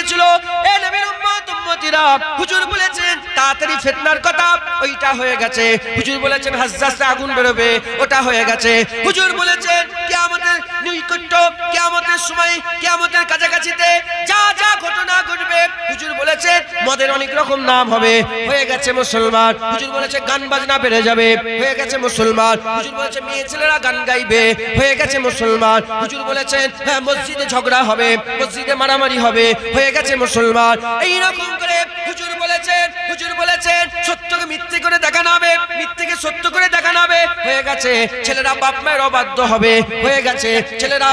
গিয়েছিল। এ নবীর উম্মত উম্মতিরা, হুজুর বলেছেন তাড়াতাড়ি ফিতনার কথা, ওইটা হয়ে গেছে। হুজুর বলেছেন হাজ্জাজে আগুন বেরোবে, ওটা হয়ে গেছে। হুজুর বলেছেন কিয়ামতের নৈকট্য, কিয়ামতের সময়, কিয়ামতের কাছাকাছিতে যা যা ঘটনা ঘটবে। হুজুর বলেছেন মদের অনেক রকম নাম হবে, হয়ে গেছে মুসলমান। হুজুর বলেছে গান বাজনা বেড়ে যাবে, হয়ে গেছে মুসলমান। হুজুর বলেছে মেয়ে ছেলেরা গান গাইবে, হয়ে গেছে মুসলমান। হুজুর বলেছেন হ্যাঁ মসজিদে ঝগড়া হবে, মসজিদে মারামারি হবে, হয়ে গেছে মুসলমান। এই রকম করে হুজুর বলেছেন সত্যকে মিথ্যে করে দেখানো হবে, মিথ্যেকে সত্য করে দেখানো হবে, হয়ে গেছে। ছেলেরা বাপ মায়ের অবাধ্য হবে, হয়ে গেছে। ছেলেরা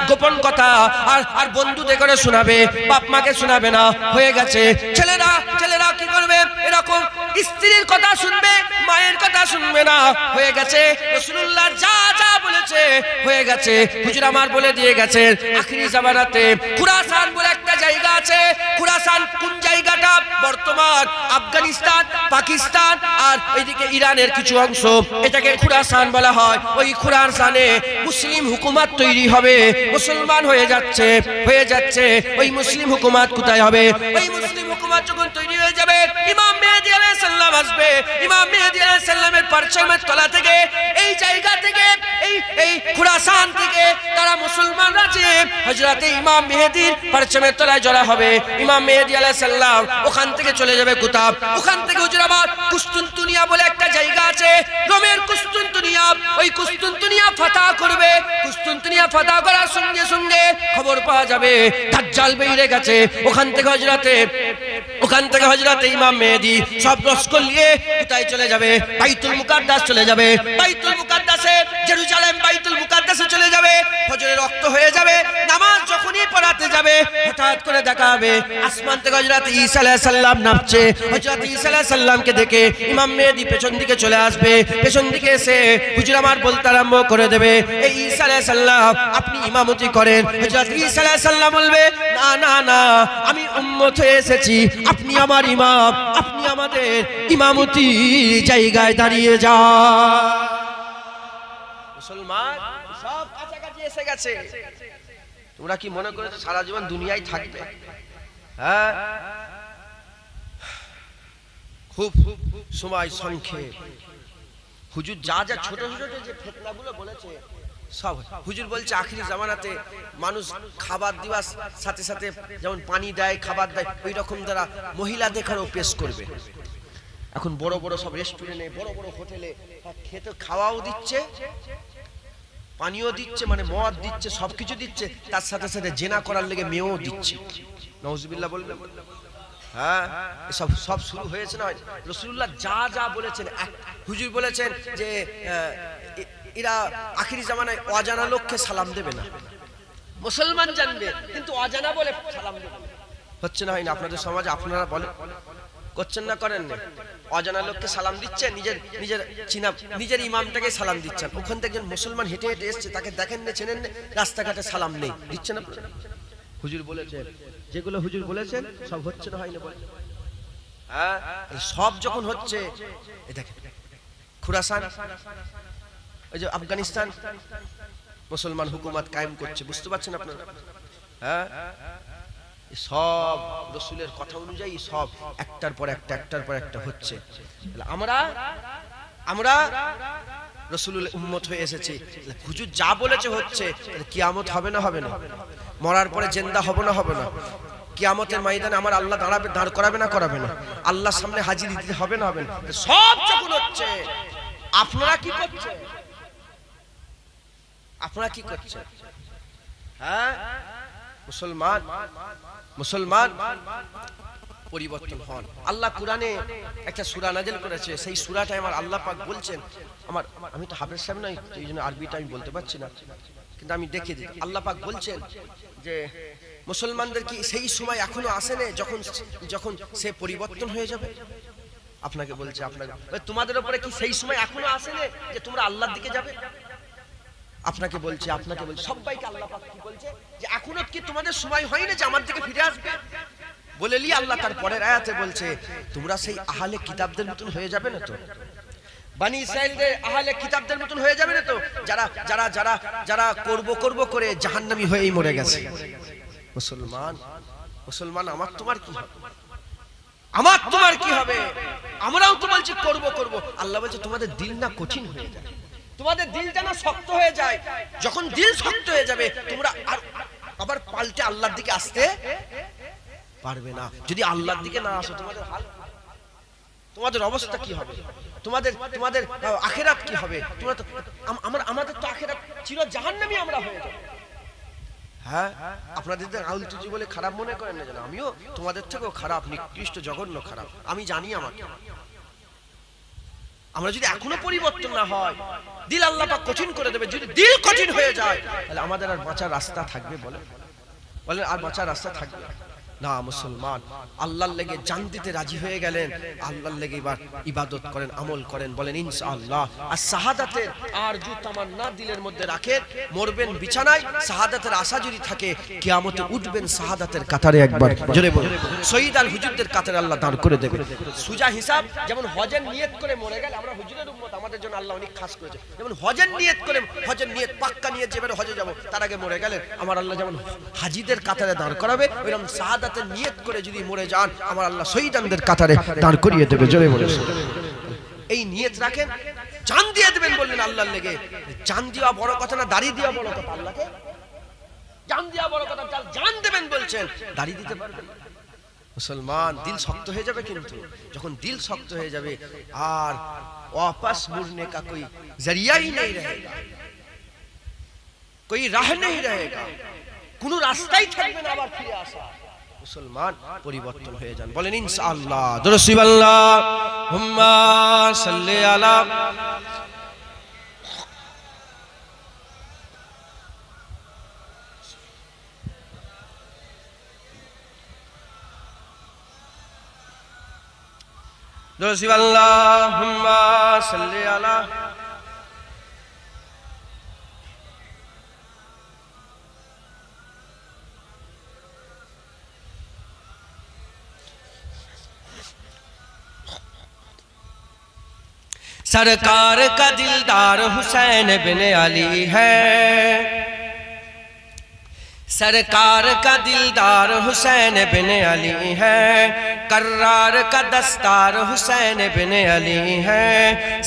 গোপন কথা আর বন্ধুদের করে শোনাবে, বাপ মাকে শোনাবে না, হয়ে গেছে। ছেলেরা কি করবে, এরকম স্ত্রীর কথা শুনবে, মায়ের কথা শুনবে না, হয়ে গেছে। রাসূলুল্লাহ যা যা বলেছে হয়ে গেছে। হুজুর আমার বলে দিয়ে গেছেন আখিরি জামানাতে খুরাসান বলে একটা জায়গা আছে। খুরাসান কোন জায়গাটা? বর্তমান আফগানিস্তান, পাকিস্তান আর এইদিকে ইরানের কিছু অংশ, এটাকে খুরাসান বলা হয়। ওই খুরাসানে মুসলিম হুকুমত তৈরি হবে, মুসলমান হয়ে যাচ্ছে। ওই মুসলিম হুকুমত কোথায় হবে? ওই মুসলিম হুকুমত যখন তৈরি হয়ে যাবে, ইমাম মেহেদী আলাইহিস সালাম আসবে। ইমাম মেহেদী আলাইহিস সালামের পরচমের তলা থেকে, এই জায়গা থেকে, এই খুরাসান থেকে তারা মুসলমানরা যে হযরতে ইমাম মেহেদীর পরচমের তলায় জড়া হবে। ইমাম মেহেদী আলাইহিস সালাম ওখান থেকে চলে যাবে কোথাও, ওখান থেকে হুজুর আবার কুস্তুনতুনিয়া বলে একটা জায়গা আছে, রোমের কুস্তুনতুনিয়া। ওই কুস্তুনতুনিয়া ফাতহ করবে। কুস্তুনতুনিয়া ফাতহ করার সঙ্গে সঙ্গে খবর পাওয়া যাবে দাজ্জাল বেরিয়ে গেছে। ওখান থেকে হযরতে ইমাম মেহেদী সব লস্কর নিয়ে কোথায় চলে যাবে? বাইতুল মুকাদ্দাস চলে যাবে। বাইতুল মুকাদ্দাসে, জেরুজালেম বাইতুল মুকাদ্দাসে চলে যাবে। ফজরের রক্ত হয়ে যাবে। নামাজ যখনই পড়াতে যাবে হঠাৎ করে দেখা হবে আসমান থেকে হযরত ঈসা আলাইহিস সালাম নামছে। হযরত ঈসা আলাইহিস সালামকে দেখে ইমাম মেহেদী পেছন দিকে চলে আসবে। পেছন দিকে এসে হুজুর আমার বলতে আরম্ভ করে দেবে, এই ঈসা আলাইহিস সালাম আপনি ইমামতি করেন। হযরত ঈসা আলাইহিস সালাম বলবে না না না, আমি উম্মত হয়ে এসেছি, আপনি আমার ইমাম, আপনি আমাদের ইমামতি জায়গায় দাঁড়িয়ে যান। মুসলমান সব কাছাকাছি এসে গেছে। তোমরা কি মনে করেছো সারা জীবন দুনিয়ায় থাকবে? হ্যাঁ, খুব সময় সংক্ষেপ। হুজুর যা যা ছোট ছোট যে ফিতনাগুলো বলেছে সব হুজুর বলছে আখিরি জামানাতে মানুষ খাবার দেওয়ার সাথে সাথে যেমন পানি দেয়, খাবার দেয়, ওই রকম তারা মহিলা দেখারও পেশ করবে। এখন বড় বড় সব রেস্টুরেন্টে, বড় বড় হোটেলে খেতে খাওয়াও দিচ্ছে, পানিও দিচ্ছে, মানে মদ দিচ্ছে, সবকিছু দিচ্ছে, তার সাথে সাথে জেনা করার লেগে মেয়েও দিচ্ছে। নাউজুবিল্লাহ বলবেন। হ্যাঁ, সব শুরু হয়েছে না? রাসূলুল্লাহ যা যা বলেছেন, হুজুর বলেছেন যে এরা আখিরি জামানায় অজানা লোককে সালাম দেবে না, মুসলমান জানবে কিন্তু অজানা বলে সালাম দেবে না। হচ্ছে না, হয় না আপনাদের সমাজে? আপনারা বলেন, করছেন না করেন না? অজানা লোককে সালাম দিচ্ছেন, নিজের ইমামটাকে সালাম দিচ্ছেন। ওখান থেকে একজন মুসলমান হেঁটে হেঁটে এসছে, তাকে দেখেন না, চেনেন না, রাস্তাঘাটে সালাম নেই, দিচ্ছেন না? হুজুর বলেছেন যেগুলো হুজুর বলেছেন সব হচ্ছে না, হয় না? বলে হ্যাঁ, সব যখন হচ্ছে, দেখেন খুরাসান, ওই যে আফগানিস্তান মুসলমান হুকুমত কায়েম করছে, বুঝতে পারছেন আপনারা? হ্যাঁ, সব রাসূলের কথা অনুযায়ী সব একটার পর একটা হচ্ছে। আমরা রাসূলের উম্মত হয়ে এসেছি। হুজুর যা বলেছে হচ্ছে। কিয়ামত হবে না? হবে না? মরার পরে জিন্দা হবে না? হবে না? কিয়ামতের ময়দানে আমার আল্লাহ দাঁড় করাবে না? করাবে না? আল্লাহর সামনে হাজির দিতে হবে না? হবে না? সব যখন হচ্ছে, আপনারা কি করছেন? আপনারা কি করছেন? হ্যাঁ, মুসলমান পরিবর্তন হন। আল্লাহ কুরআনে একটা সূরা নাযিল করেছে, সেই সূরাটায় আমার আল্লাহ পাক বলছেন, আমি তো হাফেজ সাহেব নই, এই জন্য আরবিটা আমি বলতে পারছি না, কিন্তু আমি দেখে দিই। আল্লাহ পাক বলছেন যে মুসলমানদের কি সেই সময় এখনো আসেনি যখন সে পরিবর্তন হয়ে যাবে? আপনাকে বলছে, তোমাদের উপরে কি সেই সময় এখনো আসেনি যে তোমরা আল্লাহর দিকে যাবে? আপনাকে বলছে সবাইকে আল্লাহ পাক কি বলছে যে এখনো কি তোমাদের সময় হয়নি যে আমার দিকে ফিরে আসবে? বলেলি আল্লাহ তার পরের আয়াতে বলছে তোমরা সেই আহলে কিতাবদের মতন হয়ে যাবে না তো? বনি ইসরাইলদের আহলে কিতাবদের মতন হয়ে যাবে না তো? যারা করব করে জাহান্নামী হয়েই মরে গেছে। মুসলমান মুসলমান আমার তোমার কি হবে? আমার তোমার কি হবে? আমরাও তো বলছি করব করব, আল্লাহ বলছে তোমাদের দিল না কঠিন হয়ে যায়, তোমাদের দিলটা না শক্ত হয়ে যায়। যখন দিল শক্ত হয়ে যাবে তোমরা আর আবার পাল্টে আল্লাহর দিকে আসতে পারবে না। যদি আল্লাহর দিকে না আসো তোমাদের হাল, তোমাদের অবস্থা কি হবে? তোমাদের তোমাদের আখিরাত কি হবে? তোমরা তো আমাদের তো আখিরাত চির জাহান্নামী আমরা হয়ে যাব। হ্যাঁ, আপনাদের আউল তুজি বলে খারাপ মনে করেন না, যেন আমিও তোমাদের থেকেও খারাপ, নিকৃষ্ট, জঘন্য খারাপ, আমি জানি আমাকে। আমরা যদি এখনো পরিবর্তন না হয়, দিল আল্লাহ পাক কঠিন করে দেবে। যদি দিল কঠিন হয়ে যায় তাহলে আমাদের আর বাঁচার রাস্তা থাকবে? বলেন আর বাঁচার রাস্তা থাকবে না। মুসলমান আল্লাহর লেগে জান দিতে রাজি হয়ে গেলেন, আল্লাহর লেগে এবার ইবাদত করেন, আমল করেন, বলেন ইনশাআল্লাহ। আর শাহাদাতের আরজু তামান্না দিলের মধ্যে রাখেন, মরবেন বিছানায়, শাহাদাতের আশা যদি থাকে, কিয়ামতে উঠবেন শাহাদাতের কাতারে। একবার জোরে বলুন, শহীদ আল হুজুরদের কাতারে আল্লাহ দাঁড় করে দেবে। সুজা হিসাব, যেমন হজের নিয়ত করে মরে গেল, আমরা হুজুরের উম্মত, আমাদের জন্য আল্লাহ অনেক খাস করেছে। যেমন হজের নিয়ত করে, হজের নিয়ত পাক্কা নিয়ত, যেবারে হজে যাব তার আগে মরে গেলেন, আমার আল্লাহ যেমন হাজিদের কাতারে দাঁড় করাবে, ওইরকম শাহাদাতের নিয়ত করে যদি মরে যান, আমার আল্লাহ শহীদদের কাতারে দাঁড় করিয়ে দেবে। জোরে বলে এই নিয়ত রাখেন, জান দিয়ে দেবেন বললেন আল্লাহর লেগে। জান দেওয়া বড় কথা না, দাড়ি দেওয়া বড় কথা? আল্লাহকে জান দেওয়া বড় কথা, জান দেবেন বলছেন, দাড়ি দিতে পারবেন? মুসলমান দিল শক্ত হয়ে যাবে, কিন্তু যখন দিল শক্ত হয়ে যাবে আর वापस मुड़ने का कोई जरिया ही नहीं रहेगा, कोई राह नहीं रहेगा, কোনো রাস্তাই থাকবে না আবার ফিরে আসা। মুসলমান পরিবর্তন হয়ে যান, বলেন ইনশাআল্লাহ। দুরূদ আল্লাহুম্মা সাল্লি আলা দুরূদ আল্লাহুম্মা সাল্লি আলা सरकार का दिलदार हुसैन बिन अली है, सरकार का दिलदार हुसैन बिन अली है, कर्रार का दस्तार हुसैन बिन अली है,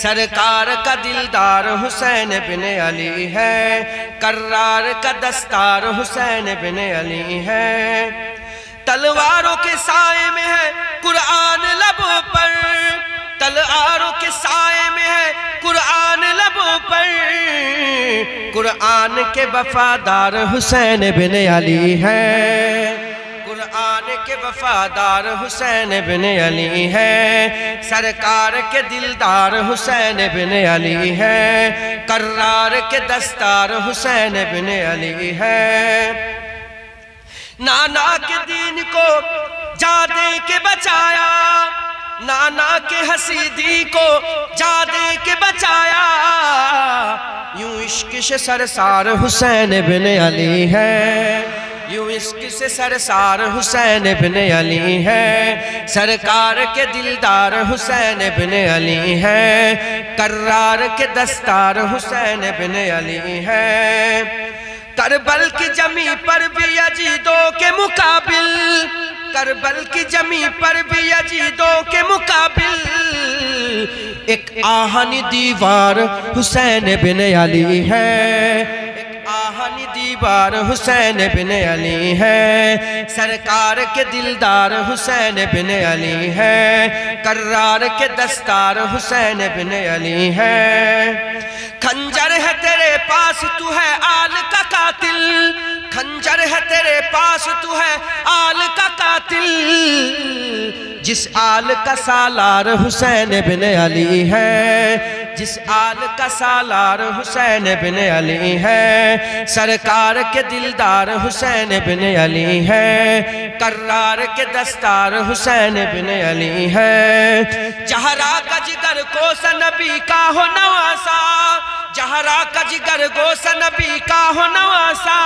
सरकार का दिलदार हुसैन बिन अली है, कर्रार का दस्तार हुसैन बिन अली है। तलवारों के साए में है कुरान लबों पर, तलवारों के साए में है कुरान लबों पर, कुरान के वफादार हुसैन बिन अली है, कुरान के वफादार हुसैन बिन अली है, सरकार के दिलदार हुसैन बिन अली है, कर्रार के दस्तार हुसैन बिन अली है। नाना के दीन को जा दे के बचाया, नाना के हसीदी को जा दे के बचाया, यूं इश्क से सरसार हुसैन बिन अली है, यूं इश्क से सरसार हुसैन बिन अली है, सरकार के दिलदार हुसैन बिन अली है, कर्रार के दस्तार हुसैन बिन अली है। करबल की जमी पर भी यजीदों के मुकाबिल, करबल की जमी पर भी यजीदों के मुकाबिल, एक आहनी दीवार हुसैन बिन अली है, एक आहनी दीवार हुसैन बिन अली है, सरकार के दिलदार हुसैन बिन अली है, कर्रार के दस्तार हुसैन बिन अली है। खंजर है तेरे पास तू है आल का कातिल, खंजर है तेरे पास तू है आल का कातिल, जिस आल का सालार हुसैन बिन अली है, जिस आल का सालार हुसैन बिन अली है, सरकार के दिलदार हुसैन बिन अली है, कर्रार के दस्तार हुसैन बिन अली है। जहरा का जिगर को नबी का हो नवासा, जहरा का जिगर गोसा नबी का हो नवासा,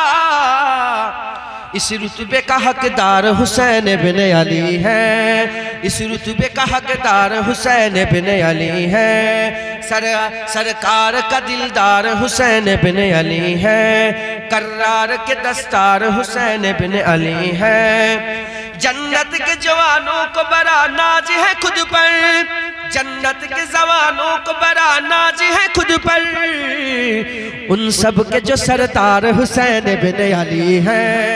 इस रुतबे का हकदार हुसैन बिन अली है, इस रुतबे का हकदार हुसैन बिन अली है, सरकार का दिलदार हुसैन बिन अली है, कर्रार के दस्तार हुसैन बिन अली है। जन्नत के जवानों को बड़ा नाज है खुद पर, जन्नत के जवानों को बड़ा नाज है खुद पर। उन सब के जो सरदार हुसैन बिन अली हैं,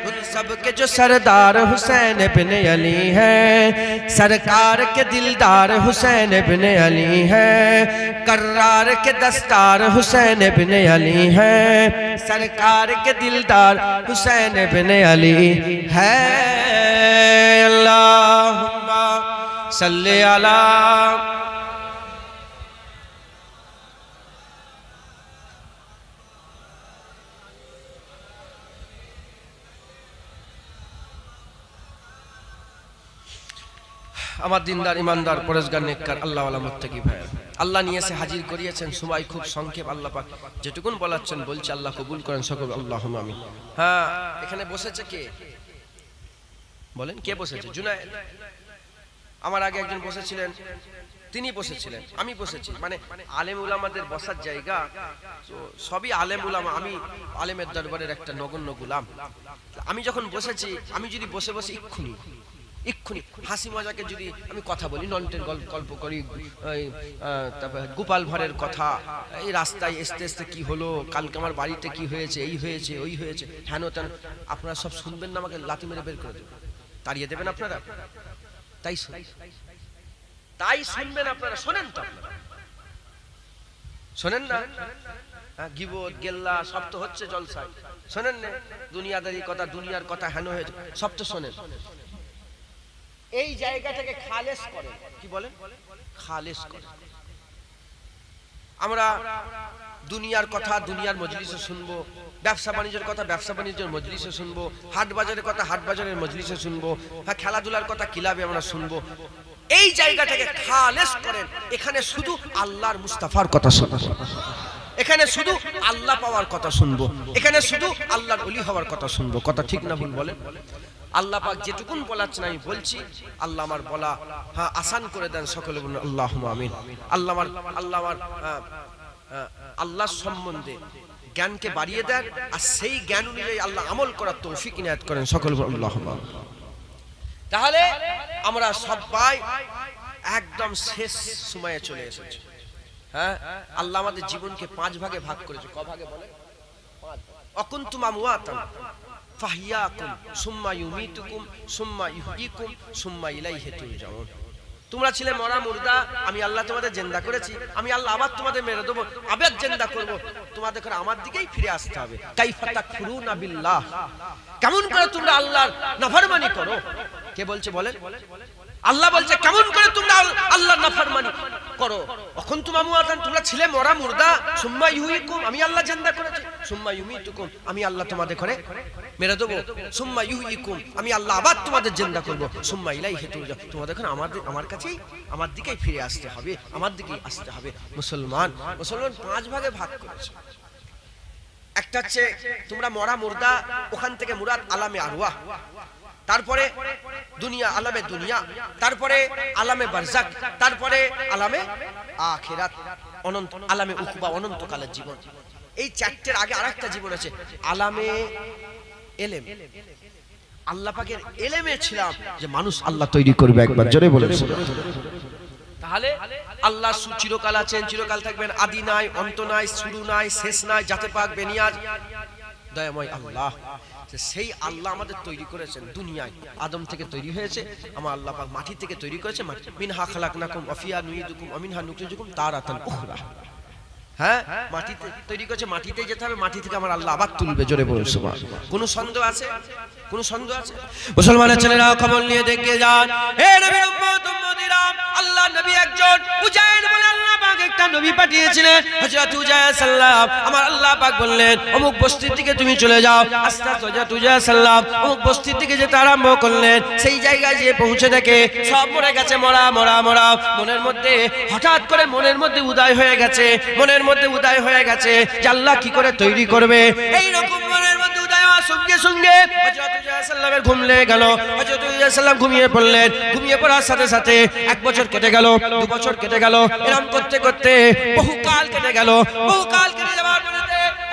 उन सब के जो सरदार हुसैन बिन अली हैं, सरकार के दिलदार हुसैन बिन अली हैं, कर्रार के दस्तार हुसैन बिन अली हैं, सरकार के दिलदार हुसैन बिन अली है। अल्लाहुम्मा सल्ली अला আমার দিনদার ইমানদার পরেশগার নেককার আল্লাহওয়ালা মুত্তাকি ভাই, আল্লাহ নিয়ে এসে হাজির করিয়েছেন। সময় খুব সংক্ষেপ, আল্লাহ পাক যেটুকুন বলাচ্ছেন বলছে আল্লাহ কবুল করেন সকল, আল্লাহুম্মা আমিন। হ্যাঁ, এখানে বসেছে কে বলেন? কে বসেছে? জুনায়েদ। আমার আগে একজন বসেছিলেন, তিনি বসেছিলেন, আমি বসেছি। মানে আলেম উলামাদের বসার জায়গা তো সবই আলেম উলামা, আমি আলেমের দরবারের একটা নগণ্য গোলাম। আমি যখন বসেছি, আমি যদি বসে বসে ইক্ষুনি হাসি মজাকে যদি আমি কথা বলি, নন্টের গল্প করি, তারপর গোপাল ভাঁড়ের কথা, এই রাস্তায় আসতে আসতে কি হলো, কালকে আমার বাড়িতে কি হয়েছে, এই হয়েছে ওই হয়েছে, হেন তেন, আপনারা সব শুনবেন না, আমাকে লাথি মেরে বের করে দেবেন, তাড়িয়ে দেবেন আপনারা। তাই শুনবেন আপনারা, শোনেন তো আপনারা, শোনেন না? গিবত গেল্লা সব তো হচ্ছে জলসায়, শোনেন না? দুনিয়াদারি কথা, দুনিয়ার কথা হেন হয়েছে, সব তো শোনেন। এই জায়গাটাকে খালেস করেন, কি বলেন? খালেস করেন। আমরা দুনিয়ার কথা দুনিয়ার মজলিসে শুনবো, ব্যবসা বাণিজ্যের কথা ব্যবসা বাণিজ্যের মজলিসে শুনবো, হাট বাজারের কথা হাট বাজারের মজলিসে শুনবো, হ্যাঁ খেলাধুলার কথা ক্লাবে আমরা শুনবো। এই জায়গাটাকে খালেস করেন, এখানে শুধু আল্লাহর মুস্তাফার কথা শুনবো, এখানে শুধু আল্লাহ পাওয়ার কথা শুনবো, এখানে শুধু আল্লাহর ওলি হওয়ার কথা শুনবো। কথা ঠিক না ভুল বলেন? আল্লাহ পাক যেটুকুন বলাচ্ছেন আমি বলছি, আল্লাহ আমার বলা হ্যাঁ আসান করে দেন, সকলে বলুন আল্লাহুম্মা আমিন। আল্লাহ সম্বন্ধে জ্ঞানকে বাড়িয়ে দেন, আর সেই জ্ঞান অনুযায়ী আল্লাহ আমল করার তৌফিক ইনায়াত করেন, সকলে বলুন আল্লাহুম্মা আমিন। তাহলে আমরা সবাই একদম শেষ সময়ে চলে এসেছি। হ্যাঁ, আল্লাহ আমাদের জীবনকে 5 ভাগে ভাগ করেছে। ক ভাগে বলে? 5। অকুনতুম আমওয়াতান ফাহিয়াকুম সুম্মা ইউমিতুকুম সুম্মা ইহয়িকুম সুম্মা ইলাইহি তুরজাউন। তোমরা ছিলে মরা মুর্দা, আমি আল্লাহ তোমাদের জিন্দা করেছি, আমি আল্লাহ আবার তোমাদের মেরে দেবো, আবার জিন্দা করব, তোমাদের করে আমার দিকেই ফিরে আসতে হবে। কাইফা তাকফুরুনা বিল্লাহ, কেমন করে তোমরা আল্লাহর নাফরমানি করো? কে বলছে বলেন? আল্লাহ বলছে কেমন করে তোমরা আল্লাহর নাফরমানি করো। এখন তোমরা ছিলে মরা মুর্দা, সুম্মা ইহয়িকুম, আমি আল্লাহ জিন্দা করেছি, সুম্মা ইউমিতুকুম, আমি আল্লাহ তোমাদের করে মেরে দেবো, সুম্মা ইহয়িকুম, আমি আল্লাহ আবার তোমাদের জিন্দা করব, সুম্মা ইলাইহি তুরজাউন, তোমাদের এখন আমার কাছেই আমার দিকেই ফিরে আসতে হবে, আমার দিকেই আসতে হবে। মুসলমান 5 ভাগে ভাগ করেছে। একটা হচ্ছে তোমরা মরা মুর্দা, ওখান থেকে মুরাদ আলামে আরওয়াহ, তারপরে দুনিয়া আলামে দুনিয়া, তারপরে আলামে বারজাক, তারপরে আলামে আখিরাত, অনন্ত আলামে উকবা, অনন্তকালের জীবন। এই 4টের আগে আরেকটা জীবন আছে, আলামে এলেম। আল্লাহ পাকের এলেমে ছিলাম যে মানুষ আল্লাহ তৈরি করবে, একবার জোরে বলেন। তাহলে আল্লাহ চিরকাল আছেন, চিরকাল থাকবেন, আদি নাই, অন্ত নাই, শুরু নাই, শেষ নাই, জাতে পাক বেনিয়াজ দয়াময় আল্লাহ। সেই আল্লাহ আমাদের তৈরি করেছেন দুনিয়ায়, আদম থেকে তৈরি হয়েছে, আমার আল্লাহ পাক মাটি থেকে তৈরি করেছে, মিনহা খালাকনাকুম ওয়া ফিহা নুঈদুকুম ওয়া মিনহা নুখরিজুকুম তারাতান উখরা। হ্যাঁ, মাটিতে তৈরি করেছে, মাটিতেই যেতে হবে, মাটি থেকে আমার আল্লাহ আবার তুলবে, জোরে বলুন সুবহানাল্লাহ। কোনো সন্দেহ আছে? কোনো সন্দেহ আছে? মুসলমানের ছেলেরা খবর নিয়ে দেখে যান, হে নবীর উম্মত উম্মতিরা, আল্লাহ নবী একজন উজাইর বলে আল্লাহ পাক একটা নবী পাঠিয়েছিলেন, হযরত উজাইর সাল্লাম। আমার আল্লাহ পাক বললেন অমুক বস্তির দিকে তুমি চলে যাও। আস্তে আস্তে হযরত উজাইর সাল্লাম অমুক বস্তির দিকে যেতে আরম্ভ করলেন। সেই জায়গায় যে পৌঁছে দেখে সব মরে গেছে, মরা মরা মরা। মনের মধ্যে হঠাৎ করে মনের মধ্যে উদয় হয়ে গেছে, মনের মধ্যে উদয় হয়ে গেছে যে আল্লাহ কি করে তৈরি করবে। এই রকম মনের মধ্যে উদয় হওয়ার সঙ্গে সঙ্গে হযরত উজাইর সাল্লামের ঘুম লেগে গেল। হযরত উজাইর সাল্লাম ঘুমিয়ে পড়লেন। ঘুমিয়ে পড়ার সাথে সাথে 1 বছর কেটে গেল, 2 বছর কেটে গেল, এরকম করতে করতে বহুকাল কেটে গেল। বহুকাল কেটে যাওয়ার পরে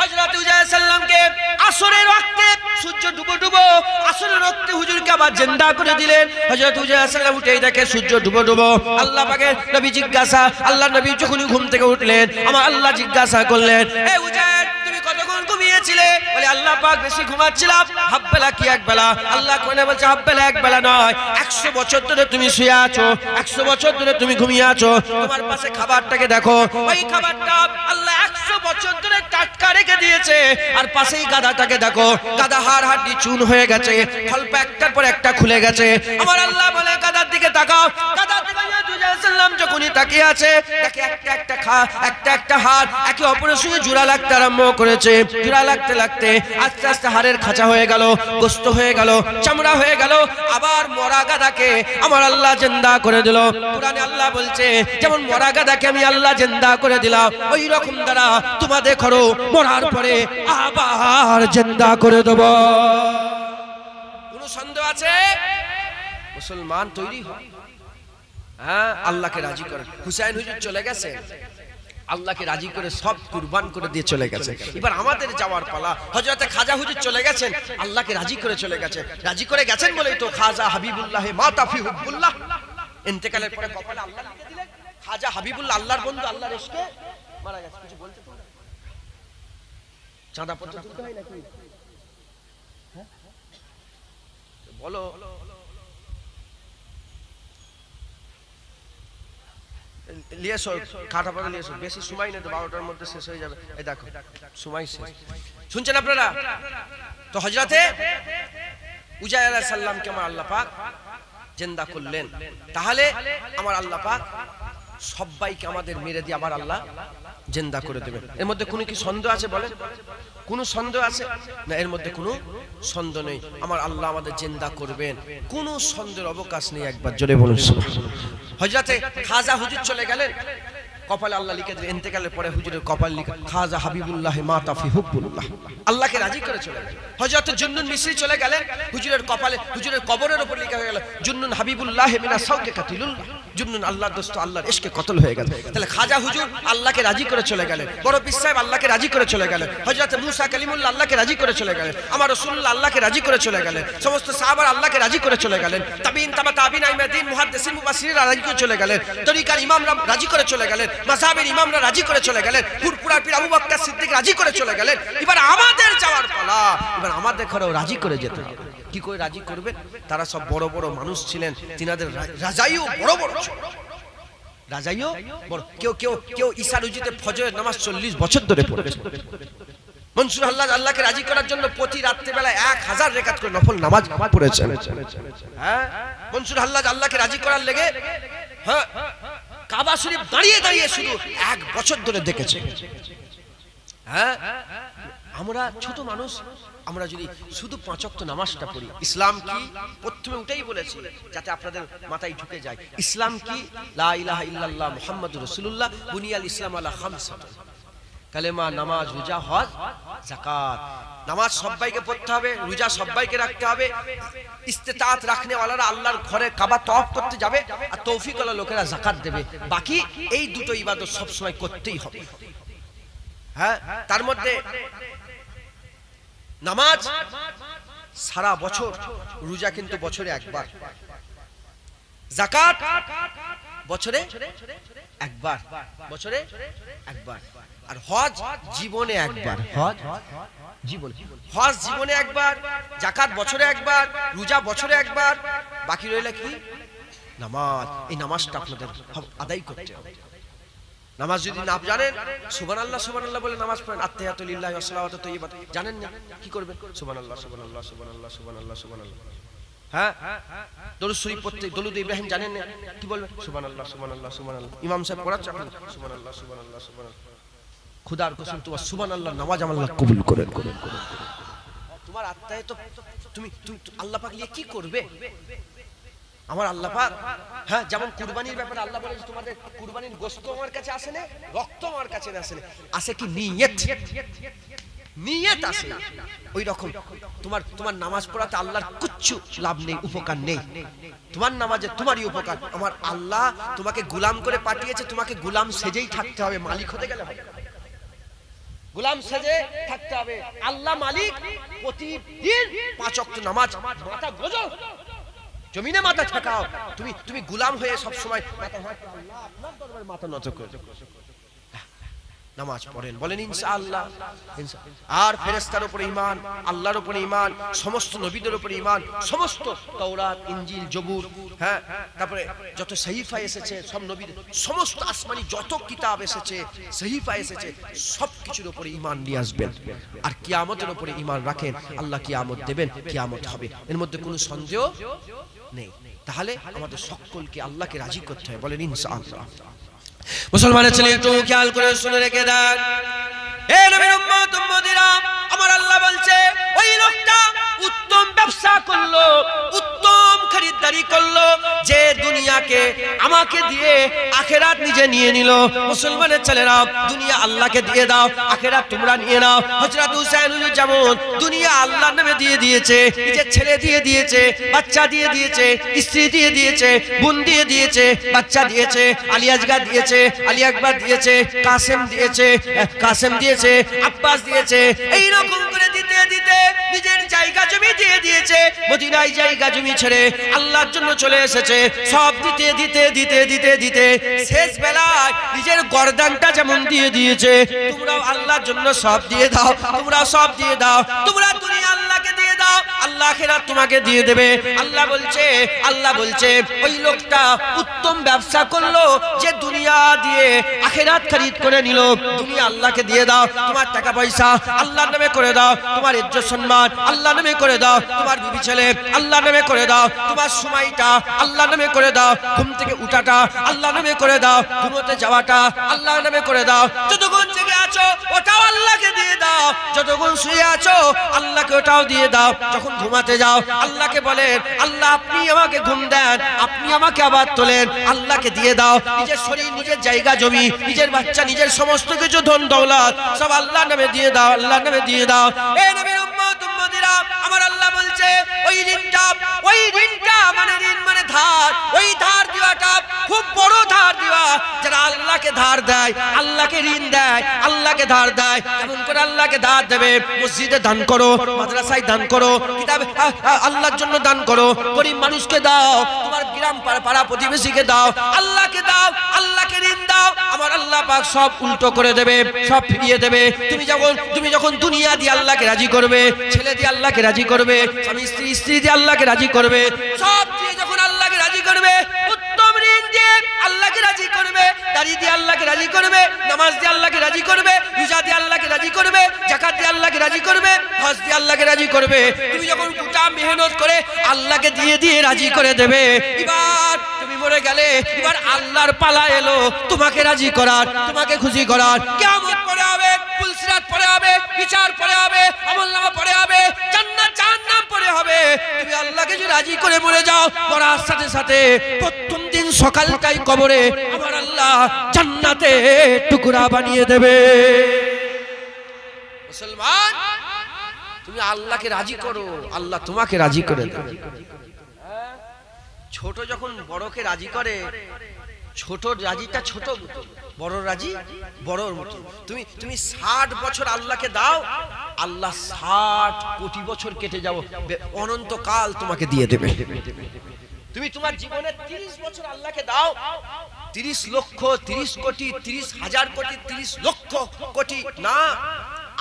হযরত উজাইর সাল্লামকে আসরের ওয়াক্তে সূর্য ডুবো ডুবো আসরের ওয়াক্তে হুজুরকে আবার জিন্দা করে দিলেন। হযরত হুজুর সাল্লাল্লাহু উঠেই দেখে সূর্য ডুবো। আল্লাহ পাকের নবী জিজ্ঞাসা, আল্লাহ নবী যখনই ঘুম থেকে উঠলেন আমার আল্লাহ জিজ্ঞাসা করলেন, এ হুজুর তুমি কতক্ষণ ঘুমিয়েছিলে? বলে আল্লাহ পাক বেশি ঘুমাচ্ছিলাম, হাফ বেলা কি এক বেলা? আল্লাহ কোনে বলছে হাফ বেলা এক বেলা নয়, 100 বছর ধরে তুমি শুয়ে আছো, 100 বছর ধরে তুমি ঘুমিয়ে আছো। তোমার পাশে খাবারটাকে দেখো, ওই খাবারটা আল্লাহ 100 বছর ধরে টাটকা রেখে দিয়েছে। আর পাশেই গাধাটাকে দেখো, গাধা হাড় হাড্ডি চুন হয়ে গেছে, খল্প একটার পর একটা খুলে গেছে। আমার আল্লাহ বলে গাধার দিকে তাকাও। গাধার দিকে সাল্লাম যখনই তাকিয়ে আছে দেখে একটা একটা হাড় একে অপরের সঙ্গে জোড়া লাগতে আরম্ভ করেছে। জোড়া লাগতে লাগতে আস্তে আস্তে হাড়ের খাঁচা হয়ে গেল, গোস্ত হয়ে গেল, চামড়া হয়ে গেল। আবার মরা গাধাকে আমার আল্লাহ জিন্দা করে দিল। কুরআনে আল্লাহ বলছে যেমন মরা গাধাকে আমি আল্লাহ জিন্দা করে দিলাম, ওই রকম দ্বারা তোমাদের করো মরার পরে আবার জিন্দা করে দেব। কোনো সন্দেহ আছে? মুসলমান তৈরি হয়, হ্যাঁ, আল্লাহকে রাজি করে। হুসাইন হুজুর চলে গেছে, আল্লাহকে রাজি করে সব কুরবান করে দিয়ে চলে গেছে। এবার আমাদের যাওয়ার পালা। হযরতে খাজা হুজুর চলে গেছেন, আল্লাহকে রাজি করে চলে গেছে। রাজি করে গেছেন বলেই তো খাজা হাবিবুল্লাহ মাতা ফি হুব্বুল্লাহ, ইন্তেকালের পরে কপালে আল্লাহ লিখে দিলেন খাজা হাবিবুল্লাহ, আল্লাহর বন্ধু, আল্লাহর ইশকে মারা গেছে। কিছু বলতে তো না, চাঁদা পত্র তুলতে হয় নাকি? হ্যাঁ বলো, লিয়েছো খাটা পাতা লিয়েছো, বেশি সময় নেই তো, 12টার মধ্যে শেষ হয়ে যাবে। এই দেখো সময় শেষ, শুনছেন আপনারা? তো হযরতে উজাইর আলাইহিস সালামকে আমার আল্লাহ পাক জিন্দা করলেন। তাহলে আমার আল্লাহ পাক সবাইকে আমাদের মেরে দিয়ে আবার আল্লাহ জিন্দা করে দেবেন। এর মধ্যে কোনো কি সন্দেহ আছে বলেন? কোনো সন্দেহ আছে না? এর মধ্যে কোনো সন্দেহ নেই, আমার আল্লাহ আমাদের জিন্দা করবেন, কোনো সন্দেহের অবকাশ নেই। একবার জোরে বলুন সুবহানাল্লাহ। হযরতে খাজা হুজুর চলে গেলেন, কপালে আল্লাহ লিখে দিলেন, ইন্তেকালের পরে হুজুরের কপাল লিখা খাজা হাবিবুল্লাহ মাতা ফি হুব্বুল্লাহ, আল্লাহকে রাজি করে চলে গেলেন। হযরত জুন্নুন মিসরি চলে গেলেন, হুজুরের কপালে হুজুরের কবরের উপর লেখা হয়ে গেল জুন্নুন হাবিবুল্লাহ মিনা সাউকে কাতিলুল্লাহ, জুন্নুন আল্লাহর দোস্ত, আল্লাহর ইশকে কতল হয়ে গেল। তাহলে খাজা হুজুর আল্লাহকে রাজি করে চলে গেলেন, বড় পীর সাহেব আল্লাহকে রাজি করে চলে গেলেন, হযরত মুসা কালিমুল্লাহ আল্লাহকে রাজি করে চলে গেলেন, আমার রাসূলুল্লাহ আল্লাহকে রাজি করে চলে গেলেন, সমস্ত সাহাবারা আল্লাহকে রাজি করে চলে গেলেন, তাবিঈন তাবা তাবিঈন আইমা দ্বীন মুহাদ্দিসিন মুফাসসিরিনরা রাজি করে চলে গেলেন, তরিকার ইমামরা রাজি করে চলে গেলেন, মাযহাবের ইমামরা রাজি করে চলে গেলেন, ফুরফুরার পীর আবু বকর সিদ্দিক রাজি করে চলে গেলেন। এবার আমাদের যাওয়ার পালা, এবার আমাদের ঘরেও রাজি করে যেতে হবে। কি করে রাজি করবেন? তারা সব বড় বড় মানুষ ছিলেন, তিনাদের রাজাইও বড় বড়, রাজাইও বড়। কেউ ঈশার উজিতে ফজরের নামাজ 40 বছর ধরে পড়েছে। মনসুর আল্লাহকে রাজি করার জন্য প্রতি রাত্রে বেলা 1000 রাকাত করে নফল নামাজ পড়েছেন। হ্যাঁ, মনসুর আল্লাহকে রাজি করার লেগে হ্যাঁ কাবা শরীফ দাঁড়িয়ে দাঁড়িয়ে শুধু 1 বছর ধরে দেখেছে। হ্যাঁ, আমরা ছোট মানুষ, আমরা যদি শুধু 5 ওয়াক্ত নামাজটা পড়ি, ইসলাম কি প্রথমে উঠেই বলেছি যাতে আপনাদের মাথায় ঢুকে যায়। ইসলাম কি? লা ইলাহা ইল্লাল্লাহ মুহাম্মাদুর রাসূলুল্লাহ, বুনিয়াল ইসলাম আলা খামসাত, কালেমা, নামাজ, রোজা, হজ, যাকাত। নামাজ সবাইকে পড়তে হবে, রোজা সবাইকে রাখতে হবে, ইস্তেতাত রাখনে ওয়ালারা আল্লাহর ঘরে কাবা তওয়াফ করতে যাবে, আর তৌফিক ওয়ালা লোকেরা যাকাত দেবে। বাকি এই দুটো ইবাদত সব সময় করতেই হবে। হ্যাঁ, তার মধ্যে নামাজ সারা বছর, রোজা কিন্তু বছরে একবার, যাকাত বছরে একবার, বছরে একবার, আর হজ জীবনে একবার। হজ জীবনে একবার, যাকাত বছরে একবার, রোজা বছরে একবার, বাকি রইল কি? নামাজ। এই নামাজটা আপনাদের আদায় করতে হবে। নামাজ যদি না জানেন, সুবহানাল্লাহ সুবহানাল্লাহ বলে নামাজ পড়েন, আত্তাহিয়াতু লিল্লাহি ওয়া সালাওয়াতু তাইয়্যিবাত, জানেন না কি করবেন? সুবহানাল্লাহ সুবহানাল্লাহ সুবহানাল্লাহ সুবহানাল্লাহ সুবহানাল্লাহ। হ্যাঁ, দরুদ শরীফ পড়তে, দরুদ ইব্রাহিম জানেন না কি বলবেন? সুবহানাল্লাহ সুবহানাল্লাহ সুবহানাল্লাহ। ইমাম সাহেব পড়াচ্ছে আপনি সুবহানাল্লাহ সুবহানাল্লাহ সুবহানাল্লাহ। খুদার কসম তোমার সুবহানাল্লাহ নামাজ আল্লাহ কবুল করেন। তোমার আত্মায় তো তুমি আল্লাহ পাক নিয়ে কি করবে? আমার আল্লাহ পাক, হ্যাঁ, যেমন কুরবানির ব্যাপারে আল্লাহ বলে তোমাদের কুরবানির গোশত আমার কাছে আসে না, রক্ত আমার কাছে আসে না, আসে কি নিয়ত, নিয়ত আসে। ওই রকম তোমার নামাজ পড়াতে আল্লাহর কিচ্ছু লাভ নেই, উপকার নেই। তোমার নামাজে তোমারই উপকার। আমার আল্লাহ তোমাকে গোলাম করে পাঠিয়েছে, তোমাকে গোলাম সেজেই থাকতে হবে, মালিক হতে গেলে হবে। গোলাম সেজে থাকতে হবে। আল্লাহ মালিক, প্রতিদিন 5 ওয়াক্ত নামাজ, মাথা গোজো, জমিনে মাথা ঠেকাও। তুমি গোলাম হয়ে সব সময় মাথা হাঁটো, আল্লাহ আপনার দরবারে মাথা নত করে নামাজ পড়েন, বলেন ইনশাআল্লাহ। আর ফেরেশতার উপরে ঈমান, আল্লাহর উপরে ঈমান, সমস্ত নবীদের উপরে ঈমান, সমস্ত তাওরাত, ইনজিল, জবুর, হ্যাঁ, তারপরে যত সহিফা এসেছে সব নবীদের, সমস্ত আসমানি যত কিতাব এসেছে, সহিফা এসেছে, সব কিছুর উপরে ঈমান নিয়ে আসবেন। আর কিয়ামতের উপরে ঈমান রাখেন, আল্লাহ কিয়ামত দেবেন, কিয়ামত হবে, এর মধ্যে কোনো সন্দেহ নেই। তাহলে আমাদের সকলকে আল্লাহকে রাজি করতে হয়, বলেন ইনশাআল্লাহ। মুসলমানের ছেলে একটু খেয়াল করে শুনে রেখে দেন, এ নবীর উম্মত উম্মতিরা, আমার আল্লাহ বলছে ওই লোকটা উত্তম ব্যবসা করলো, উত্তম খরিদারি করলো, যে দুনিয়াকে আমাকে দিয়ে আখিরাত নিজে নিয়ে নিল। মুসলমানের ছেলেরা, দুনিয়া আল্লাহকে দিয়ে দাও, আখিরাত তোমরা নিয়ে নাও। হযরত হুসাইন যেমন দুনিয়া আল্লাহর নামে দিয়ে দিয়েছে, নিজের ছেলে দিয়ে দিয়েছে, বাচ্চা দিয়ে দিয়েছে, স্ত্রী দিয়ে দিয়েছে, বোন দিয়ে দিয়েছে, বাচ্চা দিয়েছে, আলী আসগার দিয়েছে, আলী আকবর দিয়েছে, কাসেম দিয়েছে, আব্বাস দিয়েছে, এই রকম করে দিতে দিতে নিজের জায়গা জমি দিয়ে দিয়েছে। মদিনায় জায়গা জমি ছেড়ে আল্লাহর জন্য চলে এসেছে। সব দিতে দিতে দিতে দিতে দিতে শেষ বেলায় নিজের গর্দানটা যেমন দিয়ে দিয়েছে। তোমরাও আল্লাহর জন্য সব দিয়ে দাও, তোমরা সব দিয়ে দাও, তোমরা দুনিয়া আল্লাহকে দিয়ে দাও, আল্লাহ আখিরাত তোমাকে দিয়ে দেবে। আল্লাহ বলছে ওই লোকটা উত্তম ব্যবসা করলো, যে দুনিয়া দিয়ে আখিরাত খরিদ করে নিল। দুনিয়া আল্লাহকে দিয়ে দাও, তোমার টাকা পয়সা আল্লাহর নামে করে দাও, তোমার ইজ্জত সম্মান আল্লাহর নামে করে দাও, তোমার বিবি ছেলে আল্লাহর নামে করে দাও, তোমার সময়টা আল্লাহর নামে করে দাও, ঘুম থেকে উঠাটা আল্লাহর নামে করে দাও, ঘুমোতে যাওয়াটা আল্লাহর নামে করে দাও, যতক্ষণ জেগে আছো ওটাও আল্লাহকে দিয়ে দাও, যতক্ষণ শুয়ে আছো আল্লাহকে ওটাও দিয়ে দাও, যখন ঘুমাতে যাও আল্লাহকে বলেন আল্লাহ আপনি আমাকে ঘুম দেন, আপনি আমাকে আবার তোলেন, আল্লাহকে দিয়ে দাও। নিজের শরীর, নিজের জায়গা জমি, নিজের বাচ্চা, নিজের সমস্ত কিছু ধন দৌলত সব আল্লাহর নামে দিয়ে দাও, আল্লাহর নামে দিয়ে দাও। এ নবীর উম্মত উম্মতিরা, আমার আল্লাহ বলছে ওই ঋণটা মানে ঋণ মানে ধার, ওই ধার দেওয়াটা খুব বড় ধার দেওয়া। যারা আল্লাহকে ধার দেয়, আল্লাহকে ঋণ দেয়, আল্লাহকে ধার দেয়, এমন করে আল্লাহকে ধার দেবে। মসজিদে দান করো, মাদ্রাসায় দান করো, কিতাবে আল্লাহর জন্য দান করো, গরিব মানুষকে দাও, তোমার গ্রাম পাড়া প্রতিবেশীকে দাও, আল্লাহকে দাও, আল্লাহকে ঋণ দাও। আমার আল্লাহ পাক সব উল্টো করে দেবে, সব ফিরিয়ে দেবে। তুমি যখন দুনিয়া দিয়ে আল্লাহকে রাজি করবে, ছেলে দিয়ে আল্লাহকে রাজি করবে, স্বামী স্ত্রী দিয়ে আল্লাহকে রাজি করবে, সব দিয়ে যখন আল্লাহকে রাজি করবে, উত্তম ঋণ দিয়ে আল্লাহকে রাজি করবে, দাড়ি দিয়ে আল্লাহকে রাজি করবে, নামাজ দিয়ে আল্লাহকে রাজি করবে, রোজা দিয়ে আল্লাহকে রাজি করবে, যাকাত দিয়ে আল্লাহকে রাজি করবে, হজ দিয়ে আল্লাহকে রাজি করবে। তুমি যখন গোটা মেহনত করে আল্লাহকে দিয়ে দিয়ে রাজি করে দেবে, এবার তুমি মরে গেলে, এবার আল্লাহর পালা এলো তোমাকে রাজি করার, তোমাকে খুশি করার। কিয়ামত পড়ে হবে, পুলসিরাত পড়ে হবে, বিচার পড়ে হবে, আমলনামা পড়ে হবে, জান্নাত জাহান্নাম পড়ে হবে। তুমি আল্লাহকে যদি রাজি করে মরে যাও, মরার সাথে সাথে প্রথম দিন সকালটাই কবরে আমার আল্লাহ জান্নাতে টুকরা বানিয়ে দেবে। মুসলমান, তুমি আল্লাহকে রাজি করো, আল্লাহ তোমাকে রাজি করে দেবে। ছোট যখন বড়কে রাজি করে, ছোট রাজিটা ছোট, বড় রাজি বড়র মতো। তুমি 60 বছর আল্লাহকে দাও, আল্লাহ 60 কোটি বছর কেটে যাও, অনন্তকাল তোমাকে দিয়ে দেবে। তুমি তোমার জীবনে 30 বছর আল্লাহকে দাও, 30 লক্ষ, 30 কোটি, 30 হাজার কোটি, 30 লক্ষ কোটি না,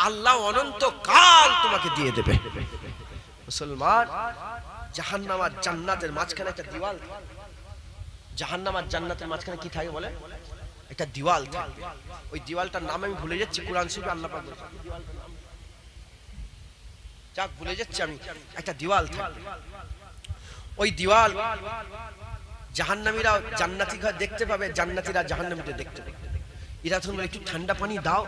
আল্লাহ অনন্তকাল তোমাকে দিয়ে দেবে। মুসলমান, জাহান্নাম আর জান্নাতের মাঝখানে একটা দেওয়াল। জাহান্নাম আর জান্নাতের মাঝখানে কি থাকে বলে? একটা দেওয়াল থাকে। ওই দেওয়ালটার নাম আমি ভুলে যাচ্ছি, কোরআন শরীফে আল্লাহ পাক বলেছেন, যাক ভুলে যাচ্ছি আমি, একটা দেওয়াল থাকে। ওই দেওয়াল জাহান্নামীরা জান্নাতি ঘর দেখতে পাবে, জান্নাতীরা জাহান্নামীদের দেখতে পাবে। এরা তখন বলে একটু ঠান্ডা পানি দাও,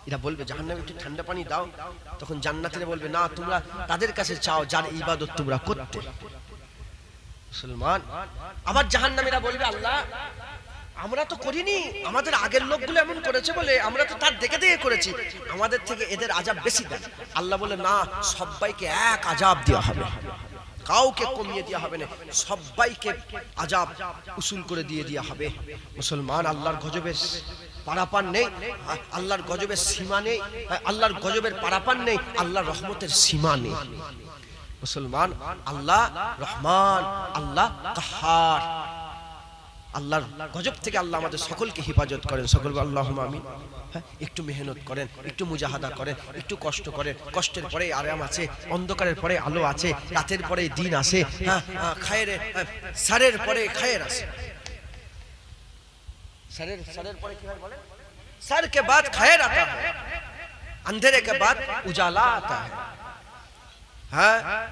এরা বলবে জাহান্নামে একটু ঠান্ডা পানি দাও, তখন জান্নাতীরা বলবে না, তোমরা তাদের কাছে চাও যার ইবাদত তোমরা করতে। মুসলমান, আবার জাহান্নামীরা বলবে আল্লাহ আমরা তো করিনি, আমাদের আগের লোকগুলো এমন করেছে বলে আমরা তো তার দেখে দেখে করেছি, আমাদের থেকে এদের আযাব বেশি দেন। আল্লাহ বলে না, সবাইকে এক আযাব দেওয়া হবে, কাউকে কমিয়ে দেওয়া হবে না, সবাইকে আযাব উসুল করে দিয়ে দেওয়া হবে। মুসলমান, আল্লাহর গজবে পারাপার নেই, আল্লাহর গজবের সীমা নেই, আল্লাহর গজবের পারাপার নেই, আল্লাহর রহমতের সীমা নেই। মুসলমান, আল্লাহ রহমান, আল্লাহ কাহ্হার। আল্লাহর গজব থেকে আল্লাহ আমাদের সকলকে হেফাজত করেন। সকল আল্লাহুম্মা আমিন। একটু মেহনত করেন, একটু মুজাহাদা করেন, একটু কষ্ট করেন। কষ্টের পরে আরাম আছে, অন্ধকারের পরে আলো আছে, রাতের পরে দিন আসে, সারের পরে খায়ের আছে। সারের পরে কি হয় বলেন? सर के बाद खैर आता है, अंधेरे के बाद उजाला आता है।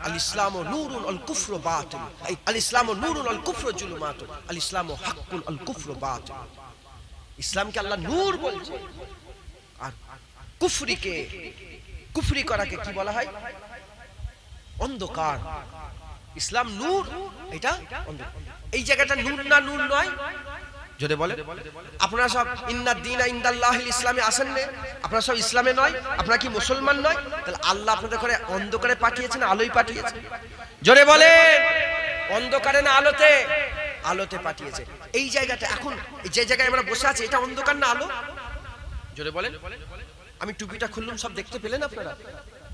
अल इस्लाम नूरुन अल कुफ्र बातिल, अल इस्लाम नूरुन अल कुफ्र जुलुमातुन, अल इस्लाम हक्कुन अल कुफ्र बातिल। इस्लाम के अल्लाह नूर बोलছে, আর কুফরিকে, কুফরি করাকে কি বলা হয়? অন্ধকার। ইসলাম নূর, এটা অন্ধকার। এই জায়গাটা নূর না নূর নয়? যদি বলে আপনারা সব ইন্নাদ দীনা ইনদাল্লাহিল ইসলামে আসেন না, আপনারা সব ইসলামে নয়, আপনারা কি মুসলমান নয়? তাহলে আল্লাহ আপনাদের করে অন্ধকারে পাঠিয়েছেন, আলোয় পাঠিয়েছেন? জোরে বলেন, অন্ধকারে না আলোতে? আলোতে পাঠিয়েছে। এই জায়গাটা এখন যে জায়গায় আমরা বসে আছি, এটা অন্ধকার না আলো? জোরে বলেন। আমি টুপিটা খুললাম, সব দেখতে পেলেন আপনারা?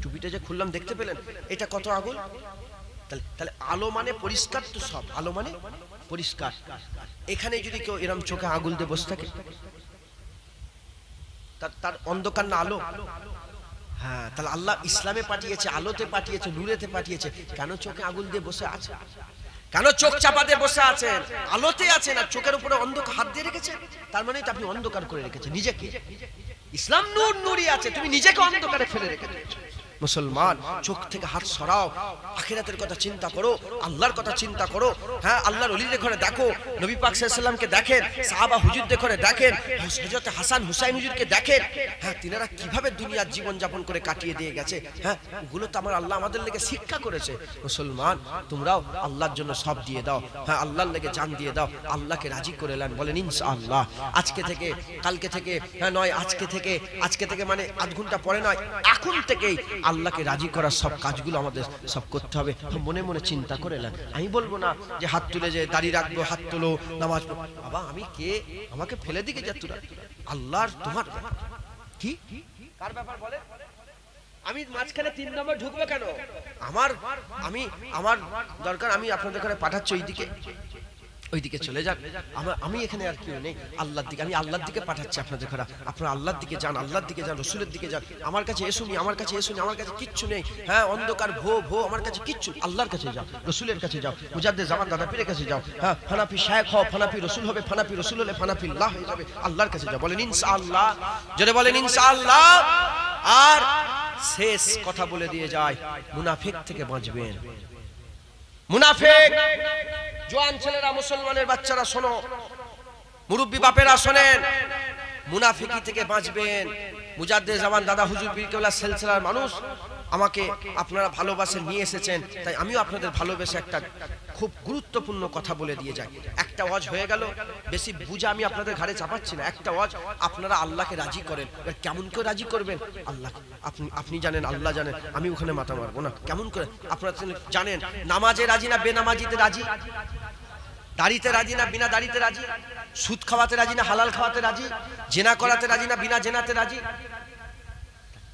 টুপিটা যে খুললাম দেখতে পেলেন? এটা কত আগুন? তাহলে আলো মানে পরিষ্কার তো, সব আলো মানে পরিষ্কার। এখানে যদি কেউ এরম চোখে আগুন দিয়ে বসে থাকে, তার অন্ধকার না আলো? হ্যাঁ, তাহলে আল্লাহ ইসলামে পাঠিয়েছে, আলোতে পাঠিয়েছে, নূরেতে পাঠিয়েছে। কেন চোখে আগুন দিয়ে বসে আছে? কেন চোখ চাপা দিয়ে বসে আছেন? আলোতে আছেন আর চোখের উপরে অন্ধকার হাত দিয়ে রেখেছেন, তার মানে তো আপনি অন্ধকার করে রেখেছেন নিজেকে। ইসলাম নূর, নূরই আছে, তুমি নিজেকে অন্ধকারে ফেলে রেখেছো। মুসলমান, চোখ থেকে হাত সরাও, আখিরাতের কথা চিন্তা করো, আল্লাহর কথা চিন্তা করো। হ্যাঁ, আল্লাহর ওলিদের ঘরে দেখো, নবী পাক সাল্লাল্লাহু আলাইহি ওয়াসাল্লামকে দেখেন, সাহাবা হুজুরদের ঘরে দেখেন, হযরত হাসান হুসাইন হুজুরকে দেখেন। হ্যাঁ, তিনারা কিভাবে দুনিয়ার জীবন যাপন করে কাটিয়ে দিয়ে গেছে। হ্যাঁ, ওগুলো তো আমার আল্লাহ আমাদের লেগে শিক্ষা করেছে। মুসলমান, তোমরাও আল্লাহর জন্য সব দিয়ে দাও। হ্যাঁ, আল্লাহর লেগে জান দিয়ে দাও, আল্লাহকে রাজি করে নেন। বলেন ইনশাআল্লাহ। আজকে থেকে, কালকে থেকে, হ্যাঁ নয়, আজকে থেকে মানে আধ ঘন্টা পরে নয়, এখন থেকেই আল্লাহকে রাজি করার সব কাজগুলো আমাদের সব করতে হবে। মনে মনে চিন্তা করে নেন। আমি বলবো না যে হাত তুলে যে দাড়ি রাখবো, হাত তোলো, নামাজ পড়ো। বাবা, আমি কে? আমাকে ফেলে দিকে যা তোরা? আল্লাহর, তোমার কি কার ব্যাপার বলে? আমি মাঝখানে 3 নম্বর ঢুকবো কেন? আমার দরকার, আমি আপনাদের ঘরে পাঠাচ্ছি ওইদিকে চলে যান। আমি এখানে আর কেউ নেই, আল্লাহর দিকে, আমি আল্লাহর দিকে পাঠাচ্ছি আপনাদের ঘরে। আপনারা আল্লাহর দিকে যান, আল্লাহর দিকে যান, রসুলের দিকে যান। আমার কাছে এসুনি, আমার কাছে কিচ্ছু নেই। হ্যাঁ, অন্ধকার ভো আমার কাছে কিচ্ছু। আল্লাহর কাছে যাও, রসুলের কাছে যাও, মুজাদ্দিদ জামান দাদা পীরের কাছে যাও। হ্যাঁ, ফানাফি শায়েখ হও, ফানাফি রসুল হবে, ফানাফি রসুল হলে ফানাফিল্লাহ হয়ে যাবে। আল্লাহর কাছে যাও। বলেন ইনশাআল্লাহ। জোরে বলেন ইনশাআল্লাহ। আর শেষ কথা বলে দিয়ে যায়, মুনাফিক থেকে বাঁচবেন। মুনাফিক, জওয়ান ছেলেরা, মুসলমানের বাচ্চারা শোনো, মুরব্বী বাপেরা শোনেন, মুনাফিকি থেকে বাঁচবেন। মুজাদ্দিদ জামান দাদা হুজুর পীর কেবলা সিলসিলার মানুষ, আমাকে আপনারা ভালোবাসে নিয়ে এসেছেন, তাই আমিও আপনাদের ভালোবেসে একটা খুব গুরুত্বপূর্ণ কথা বলে দিয়ে যাই। একটা ওয়াজ হয়ে গেল, বেশি বুঝা আমি আপনাদের ঘাড়ে চাপাচ্ছি না। একটা ওয়াজ, আপনারা আল্লাহকে রাজি করেন। কেমন করে রাজি করবেন? আল্লাহ আপনি জানেন, আল্লাহ জানেন, আমি ওখানে মাথা মারবো না। কেমন করে? আপনারা জানেন নামাজে রাজি না বেনামাজিতে রাজি, দাড়িতে রাজি না বিনা দাড়িতে রাজি, সুদ খাওয়াতে রাজি না হালাল খাওয়াতে রাজি, জেনা করাতে রাজি না বিনা জেনাতে রাজি?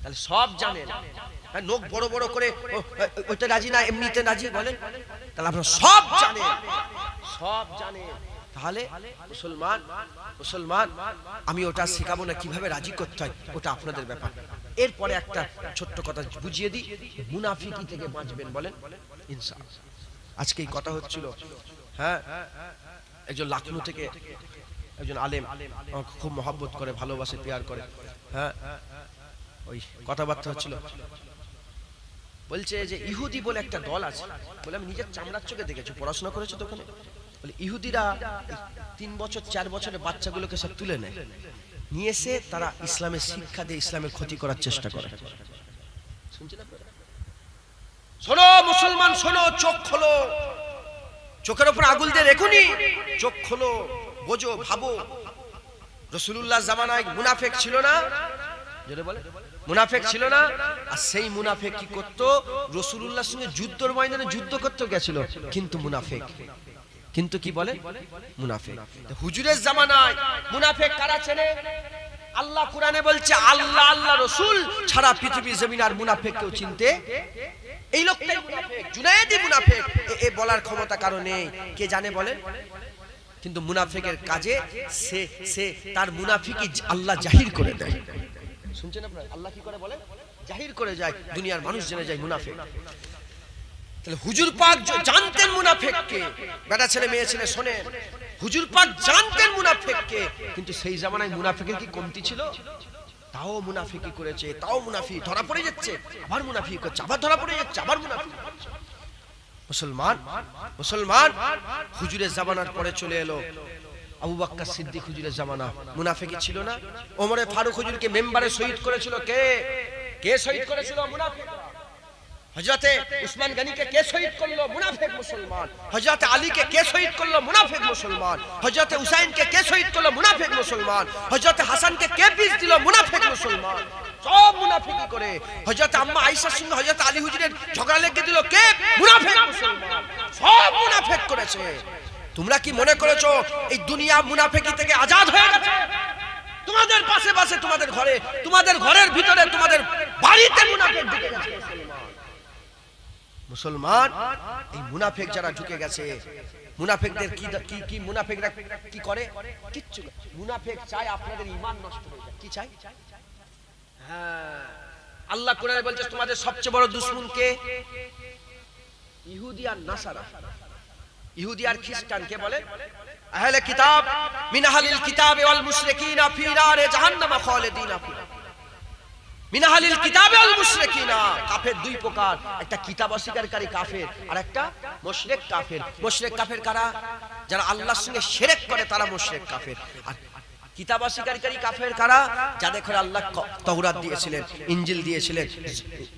তাহলে সব জানেন। নোক বড় বড় করে ওইটা রাজি না এমনিতে রাজি বলেন? তাহলে আপনারা সব জানেন। তাহলে মুসলমান, আমি ওটা শেখাবো না কিভাবে রাজি করতে হয়, ওটা আপনাদের ব্যাপার। এরপরে একটা ছোট্ট কথা বুঝিয়ে দিই, মুনাফিকি থেকে বাঁচবেন। বলেন ইনশাআল্লাহ। আজকে এই কথা হচ্ছিল। হ্যাঁ, একজন লখনউ থেকে একজন আলেম, আমাকে খুব মহব্বত করে, ভালোবাসে, প্যার করে। হ্যাঁ, ওই কথাবার্তা হচ্ছিল। বলছে যে ইহুদি বলে একটা দল আছে। বলে আমি নিজের চামড়ার চোখে দেখেছি, পড়াশোনা করেছি তো ওখানে। বলে ইহুদিরা 3 বছর 4 বছরের বাচ্চাগুলোকে সব তুলে নেয়, নিয়ে এসে তারা ইসলামের শিক্ষা দিয়ে ইসলামের ক্ষতি করার চেষ্টা করে। শুনছেন আপনারা? শোনো মুসলমান, শোনো, চোখ খোলো। চোখের উপর আগুন দিয়ে রেখুনি, চোখ খোলো, বোঝো, ভাবো। রাসূলুল্লাহ জামানায় মুনাফিক ছিল না? জোরে বলে, মুনাফিক ছিল না? আর সেই মুনাফিক কি করত? রাসূলুল্লাহর সঙ্গে যুদ্ধের ময়দানে যুদ্ধ করতে গেছিল, কিন্তু মুনাফিক। কিন্তু কি বলে মুনাফিক। হুজুরের জামানায় মুনাফিক কারা চেনে? আল্লাহ কোরআনে বলছে আল্লাহ আল্লাহ রাসূল ছাড়া পৃথিবীর জমিন আর মুনাফিক কেউ চিনতে, এই লোকটাই মুনাফিক, জুনায়েদি মুনাফিক, এ বলার ক্ষমতা কারো নেই। কে জানে বলে? কিন্তু মুনাফিকের কাজে সে তার মুনাফিকি আল্লাহ জাহির করে দেয়। শুনছেন আপনারা? আল্লাহ কি করে বলে? জাহির করে যায়, দুনিয়ার মানুষ জেনে যায় মুনাফিক। তাহলে হুজুর পাক জানতেন মুনাফিককে। বেটা ছেলে মেয়ে ছেলে শোনেন, হুজুর পাক জানতেন মুনাফিককে, কিন্তু সেই জামানায় মুনাফিকের কি কমতি ছিল? তাও মুনাফিকি করেছে, তাও মুনাফিক ধরা পড়ে যাচ্ছে, আবার মুনাফিক করছে, আবার ধরা পড়ে যাচ্ছে, আবার মুনাফিক। মুসলমান হুজুরের জামানার পরে চলে এলো আবু বকর সিদ্দিক হুজুরের জামানা। মুনাফিকি ছিল না? ওমরে ফারুক হুজুরকে মেম্বারে শহীদ করেছিল কে শহীদ করেছিল? মুনাফিক। হযরতে উসমান গনিকে কে শহীদ করলো? মুনাফিক মুসলমান। হযরতে আলীকে কে শহীদ করলো? মুনাফিক মুসলমান। হযরতে হুসাইনকে কে শহীদ করলো? মুনাফিক মুসলমান। হযরতে হাসানকে কে পিস দিল? মুনাফিক মুসলমান। সব মুনাফিকি করে। হযরতে আম্মা আয়েশার সঙ্গে হযরতে আলী হুজুরের ঝগড়া লেগে দিল কে? মুনাফিক মুসলমান। সব মুনাফিক করেছে। তোমরা কি মনে করেছো এই দুনিয়া মুনাফিকি থেকে আজাদ হয়ে গেছে? তোমাদের পাশে পাশে, তোমাদের ঘরে, তোমাদের ঘরের ভিতরে, তোমাদের বাড়িতে মুনাফিক ঢুকে গেছে। মুসলমান এই মুনাফিক যারা ঢুকে গেছে, মুনাফিকদের কি মুনাফিকরা কি করে? কিচ্ছু। মুনাফিক চায় আপনাদের ঈমান নষ্ট হয়ে যায়। কি চাই? হ্যাঁ, আল্লাহ কোরআনে বলছে তোমাদের সবচেয়ে বড় দুশমন কে? ইহুদি আর নাসারা। ইহুদি আর খ্রিস্টান। কে বলে? আহলে কিতাব মিন আহলিল কিতাব ওয়াল মুশরিকিনা ফি নারে জাহান্নাম খালিদিনা ফিহা। মিন আহলিল কিতাব ওয়াল মুশরিকিনা। কাফের দুই প্রকার, একটা কিতাব অস্বীকারী কাফের আর একটা মুশরিক কাফের। মুশরিক কাফের কারা? যারা আল্লাহর সঙ্গে শিরক করে, তারা মুশরিক কাফের। আর কিতাব অস্বীকারী কাফের কারা? যাদের ঘরে আল্লাহ তাওরাত দিয়েছিলেন, ইনজিল দিয়েছিলেন,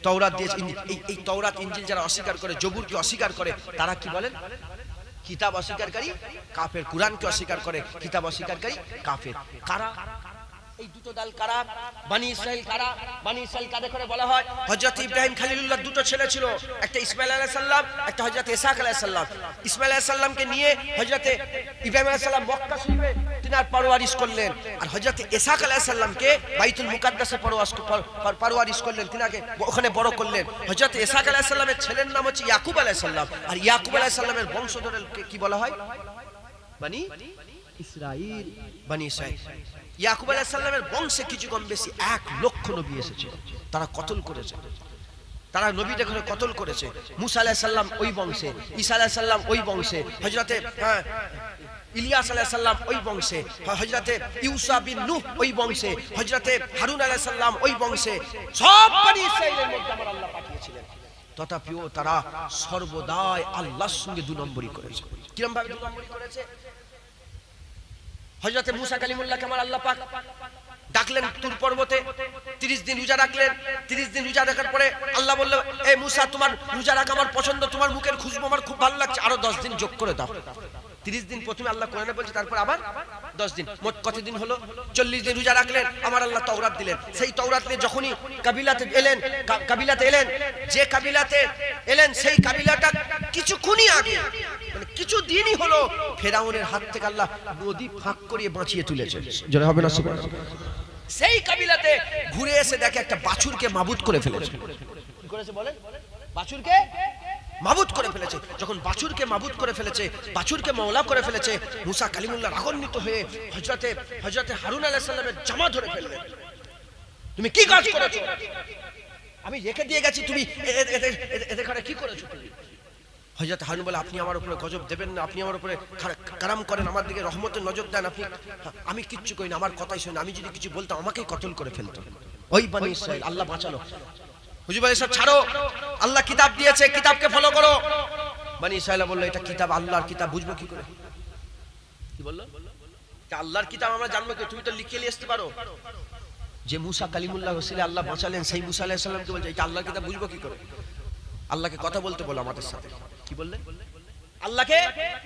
তাওরাত দিয়েছিলেন, এই তাওরাত ইনজিল যারা অস্বীকার করে, জবুরকে অস্বীকার করে, তারা কি বলেন? কিতাব অস্বীকারী কাফের। কুরআনকে অস্বীকার করে, কিতাব অস্বীকারী কাফের। কারা এই দুটো দল? কারা? বনি ইসরাইল। কারা বনি ইসরাইল? কাদের করে বলা হয়? হযরত ইব্রাহিম খলিলুল্লাহ দুটো ছেলে ছিল, একটা ইসমাঈল আলাইহিস সালাম, একটা হযরত ইসহাক আলাইহিস সালাম। ইসমাঈল আলাইহিস সালামকে নিয়ে হযরত ইব্রাহিম আলাইহিস সালাম মক্কা শরীফে তিনার পরওয়ারিশ করলেন, আর হযরত ইসহাক আলাইহিস সালামকে বাইতুল মুকাদ্দাসে পরওয়ারিশ করলেন, তিনাকে ওখানে বড় করলেন। হযরত ইসহাক আলাইহিস সালামের ছেলের নাম হচ্ছে ইয়াকুব আলাইহিস সালাম, আর ইয়াকুব আলাইহিস সালামের বংশধরকে কি বলা হয়? বনি ইসরাইল। বনি ইসরাইল। ইয়াকুব আলাইহিস সালামের বংশে কিছু কম বেশি 1 লক্ষ নবী এসেছিল। তারা কতল করেছে, তারা নবীদের ঘরে কতল করেছে। মুসা আলাইহিস সালাম ওই বংশে, ঈসা আলাইহিস সালাম ওই বংশে, হযরতে ইলিয়াস আলাইহিস সালাম ওই বংশে, হযরতে ইউসা বিন নূহ ওই বংশে, হযরতে হারুন আলাইহিস সালাম ওই বংশে। সব বনি ইসরাইলের মধ্যে আমার আল্লাহ পাঠিয়েছিলেন। তথাপিও তারা সর্বদাই আল্লাহর সঙ্গে দুই নম্বরই করেছে। কিরকম ভাবে দুই নম্বরই করেছে? হযরতে মুসা কালিমুল্লাহকে আমার আল্লাহ পাক ডাকলেন তুর পর্বতে, 30 দিন রোজা রাখলেন। 30 দিন রোজা রাখার পরে আল্লাহ বলল, এ মুসা, তোমার রোজা রাখা আমার পছন্দ, তোমার মুখের খুশবু আমার খুব ভালো লাগছে, আরো 10 দিন যোগ করে দাও। 30 দিন প্রথমে আল্লাহ কোরআনে বলছে, তারপর আবার 10 দিন, মোট কতদিন হলো? 40 দিন রোজা রাখলেন। আমার আল্লাহ তাওরাত দিলেন। সেই তাওরাত নিয়ে যখনই কাবিলাতে এলেন, যে কাবিলাতে এলেন সেই কাবিলাটা কিছুক্ষণই আগে, মানে কিছু দিনই হলো, ফেরাউনের হাত থেকে আল্লাহ নদী ফাঁক করিয়ে বাঁচিয়ে তুলেছেন। জোরে হবে না সুবহানাল্লাহ। সেই কাবিলাতে ঘুরে এসে দেখে একটা বাছুরকে মাবুদ করে ফেলেছে। কি করেছে বলেন? বাছুরকে মাবুদ করে ফেলেছে। যখন বাছুরকে মাবুদ করে ফেলেছে, বাছুরকে মওলা করে ফেলেছে, মুসা কালিমুল্লাহ রাগান্বিত হয়ে হযরতে হারুন আলাইহিস সালামের জামা ধরে ফেললেন। তুমি কি কাজ করেছো? আমি রেখে দিয়ে গেছি, তুমি এদের ঘরে কি করেছো? হযরত হারুন বলে, আপনি আমার উপরে গজব দেবেন না, আপনি আমার উপরে কারাম করেন, আমার দিকে রহমতের নজর দেন। আমি কিচ্ছু করি না, আমার কথাই শুনে, আমি যদি কিছু বলতাম আমাকেই কতল করে ফেলতো। ওই বনি ইসরাইল আল্লাহ বাঁচালো। হুজুর বলে, সব ছাড়ো, আল্লাহ কিতাব দিয়েছে, কিতাবকে ফলো করো। বনি ইসরাইল বলল, এটা কিতাব আল্লাহর কিতাব, বুঝবো কি করে? কি বললো? আল্লাহর কিতাব আমরা জানবো কি? তুমি তো লিখে নিয়ে আসতে পারো। যে মুসা কালিমুল্লাহ রসুল আল্লাহ বাঁচালেন, সেই মুসা আলাইহিস সালামকে বলছে, এটা আল্লাহর কিতাব, বুঝবো কি করে? আল্লাহকে কথা বলতে বলো আমাদের সাথে। কি বললেন? আল্লাহকে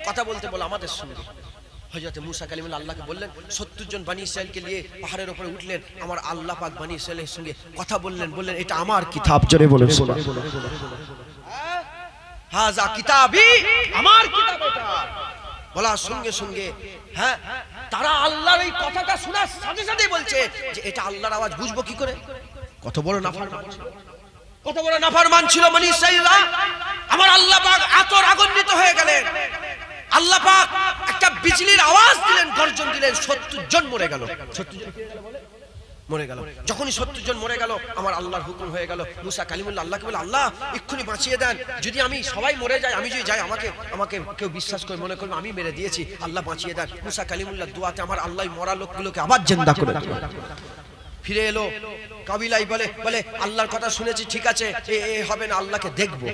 কথা বলতে বলো আমাদের সঙ্গে। হযরত মুসা কালিমুল্লাহ আল্লাহকে বললেন, 70 জন বনি ইসরাইলকে নিয়ে পাহাড়ের উপরে উঠলেন। আমার আল্লাহ পাক বনি ইসরাইলের সঙ্গে কথা বললেন, এটা আমার কিতাব। জোরে বলেন সুবহানাল্লাহ। হাযা কিতাবি, আমার কিতাব এটা। বলার সঙ্গে সঙ্গে হ্যাঁ তারা আল্লাহর এই কথাটা শোনার সাথে সাথে বলছে যে এটা আল্লাহর আওয়াজ, বুঝবো কি করে? কত বড় নাফরমান ছিল, কত বড় নাফরমান ছিল বনি ইসরাঈলরা। আমার আল্লাহ পাক এত রাগান্বিত হয়ে গেলেন, আল্লাহ পাক একটা বিজলির আওয়াজ দিলেন, গর্জন দিলেন, 70 জন মরে গেল। 70 জন মরে গেল। যখনই 70 জন মরে গেল, আমার আল্লাহর হুকুম হয়ে গেল, মুসা কালিমুল্লাহ আল্লাহকে বলে, আল্লাহ এক্ষুনি বাঁচিয়ে দেন, যদি আমি সবাই মরে যাই, আমি যদি যাই, আমাকে কেউ বিশ্বাস করে মনে করবে আমি মেরে দিয়েছি, আল্লাহ বাঁচিয়ে দেন। মুসা কালিমুল্লাহ দোয়াতে আমার আল্লাহ মরা লোকগুলোকে আবার জিন্দা করে দিল। ফিরে এলো কাবিলাই, বলে আল্লাহর কথা শুনেছি, ঠিক আছে এ হবে না, আল্লাহকে দেখবো।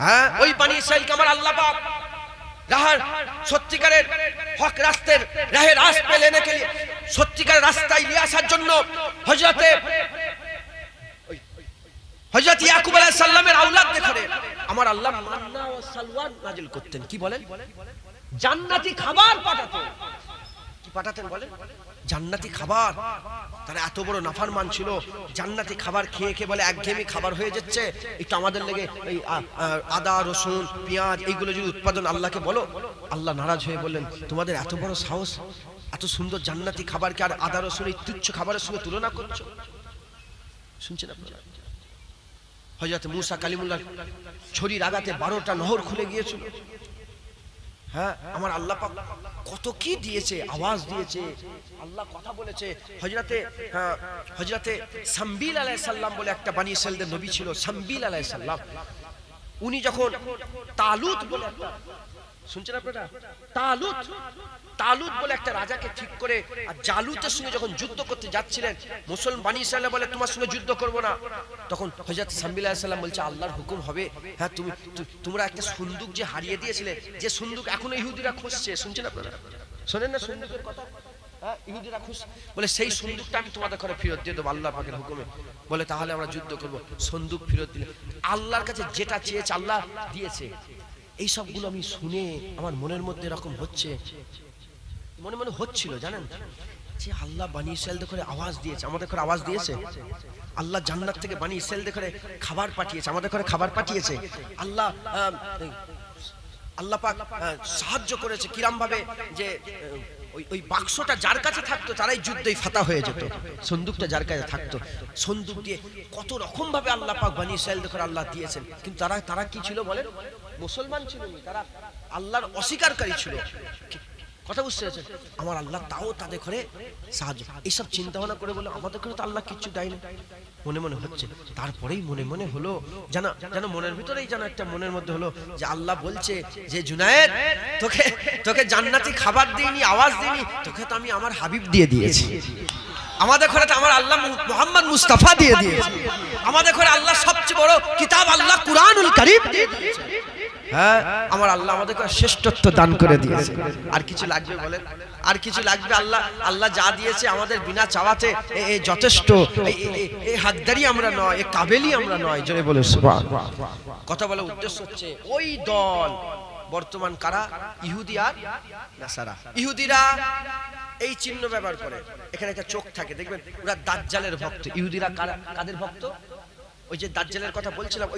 হ্যাঁ ওই বনি ইসরাঈলকে আমার আল্লাহ পাক রাহার সত্যিকারের হক রাস্তার রাহে রাস্তা পে লেনে কে লিয়ে, সত্যিকারের রাস্তায় নিয়ে আসার জন্য হযরত ইয়াকুব আলাইহিস সালামের আওলাদ দেখে আমার আল্লাহ মান্না ও সালওয়ান নাজিল করতেন। কি বলেন? জান্নাতি খাবার পাঠাতেন। কি পাঠাতেন বলেন? জান্নাতি খাবার। তারা এত বড় নাফরমান ছিল, জান্নাতি খাবার খেয়ে খেয়ে বলে একঘেয়েমি খাবার হয়ে যাচ্ছে, একটু আমাদের লেগে এই আদা রসুন পেঁয়াজ এইগুলো যদি উৎপাদন আল্লাহকে বলো। আল্লাহ নারাজ হয়ে বললেন, তোমাদের এত বড় সাহস, এত সুন্দর জান্নাতি খাবারকে আর আদা রসুন এই তুচ্ছ খাবারের সঙ্গে তুলনা করছো? শুনছেন আপনারা? হযরত মুসা কালিমুল্লাহ ছড়ির আঘাতে 12টা নহর খুলে গিয়েছিল। হ্যাঁ আমার আল্লাহ পাক কত কি দিয়েছে, আওয়াজ দিয়েছে, আল্লাহ কথা বলেছে। হযরতে সামবিল আলাইহিস সালাম বলে একটা বনি ইসরাঈলদের নবী ছিল, সামবিল আলাইহিস সালাম। উনি যখন তালুত বলে একটা, শুনছেন আপনারা? তালুত বলে একটা রাজাকে ঠিক করে আর জালুতের সঙ্গে যখন যুদ্ধ করতে যাচ্ছিলেন, মুসলমান বনি ইসরাঈল বলে তোমার সঙ্গে যুদ্ধ করব না। তখন হযরত সামবিল আলাইহিস সালাম বলছে আল্লাহর হুকুম হবে। হ্যাঁ তোমরা একটা সুন্দুক যে হারিয়ে দিয়েছিলে, যে সুন্দুক এখনো ইহুদিরা খুঁজছে, শুনছেন আপনারা? শোনেন না সুন্দুকের কথা? হ্যাঁ ইহুদিরা খুঁজছে, বলে সেই সুন্দুকটা আমি তোমাদের ঘরে ফেরত দিয়ে দেবো আল্লাহ পাকের হুকুমে। বলে তাহলে আমরা যুদ্ধ করব। সুন্দুক ফেরত দিলে আল্লাহর কাছে যেটা চেয়েছে আল্লাহ দিয়েছে। এই সবগুলো আমি শুনে আমার মনের মধ্যে এরকম হচ্ছে, মনে মনে হচ্ছিল জানেন, যে আল্লাহ বনি ইসরাঈলদের করে আওয়াজ দিয়েছে, আমাদের করে আওয়াজ দিয়েছে। আল্লাহ জান্নাত থেকে বনি ইসরাঈলদের করে খাবার পাঠিয়েছে, আমাদের করে খাবার পাঠিয়েছে। আল্লাহ পাক সাহায্য করেছে কিরম ভাবে, যে ওই বাক্সটা যার কাছে থাকতো তারাই যুদ্ধেই ফাতা হয়ে যেত। সন্দুকটা যার কাছে থাকতো, সন্দুক দিয়ে কত রকম ভাবে আল্লাহ পাক বনি ইসরাঈলদের করে আল্লাহ দিয়েছেন। কিন্তু তারা কি ছিল বলেন? মুসলমান ছিল না, তারা আল্লাহর অস্বীকারী ছিল। কথা বুঝতে পেরেছেন? আমার আল্লাহ তাও তাদের ঘরে সাহায্য। এইসব চিন্তা ভাবনা করে বলে আমাদের ঘরে তো আল্লাহ কিচ্ছু দেয়নি, মনে মনে হচ্ছে। তারপরেই মনে মনে হলো, যেন মনের ভিতরেই যেন একটা মনের মধ্যে হলো যে আল্লাহ বলছে যে জুনায়েদ, তোকে জান্নাতি খাবার দিইনি, আওয়াজ দিইনি, তোকে তো আমি আমার হাবিব দিয়ে দিয়েছি। আমাদের ঘরে তো আমার আল্লাহ মুহাম্মদ মুস্তাফা দিয়ে দিয়েছে। আমাদের ঘরে আল্লাহ সবচেয়ে বড় কিতাব আল্লাহ কুরআনুল কারীম দিয়ে দিয়েছে। হ্যাঁ আমার আল্লাহ আমাদেরকে শ্রেষ্ঠত্ব দান করে দিয়েছে। আর কিছু লাগবে বলেন? আর কিছু লাগবে? আল্লাহ যা দিয়েছে আমাদের বিনা চাওয়াতে এ যথেষ্ট। এই হাতদারি আমরা নয়, এ কাবেলি আমরা নয়। জোরে বলে সুবহানাল্লাহ। কথা বলার উদ্দেশ্য হচ্ছে ওই দল বর্তমান কারা? ইহুদি আর নাসারা। ইহুদিরা এই চিহ্ন ব্যবহার করে, এখানে একটা চোখ থাকে, দেখবেন ওরা দাজ্জালের ভক্ত। ইহুদিরা কাদের ভক্ত? ওই যে দাজ্জালের কথা বলছিলাম,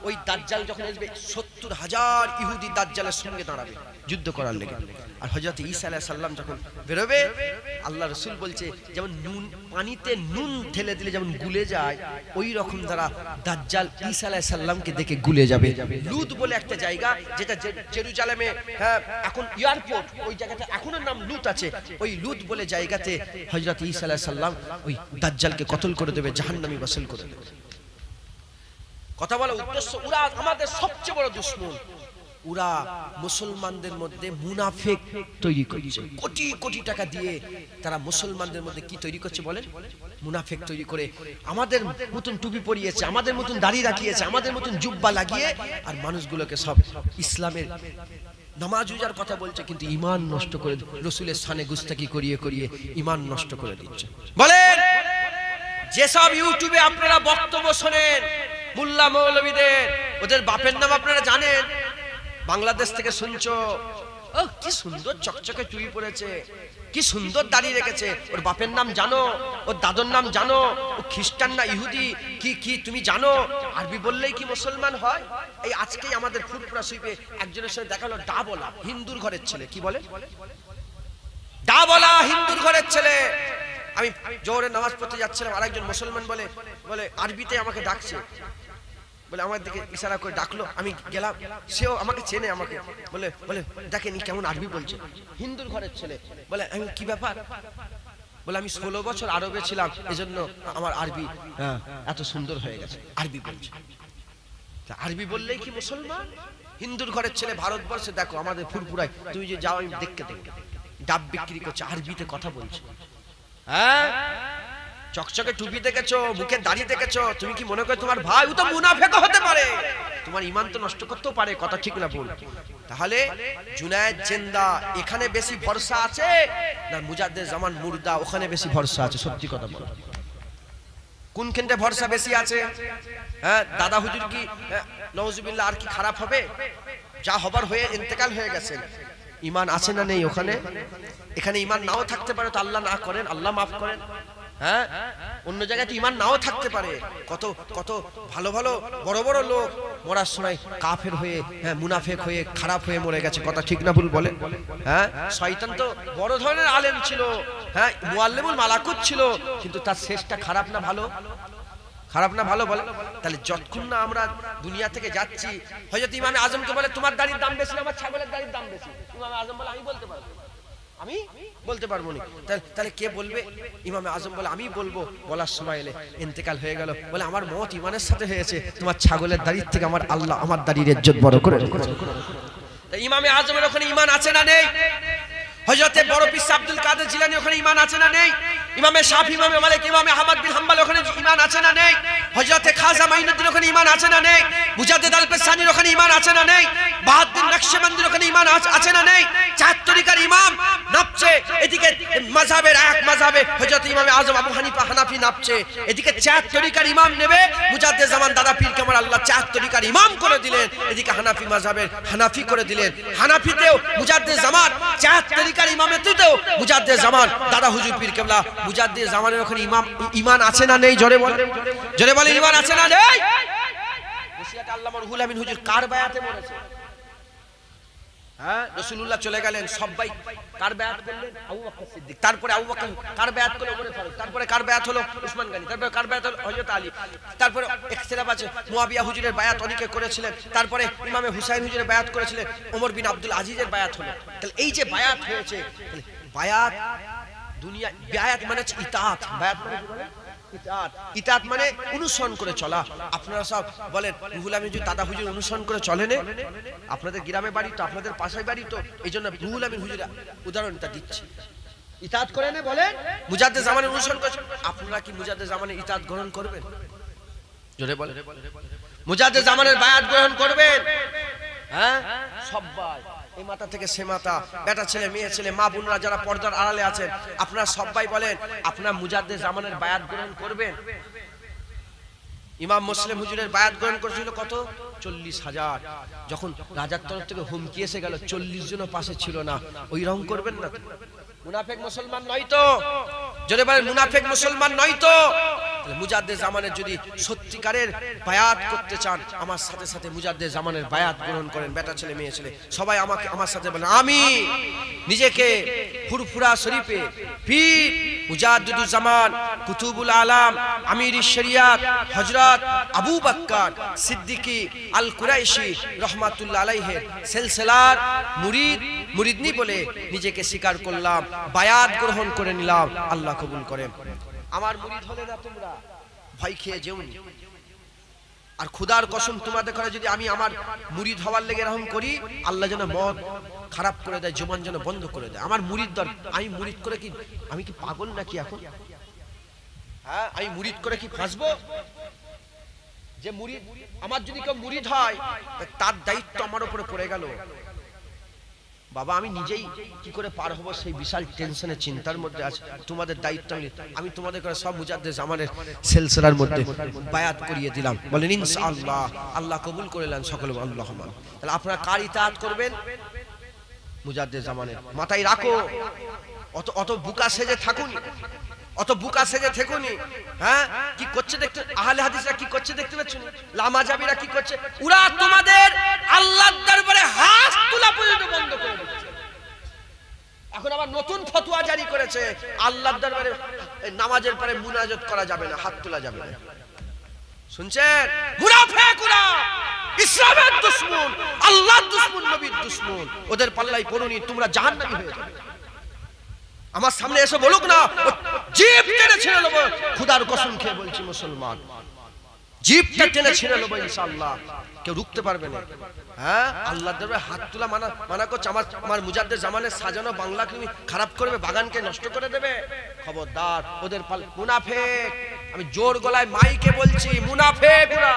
ওই দাজ্জাল যখন আসবে 70,000 ইহুদি দাজ্জালের সঙ্গে দাঁড়াবে যুদ্ধ করার লেগে। আর হযরত ঈসা আলাইহিস সালাম যখন বেরোবে, আল্লাহ রাসূল বলছে যেমন পানিতে নুন ঢেলে দিলে যেমন গুলে যায়, ওই রকম দ্বারা দাজ্জাল ঈসা আলাইহিস সালামকে দেখে গুলে যাবে। লুদ বলে একটা জায়গা, যেটা জেরুজালেমে হ্যাঁ এখন এয়ারপোর্ট, ওই জায়গাটা এখনো নাম লুত আছে। ওই লুত বলে জায়গাতে হযরত ঈসা আলাইহিস সালাম ওই দাজ্জালকে কতল করে দেবে, জাহান্নামী গোসল করে দেবে। কথা বলা উদ্দেশ্য, ওরা আমাদের সবচেয়ে বড় দুশমন। ওরা মুসলমানদের মধ্যে মুনাফিক তৈরি করছে। কোটি কোটি টাকা দিয়ে তারা মুসলমানদের মধ্যে কি তৈরি করছে বলেন? মুনাফিক তৈরি করে আমাদের মতন টুপি পরিয়েছে, আমাদের মতন দাড়ি রাখিয়েছে, আমাদের মতন জুব্বা লাগিয়ে, আর মানুষগুলোকে সব ইসলামের নামাজ রোজার কথা বলছে, কিন্তু ঈমান নষ্ট করে, রাসূলের শানে গুস্তাকি করিয়ে করিয়ে ঈমান নষ্ট করে দিচ্ছে। বলেন যেসব ইউটিউবে আপনারা বক্তব্য শোনেন মোল্লা মৌলবীদের, ওদের বাপের নাম আপনারা জানেন? বাংলাদেশ থেকে শুনছো, ও কি সুন্দর চকচকে চুড়ি পরেছে, কি সুন্দর দাঁড়িয়ে রেখেছে, ওর বাপের নাম জানো, ওর দাদুর নাম জানো, ও খ্রিস্টান না ইহুদি কি কি তুমি জানো? আরবি বললেই কি মুসলমান হয়? এই আজকেই আমাদের ফুরফুরা সুইপে একজনের সাথে দেখা হলো, ডা বলা হিন্দুর ঘরের ছেলে, কি বলে ডা বলা হিন্দুর ঘরের ছেলে। আমি জোহরের নামাজ পড়তে যাচ্ছিলাম, আরেকজন মুসলমান বলে বলে আরবিতে আমাকে ডাকছে, বলে আমার দিকে ইশারা করে ডাকলো, আমি গেলাম, সেও আমাকে চেনে, আমাকে বলে বলে দেখেনি কেমন আরবি বলছে, হিন্দুর ঘরের ছেলে। বলে আমি কি ব্যাপার? বলে আমি 16 বছর আরবে ছিলাম, এজন্য আমার আরবি এত সুন্দর হয়ে গেছে, আরবি বলছে। আরবি বললেই কি মুসলমান? হিন্দুর ঘরের ছেলে ভারতবর্ষে দেখো আমাদের ফুরফুরায় তুমি যে যাও, আমি দেখতে দেখতে ডাব বিক্রি করছে, আরবিতে কথা বলছে। হ্যাঁ, চকচকে টুপি দেখেছো, মুখে দাড়ি দেখেছো, তুমি কি মনে করো তোমার ভাই? ও তো মুনাফিক হতে পারে, তোমার ঈমান তো নষ্ট করতেও পারে, কথা ঠিক না ভুল? তাহলে জুনায়েদ জিন্দা এখানে বেশি ভরসা আছে না মুজাদ্দেদ জামান মুর্দা ওখানে বেশি ভরসা আছে? সত্যি কথা বলো, কোন ক্ষেত্রে ভরসা বেশি আছে? হ্যাঁ, দাদা হুজুর কি নওয়াজুবিল্লাহ আর কি খারাপ হবে? যা হবার হয়ে ইন্তেকাল হয়ে গেছেন, ঈমান আছে না নেই ওখানে? এখানে ঈমান নাও থাকতে পারে, তো আল্লাহ না করেন, আল্লাহ মাফ করেন। হ্যাঁ, অন্য জায়গায় তো ঈমান নাও থাকতে পারে। কত কত ভালো ভালো বড় বড় লোক মরার সময় কাফের হয়ে, হ্যাঁ মুনাফিক হয়ে, খারাপ হয়ে মরে গেছে, কথা ঠিক না ভুল বলে? হ্যাঁ, শয়তান তো বড় ধরনের আলেম ছিল, হ্যাঁ মুআল্লিমুল মালাকুত ছিল, কিন্তু তার শেষটা খারাপ না ভালো? খারাপ না ভালো বলে? তাহলে যতক্ষণ না আমরা দুনিয়া থেকে যাচ্ছি, হযরত ইমামে আজমকে বলে তোমার দাড়ির দাম বেশি, আমার ছাগলের দাড়ির দাম বেশি, ইমামে আজম বলে আমি বলতে পারবো, আমি বলতে পারবো না। তাহলে কে বলবে? ইমামে আজম বলে আমি বলবো। বলার সময় এলে ইন্তেকাল হয়ে গেল, বলে আমার মত ইমানের সাথে হয়েছে, তোমার ছাগলের দাড়ির থেকে আমার আল্লাহ আমার দাড়ির ইজ্জত বড় করে রেখেছে। ইমামে আজমের ওখানে ঈমান আছে না নেই? হযরতে বড় পীর আব্দুল কাদের জিলানী ওখানে ঈমান আছে না নেই? ইমামে শাফি, ইমামে মালিক, ইমামে আহমদ বিন হাম্বল ওখানে ঈমান আছে না নেই? হযরতে খাজা মাইনুদ্দিন ওখানে ঈমান আছে না নেই? মুজাদ্দিদ আল পেশানির ওখানে ঈমান আছে না নেই? বাহাউদ্দিন নকশবন্দির ওখানে ঈমান আছে না নেই? চার তরিকার ইমাম নাপছে, এদিকে মাযহাবের এক মাযহাবে হযরত ইমামে আজম আবু হানিফা হানাফি নাপছে, এদিকে চার তরিকার ইমাম নেবে মুজাদ্দিদ জামান দাদা পীর কামাল আল্লাহ চার তরিকার ইমাম করে দিলেন, এদিকে হানাফি মাযহাবের হানাফি করে দিলেন। হানাফিতেও মুজাদ্দিদ জামান, চার তরিকার ইমামেতেও মুজাদ্দিদ জামান দাদা হুজুর পীর কেবলা মুজাদ্দিদ জামানের ওখানে ঈমান আছে না নেই? জোরে বলেন, জোরে বলেন, ঈমান আছে না নেই? বসিয়াতে আল্লামা রুহুল আমিন হুজুর কার বায়াতে মরেছে? হ্যাঁ, রাসূলুল্লাহ চলে গেলেন, সবাই কার বায়াত করলেন? আবু বকর সিদ্দিক। তারপরে আবু বকর কার বায়াত করলো? ওমর ফারুক। তারপরে কার বায়াত হলো? উসমান গনি। তারপরে কার বায়াত হলো? হযরত আলী। তারপরে ইখতিলাফ আছে, মুয়াবিয়া হুজুরের বায়াত অনেকে করেছিলেন, তারপরে ইমামে হুসাইন হুজুরের বায়াত করেছিলেন, ওমর বিন আব্দুল আজিজের বায়াত হলো। তাহলে এই যে বায়াত হয়েছে, বায়াত দুনিয়া, বায়াত মানে ইতাআত, বায়াত মানে ইতাআত, ইতাআত মানে অনুসরণ করে চলা। আপনারা সব বলেন রুহুল আমিন হুজুর দাদা হুজুর অনুসরণ করে চলেন, আপনাদের গ্রামে বাড়ি তো, আপনাদের পাশের বাড়ি তো, এইজন্য রুহুল আমিন হুজুর উদাহরণটা দিচ্ছি। ইতাআত করে না বলেন, মুজাদ্দিদ জামানের অনুসরণ করে। আপনারা কি মুজাদ্দিদ জামানের ইতাআত গ্রহণ করবেন? জোরে বলেন, মুজাদ্দিদ জামানের বায়াত গ্রহণ করবেন? হ্যাঁ, সবাই এই মাথা থেকে সে মাথা, বেটা ছেলে মেয়ে ছেলে মা বোনরা যারা পর্দার আড়ালে আছেন, আপনারা সবাই বলেন আপনারা মুজাদ্দিদ জামানের বায়াত গ্রহণ করবেন? ইমাম মুসলিম হুজুরের বায়াত গ্রহণ করেছিল কত? 40,000। যখন রাজার তরফ থেকে হুমকি এসে গেল 40 জনও পাশে ছিল না, ওই রং করবেন না? মুনাফিক মুসলমান নয় তো? জোরে বলেন, মুনাফিক মুসলমান নয় তো? মুজাদ্দিদ জামানের যদি সত্যিকারের বায়াত করতে চান, আমার সাথে সাথে মুজাদ্দিদ জামানের বায়াত গ্রহণ করেন। বেটা ছেলে মেয়ে ছেলে সবাই আমাকে আমার সাথে বলেন আমি নিজেকে ফুরফুরা শরীফে পীর মুজাদ্দিদুজ জামান কুতুবুল আলাম আমিরুশ শরিয়াত হযরত আবু বকর সিদ্দিকী আল কুরাইশি রাহমাতুল্লাহ আলাইহি সিলসিলার মুরিদনি বলে নিজেকে স্বীকার করলাম, বায়াত গ্রহণ করে নিলাম। আল্লাহ কবুল করেন। আমার মুরিদ হলে না তোমরা ভয় খেয়ে যেওনি। আর খোদার কসম তোমাদের করে যদি আমি আমার মুরিদ হওয়ার লেগে এরকম করি, আল্লাহ যেন মত খারাপ করে দেয়, জবান যেন বন্ধ করে দেয়। আমার মুরিদ দর, আমি মুরিদ করে কি আমি কি পাগল নাকি এখন? হ্যাঁ, আমি মুরিদ করে কি ফাঁসবো? যে মুরিদ, আমার যদি কেউ মুরিদ হয় তার দায়িত্ব আমার উপরে পড়ে গেল। বাবা আমি নিজেই কি করে পার হবো সেই বিশাল টেনশনে চিন্তার মধ্যে আছে। তোমাদের দায়িত্ব আমি তোমাদের করে সব মুজাদ্দিদ জামানের সিলসিলার মধ্যে বায়াত করিয়ে দিলাম। বলেন ইনশাআল্লাহ। আল্লাহ কবুল করলেন সকলে আল্লাহুম্মা। তাহলে আপনারা কার ইতাআত করবেন? মুজাদ্দিদ জামানের মাথায় রাখো। অত অত বুকা সেজে থাকুনি, অত বুকা সেজে থেকুনি। হ্যাঁ, কি করছে দেখতে, আহলে হাদিসরা কি করছে দেখতে পাচ্ছ? লামাজাবিরা কি করছে? ওরা তোমাদের আল্লাহর দরবারে হাত তোলা পর্যন্ত বন্ধ করে দিচ্ছে। এখন আবার নতুন ফতোয়া জারি করেছে, আল্লাহর দরবারে নামাজের পরে মুনাজাত করা যাবে না, হাত তোলা যাবে না। শুনছেন? মুনাফিকরা ইসলামের দুশমন, আল্লাহর দুশমন, নবীর দুশমন, ওদের পাল্লাই পড়ুনি, তোমরা জাহান্নামী হয়ে যাবে। আমার সামনে এসে বলুক না, জিভ টেনে ছিঁড়ে নেবো, খোদার কসম খেয়ে বলছি মুসলমান, জিভটা টেনে ছিঁড়ে নেবো ইনশাআল্লাহ, কেউ রুখতে পারবে না। হ্যাঁ, আল্লাহর দরবারে হাত তোলা মানা করছে। আমার মুজাদ্দিদ জামানের সাজানো বাংলাকে খারাপ করবে, বাগানকে নষ্ট করে দেবে। খবরদার, ওদের মুনাফিক, আমি জোর গলায় মাইকে বলছি, মুনাফিক ওরা,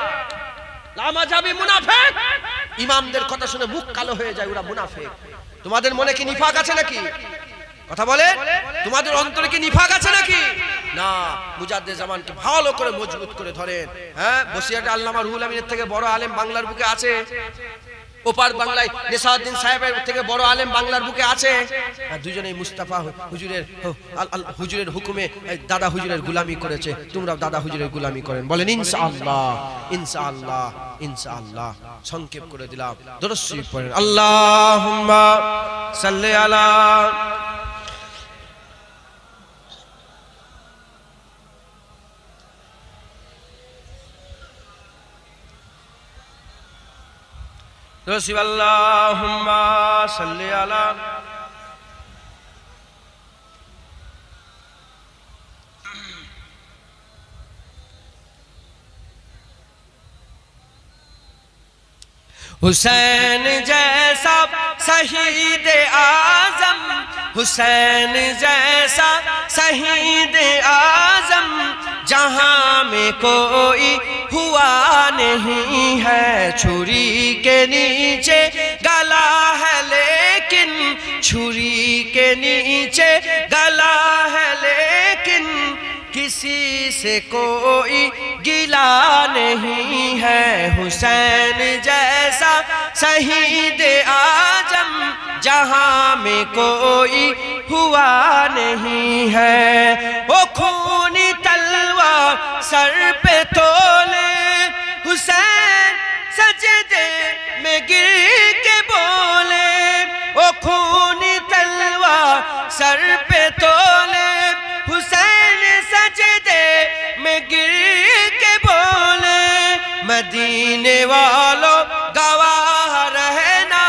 লামাজাবি মুনাফিক। ইমামদের কথা শুনে মুখ কালো হয়ে যায়, ওরা মুনাফিক। তোমাদের মনে কি নিফাক আছে নাকি? কথা বলে, তোমাদের অন্তরে কি নিফাক আছে নাকি? না, মুজাদ্দিদ জামানকে ভালো করে মজবুত করে ধরেন। হ্যাঁ, বসিরহাটে আল্লামা রুহুল আমিনের থেকে বড় আলেম বাংলার বুকে আছে, ওপার বাংলায় নেসাউদ্দিন সাহেবের থেকে বড় আলেম বাংলার বুকে আছে। দুজনেই মুস্তাফা হুজুরের হুকুমে দাদা হুজুরের গুলামি করেছে, তোমরাও দাদা হুজুরের গুলামি করেন। বলেন ইনশাআল্লাহ, ইনশাআল্লাহ, ইনশাআল্লাহ। সংক্ষেপ করে দিলাম, দরুদ শরীফ পড়েন। আল্লাহুম্মা সাল্লি আলা رسول اللهم صل على हुसैन जैसा शहीद आजम, हुसैन जैसा शहीद आजम जहां में कोई हुआ नहीं है। छुरी के नीचे गला है लेकिन, छुरी के नीचे गला है लेकिन किसी से कोई गिला नहीं है। हुसैन जैसा शहीद आजम जहां में कोई हुआ नहीं है। वो खूनी तलवार सर पे तोले, हुसैन सजदे में गिर के बोले। वो खूनी तलवार सर पे तोले, हुसैन सजदे में गिर के बोले। मदीने वालों गवाह रहना,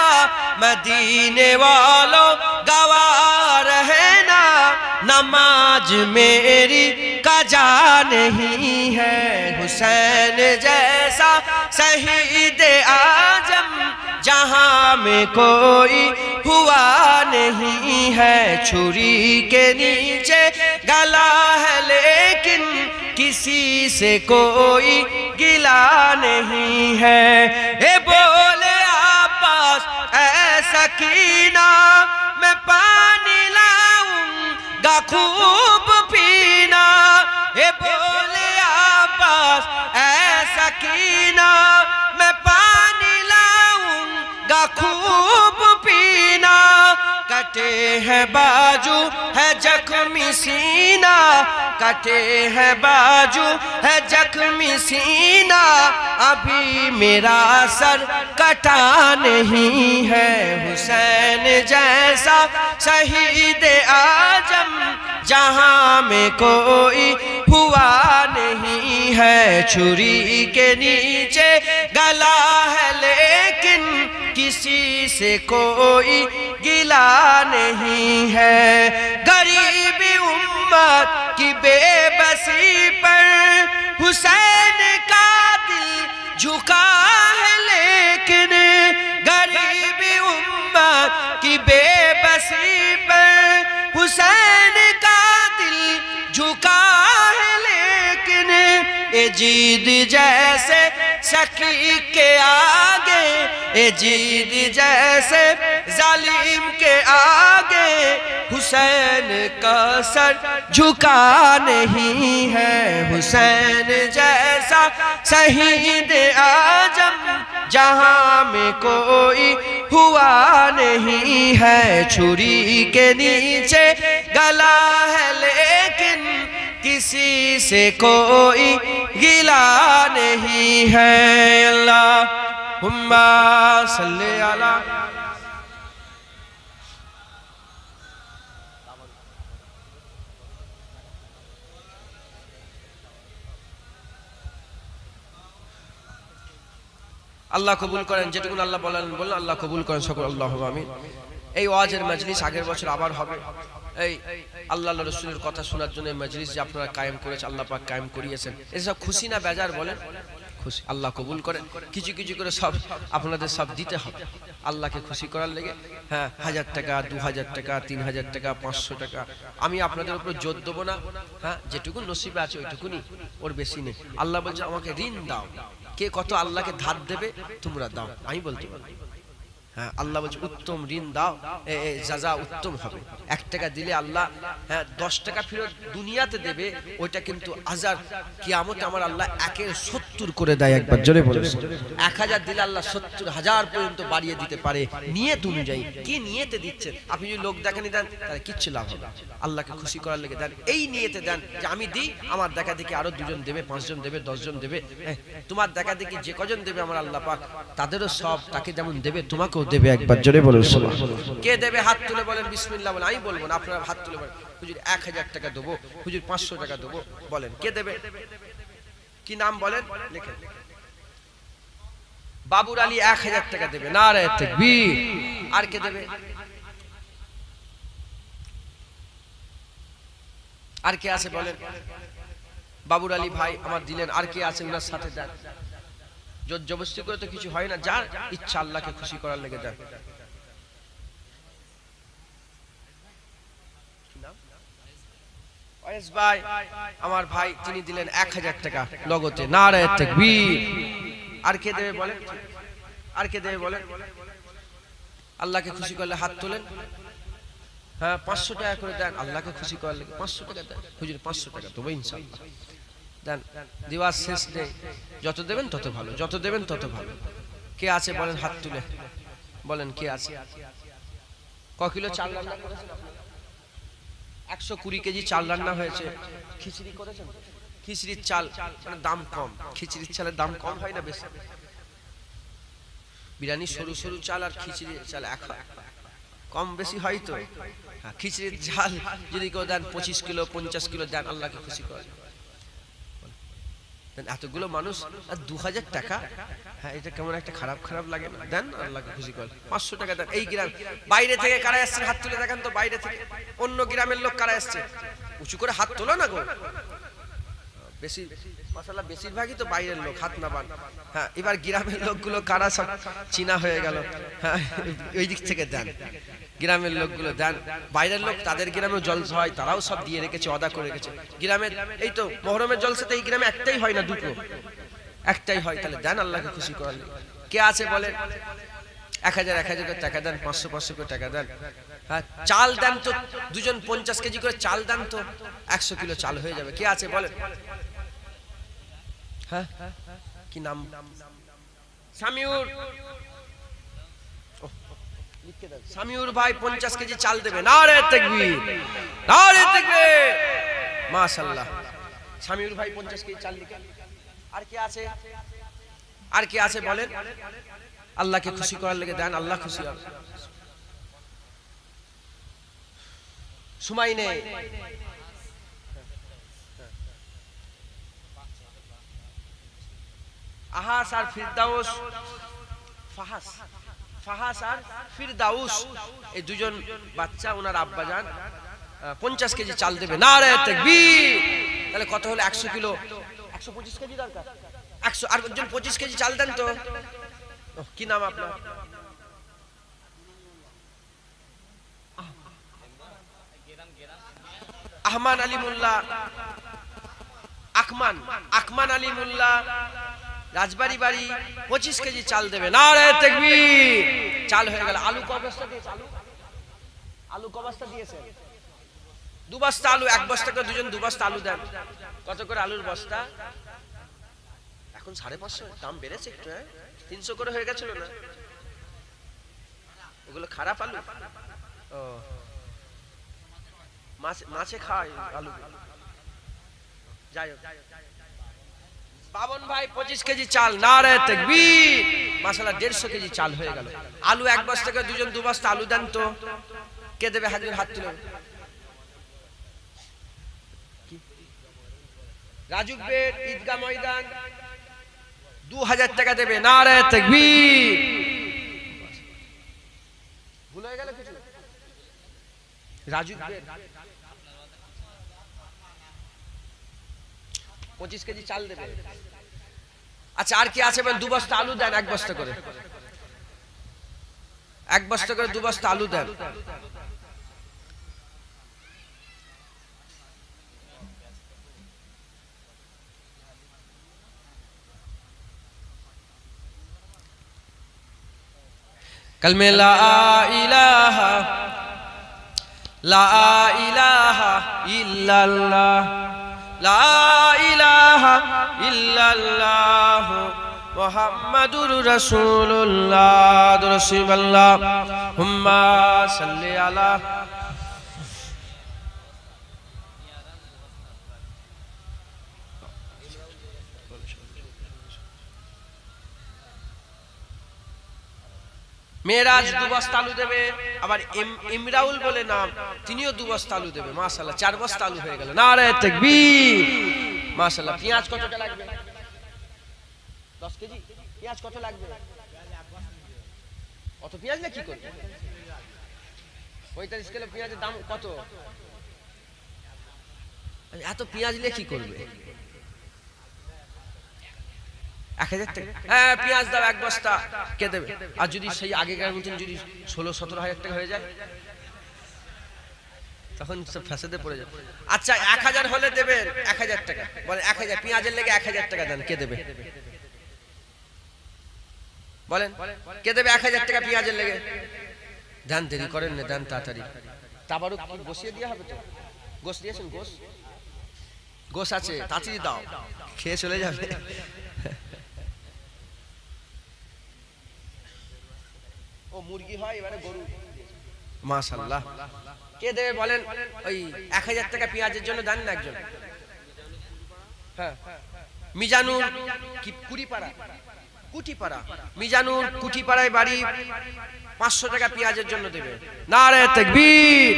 मदीने वालों गवाह रहना, नमाज मेरी कजा नहीं है। हुसैन जैसा शहीद आजम जहां में कोई हुआ नहीं है। छुरी के नीचे गला है लेकिन किसी से कोई गिला नहीं है। ए बोले अब्बास ऐ सकीना, मैं पानी लाऊंगा खूब पीना। ए बोले अब्बास ऐ सकीना, मैं पानी लाऊंगा खूब पीना। कटे हैं बाजू है जख्मी सीना, कटे हैं बाजू है जख्मी सीना, अभी मेरा सर कटा नहीं है। हुसैन जैसा शहीद आजम जहां में कोई हुआ नहीं है। छुरी के नीचे गला है लेकिन किसी से कोई गिला नहीं है। गरीबी उम्मत की बेबसी पर हुसैन का दिल झुका है लेकिन, गरीबी उम्मत की बेबसी पर हुसैन का दिल झुका है लेकिन। यजीद जैसे शकीक के आगे, यजीद जैसे जालिम के आगे हुसैन का सर झुका नहीं है। हुसैन जैसा शहीद आजम जहां में कोई हुआ नहीं है, छुरी के नीचे गला है लेकिन किसी से कोई गिला नहीं है। अल्लाहुम्मा सल्ली अला। আল্লাহ কবুল করেন, যেটুকু আল্লাহ বললেন আল্লাহ কবুল করেন সকল, আল্লাহুম্মা আমিন। এই ওয়াজের মজলিস আগের বছর আবার হবে। এই আল্লাহ রাসূলের কথা শোনার জন্য মজলিস যে আপনারা কায়েম করেছেন, আল্লাহ পাক কায়েম করিয়েছেন, এসব খুশি না বেজার বলেন? খুশি। আল্লাহ কবুল করেন। কিছু কিছু করে সব আপনাদের সব দিতে হবে আল্লাহকে খুশি করার লেগে। হ্যাঁ, 1000 টাকা, 2000 টাকা, 3000 টাকা, 500 টাকা, আমি আপনাদের উপর জোর দেবো না। হ্যাঁ, যেটুকু নসিবে আছে ওইটুকুনি, ওর বেশি নেই। আল্লাহ বলছে আমাকে ঋণ দাও, কে কত আল্লাহকে ধার দেবে তোমরা দাও, আমি বলতে পারি। হ্যাঁ, আল্লাহ বলছে উত্তম ঋণ দাও, যা উত্তম হবে। 1 টাকা দিলে আল্লাহ 10 টাকা ফেরত দুনিয়াতে দেবে, ওইটা কিন্তু হাজার কিয়ামতে আমার আল্লাহ 1/70 করে দেয়। একবার জোরে বলুন। 1000 দিলে আল্লাহ 70,000 পর্যন্ত বাড়িয়ে দিতে পারে, নিয়ত অনুযায়ী। কি নিয়তে দিচ্ছেন? আপনি যদি লোক দেখানি দেন তাহলে কিচ্ছু লাভ হবে। আল্লাহকে খুশি করার লেগে দেন, এই নিয়তে দেন যে আমি দিই, আমার দেখা দেখি আরো 2 জন দেবে, 5 জন দেবে, 10 জন দেবে। তোমার দেখা দেখি যে কজন দেবে আমার আল্লাহ পাক তাদেরও সব তাকে যেমন দেবে তোমাকেও দেবে। একবার জোরে বলুন সুবহানাল্লাহ। কে দেবে? হাত তুলে বলেন বিসমিল্লাহ বলেন। আমি বলবো না, আপনারা হাত তুলে বলেন। হুজুর 1000 টাকা দেবো, হুজুর 500 টাকা দেবো, বলেন কে দেবে? কি নাম বলেন? লিখেন। বাবুর আলী 1000 টাকা দেবে, নারায়ে তাকবীর। আর কে দেবে? আর কে আছে বলেন? বাবুর আলী ভাই আমার দিলেন, আর কে আছে ওনার সাথে দেন। জোর জবরদস্তি করে তো কিছু হয় না, যার ইচ্ছা আল্লাহকে খুশি করার লেগে দেন। ওয়াইস ভাই আমার ভাই, তিনি দিলেন 1000 টাকা লগতে, নারায়ে তাকবীর। আর কে দেবে বলেন? আর কে দেবে বলেন? আল্লাহকে খুশি করলে হাত তোলেন। হ্যাঁ, 500 টাকা করে দেন আল্লাহকে খুশি করার লেগে। 500 টাকা দেন হুজুর, 500 টাকা দেবো ইনশাআল্লাহ। দেন, দিওয়ার শেষ নেই, যত দেবেন তত ভালো, যত দেবেন তত ভালো। কে আছে বলেন? হাত তুলে বলেন কে আছে? ক কিলো চাল রান্না করেছেন আপনি? 120 কেজি চাল রান্না হয়েছে। খিচুড়ি করেছেন? খিচুড়ির চাল মানে দাম কম, খিচুড়ির চালের দাম কম হয় না বেশি? বিরিয়ানি সরু সরু চাল আর খিচুড়ির চাল কম বেশি হয় তো। হ্যাঁ, খিচুড়ির চাল যদি কেউ দেন 25 কিলো 50 কিলো দেন, আল্লাহকে খুশি করে। এতগুলো মানুষ আর 2000 টাকা, হ্যাঁ এটা কেমন একটা খারাপ খারাপ লাগে না? দেন, আল্লাহকে খুশি করে। 500 টাকা দেন। এই গ্রাম বাইরে থেকে কারা আসছে হাত তুলে দেখান তো, বাইরে থেকে অন্য গ্রামের লোক কারা আসছে? উঁচু করে হাত তোলো না গো। বেশি মাশাআল্লাহ বেশিরভাগই তো বাইরের লোক, হাত না বান। হ্যাঁ, এবার গ্রামের লোকগুলো কারা সব চীনা হয়ে গেল। হ্যাঁ, ওই দিক থেকে দেন, গ্রামের লোকগুলো দেন। বাইরের লোক তাদের গ্রামেও জলসা হয়, তারাও সব দিয়ে রেখেছে, অদা করে রেখেছে। গ্রামের এই তো মহরমের জলসাতে এই গ্রামে একটাই হয় না, দুটো একটাই হয়। তাহলে দেন আল্লাহকে খুশি করার। কে আছে বলেন? 1000 করে টাকা দেন, 500 করে টাকা দেন। হ্যাঁ, চাল দেন তো, 2 জন 50 কেজি করে চাল দেন তো, 100 কিলো চাল হয়ে যাবে। কে আছে বলেন? হ্যাঁ, কি নাম? সামিউর। সামিউর ভাই 50 কেজি চাল দেবে, নারে তাকবীর, নারে তাকবীর, মাশাআল্লাহ। সামিউর ভাই 50 কেজি চাল লিখেন। আর কে আছে? আর কে আছে বলেন? আল্লাহকে খুশি করার লেগে দেন, আল্লাহ খুশি হবে। সময় নেই। আহাস আর ফিরদাউস, ফাহাস আর ফিরদাউস, এই 2 জন বাচ্চা, ওনার আব্বা যান 50 কেজি চাল দেবে, নারায়ে তাকবীর। তাহলে কত হলো? 100 কিলো, 125 কেজি দরকার। 100 আর একজন 25 কেজি চাল দেন তো। কি নাম আপনার? আহমান আলী মোল্লা, আকমান আলী মোল্লা, রাজবাড়ি বাড়ি, 25 কেজি চাল দেবে, নারায়ে তাকবীর। চাল হয়ে গেল। আলু ক বস্তা দিয়েছে? আলু ক বস্তা দিয়েছে? 2 বস্তা আলু। 1 বস্তা করে 2 জন 2 বস্তা আলু দেন। কত করে আলুর বস্তা? এখন 550 দাম বেড়েছে একটু। 300 করে হয়ে গেছিল না? এগুলো খারাপ আলু? ও, মাছে খায় আলু। যাই হোক, বাবন ভাই 25 কেজি চাল, নারে তাকবীর। মাশাআল্লাহ 150 কেজি চাল হয়ে গেল। আলু এক বস্তা করে দুজন 2 বস্তা আলু দেন তো। কে দেবে? একজন হাত তুলে। রাজুক বেড ঈদগাহ ময়দান 2000 টাকা দেবে, নারে তাকবীর। ভুল হয়ে গেল কিছু? রাজুক বেড 25 কেজি চাল দেবে। আচ্ছা, আর কি আছে? 2 বস্তা আলু দেন, 1 বস্তা করে, 1 বস্তা করে 2 বস্তা আলু দেন। कलमे ला इलाहा इल्लल्लाह, ला इलाहा इल्लल्लाह मुहम्मदुर रसूलुल्लाह, दुरुस्सल्लाह हुम्मा सल्ली अला। মেরাজ 2 বস্তা আলু দেবে। আবার ইমরাউল বলে নাম, তিনিও 2 বস্তা আলু দেবে। মাশাআল্লাহ 4 বস্তা আলু হয়ে গেল, নারে তাকবীর। মাশাআল্লাহ। পেঁয়াজ কতটা লাগবে? 10 কেজি। পেঁয়াজ কত লাগবে? অত পেঁয়াজ না কি করবে? 45 কিলো পেঁয়াজের দাম কত? এত পেঁয়াজ নিয়ে কি করবে? 1000 টাকা। হ্যাঁ, পেঁয়াজ দাও 1 বস্তা। কে দেবে? আর যদি সেই আগেকার মতন যদি 16-17 হাজার টাকা হয়ে যায়, তখন সব ফ্যাসাদে পড়ে যাবে। আচ্ছা, 1000 হলে দেবেন 1000 টাকা। বলেন 1000 পেঁয়াজের লেগে 1000 টাকা দেন। কে দেবে? বলেন কে দেবে 1000 টাকা পেঁয়াজের লেগে? দেন, দেরি করেন না, দেন তাড়াতাড়ি। তাবারুক কি বসিয়ে দেওয়া হবে তো? গোশ দিয়েছেন? গোশ আছে, তাড়াতাড়ি দাও, খেয়ে চলে যাবে। ও মুরগি হয়, এবারে গরু। মাশাআল্লাহ। কে দেবে বলেন? ওই 1000 টাকা পেঁয়াজের জন্য দেন না একজন। হ্যাঁ, মিজানুর কি কুটিপাড়া, মিজানুর কুটিপাড়ায় বাড়ি, 500 টাকা পেঁয়াজের জন্য দেবে, নারে তাকবীর।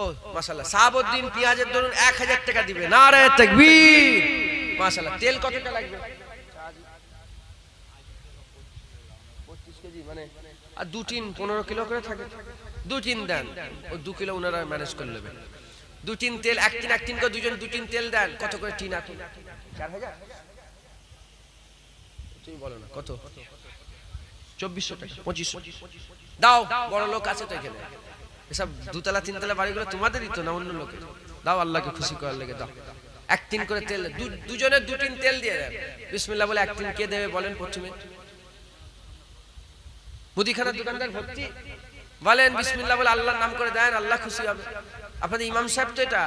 ও মাশাআল্লাহ। সাহাবউদ্দিন পেঁয়াজের ধরুন 1000 টাকা দিবে, নারে তাকবীর। মাশাআল্লাহ। তেল কতটা লাগবে? 25 কেজি মানে আর 2 টিন 15 কিলো করে থাকে, 2 টিন দেন। ও 2 কিলো ওনারা ম্যানেজ করে নেবেন। 2 টিন তেল, 1 টিন করে দুজন 2 টিন তেল দেন। কত করে টিন আছে? 4000। তুমি বলো না কত? 2400 টাকা, 2500 দাও। বড় লোক আছে তো এখানে। এসব 2 তলা 3 তলা বাড়িগুলো তোমাদেরই তো না অন্য লোকের? দাও, আল্লাহকে খুশি করার লেগে দাও। 1 টিন করে তেল, দুজনের 2 টিন তেল দিয়ে দেন। বিসমিল্লাহ বলে 1 টিন কে দেবে বলেন প্রথমে? মুদিখানার দোকানদার ভর্তি, বলেন বিসমিল্লাহ বলে আল্লাহর নাম করে দেন, আল্লাহ খুশি হবে। আপনাদের ইমাম সাহেব তো এটা?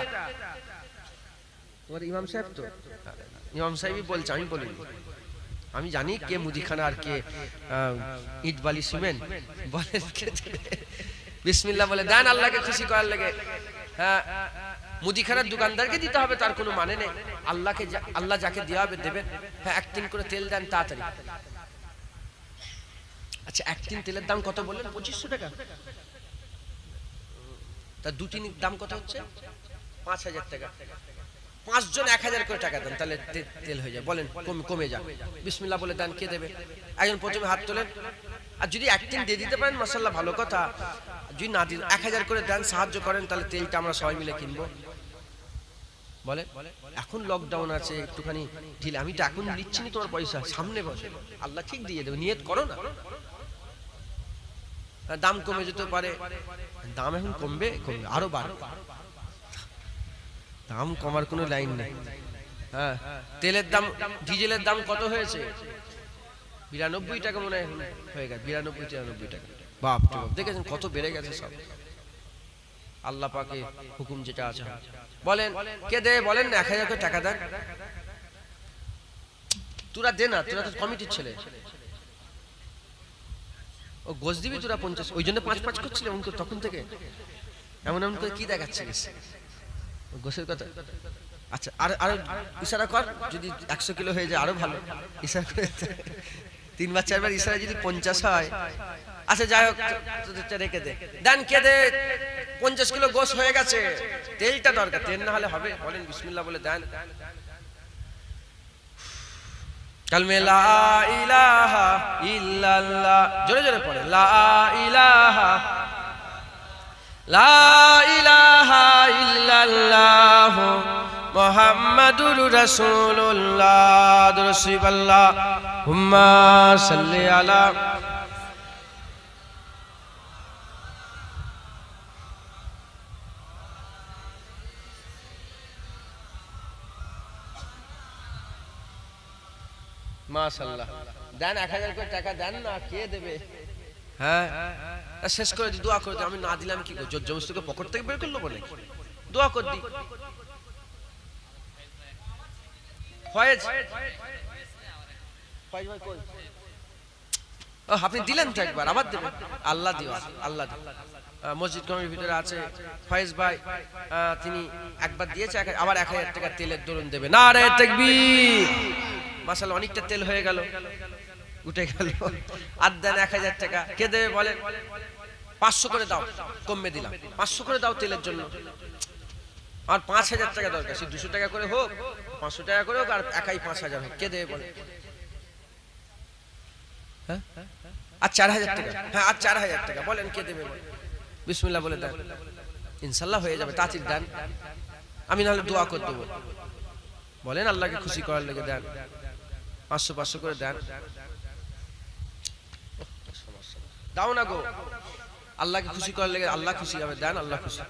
তোমার ইমাম সাহেব তো? ইমাম সাহেবই বলছে, আমি বলিনি। আমি জানি কে মুদিখানা আর কে ইট বালি সিমেন্ট। বলেন বিসমিল্লাহ বলে দেন আল্লাহকে খুশি করার লেগে। হ্যাঁ, মুদিখানার দোকানদারকে দিতে হবে তার কোনো মানে নেই। আল্লাহকে, আল্লাহ যাকে দেওয়া হবে দেবেন। হ্যাঁ, 1 টিন করে তেল দেন তাড়াতাড়ি। আচ্ছা, 1 টিন তেলের দাম কত বললেন? 2500 টাকা। তা 2 টিনের দাম কত হচ্ছে? 5000 টাকা। 5 জন 1000 করে টাকা দেন, তাহলে তেল হয়ে যায়। বলেন কমে যায়। বিসমিল্লাহ বলে দেন। কে দেবে? একজন প্রথমে হাত তোলেন। আর যদি 1 টিন দিয়ে দিতে পারেন মাশাআল্লাহ ভালো কথা। যদি না দিন 1000 করে দেন, সাহায্য করেন, তাহলে তেলটা আমরা সবাই মিলে কিনবো। বলে এখন লকডাউন আছে, একটুখানি ঢিলে। আমি তো এখন নিচ্ছি না তোমার পয়সা, সামনে বসে আল্লাহ ঠিক দিয়ে দেবে, নিয়ত করো না। দাম কমে যেতে পারে, দাম এখন কমবে, আরো বাড়বে। দাম কমার কোনো লাইন নেই। হ্যাঁ, তেলের দাম, ডিজেলের দাম কত হয়েছে? 92 টাকা মনে হয়ে গেছে, 92-93 টাকা। বাপ রে বাপ, দেখেছেন কত বেড়ে গেছে সব। আল্লাহ পাকে হুকুম যেটা আছে। বলেন কে দেবে বলেন না? 1000 করে টাকা দেন। তোরা দে না, তোরা তো কমিটির ছেলে। ও গোস দিবি তোরা 50, ওই জন্য 5 করছিল এমন করে তখন থেকে এমন এমন করে কি দেখাচ্ছিস গোসের কথা। আচ্ছা আর আর ইশারা কর, যদি 100 কিলো হয়ে যায় আরো ভালো, ইশারা করে 3 বার 4 বার ইশারা যদি 50 হয়। আচ্ছা যাই হোক রেখে দে, দেন কে দে 50 কিলো গোস হয়ে গেছে, তেলটা দরকার, তেল না হলে হবে, বলেন বিসমিল্লাহ বলে দেন। কালমে লা ইলাহা ইল্লাল্লাহ, জোরে জোরে পড়ে লা ইলাহা ইল্লাল্লাহ মুহাম্মাদুর রাসূলুল্লাহ, দুরুসিবাল্লাহ হুম্মা সাল্লি আলা। মাশাআল্লাহ, দেন 1000 করে টাকা দেন না, কে দেবে? হ্যাঁ শেষ করে দি, দোয়া করে দি। আমি না দিলাম কি জোর জবরদস্তি পকেট থেকে বের করলো বলে, দোয়া কর দি। ফয়েজ ভাই কই? ও আপনি দিলেন তো একবার, আবার দেবেন। আল্লাহ দিও, আল্লাহ দিও। মসজিদ কমিটির ভিতরে আছে ফয়েজ ভাই, তিনি একবার দিয়েছে, আবার 1000 টাকা তেলের দরুন দেবে। নারে তাকবীর। মাশাআল্লাহ, অনেকটা তেল হয়ে গেল, উঠে গেল। আর দেন 1000 টাকা, কে দেবে বলেন? 500 করে দাও, কমে দিলাম, 500 করে দাও তেলের জন্য। আর 5000 টাকা দরকার, সে 200 টাকা করে হোক, 500 টাকা করে হোক, আর একাই 5000 হোক, কে দেবে বলেন? হ্যাঁ আর 4000 টাকা, হ্যাঁ আর 4000 টাকা বলেন, কে দেবে বলেন? বিসমিল্লাহ বলে দেন, ইনশাআল্লাহ হয়ে যাবে। তাড়াতাড়ি দেন, আমি নাহলে দোয়া করে দেবো। বলেন আল্লাহকে খুশি করার লেগে দেন, 500 করে দেন। দাও না গো, আল্লাহকে খুশি করার লেগে, আল্লাহ খুশি হবে, দেন আল্লাহ খুশি।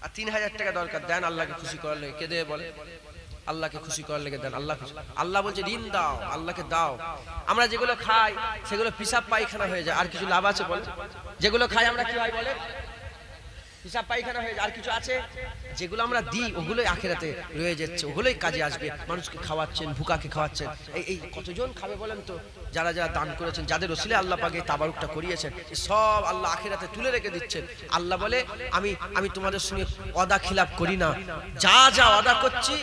আর 3000 টাকা দরকার, দেন আল্লাহকে খুশি করার লেগে, কে দেবে বলে? আল্লাহকে খুশি করার লেগে দেন, আল্লাহ খুশি। আল্লাহ বলছে ঋণ দাও, আল্লাহকে দাও। আমরা যেগুলো খাই সেগুলো পিসাব পায়খানা হয়ে যায়, আর কিছু লাভ আছে বলে? যেগুলো খাই আমরা কি হয় বলে? পিসাব পায়খানা হয়ে যায়, আর কিছু আছে? যেগুলো আমরা দিই ওগুলোই আখিরাতে রয়ে যাচ্ছে, ওগুলোই কাজে আসবে। মানুষকে খাওয়াচ্ছেন, ভুকাকে খাওয়াচ্ছেন, এই কতজন খাবে বলেন তো? যারা যারা দান করেছেন, যাদের ওসিলে আল্লাহ পাকে তাবারুকটা করিয়েছেন, সব আল্লাহ আখিরাতে তুলে রেখে দিচ্ছেন। আল্লাহ বলে আমি তোমাদের সঙ্গে ওয়াদা খিলাফ করি না, যা যা ওয়াদা করছি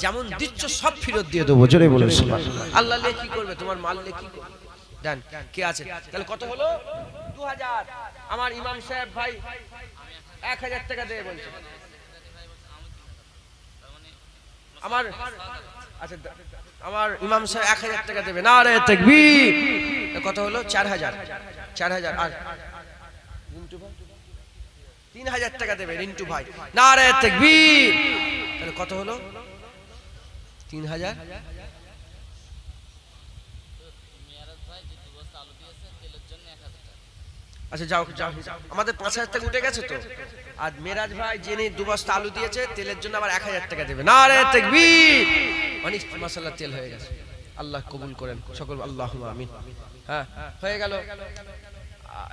যেমন দিচ্ছ সব ফেরত দিয়ে দেবো। জোরে বলুন সুবহানাল্লাহ। আল্লাহ লে কি করবে? তোমার মাল লে কি করবে? দেন, কে আছে? তাহলে কত হলো? 2000। আমার ইমাম সাহেব ভাই 1000 টাকা দেবে বলছে। আমার আচ্ছা, আমার ইমাম সাহেব 1000 টাকা দেবে। নারে তাকবীর। কত হলো? 4000। আর রিন্টু ভাই 3000 টাকা দেবে। রিন্টু ভাই নারে তাকবীর। তাহলে কত হলো? 3000। আচ্ছা যাও, আমাদের 5000 টাকা উঠে গেছে তো। আর মেরাজ ভাই যিনি 2 বস্তা আলু দিয়েছে তেলের জন্য আবার 1000 টাকা দেবে। নারে তাকবীর। অনেক মাশাআল্লাহ তেল হয়ে গেছে, আল্লাহ কবুল করেন সকল, আল্লাহুম্মা আমিন। হ্যাঁ হয়ে গেল।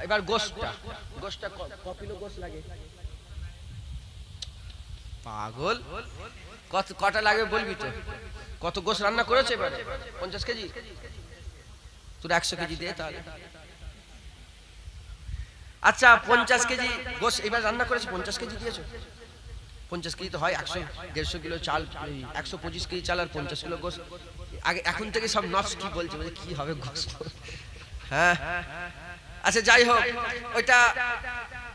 এবার গোশতটা কপিলো গোশত লাগে পাগল, কটা লাগবে বলবি তো? কত গোশত রান্না করেছে এবার? 50 কেজি। তোর 100 কেজি দে তাহলে। আচ্ছা 50 কেজি গোশত এবার রান্না করেছে, 50 কেজি দিয়েছো। 50 কেজি তো হয় 100-150 কিলো চাল, 125 কেজি চাল আর 50 কিলো গোশত। আগে এখন থেকে সব নফস কি বলছে, বলে কি হবে গোশত। হ্যাঁ আচ্ছা যাই হোক, ওইটা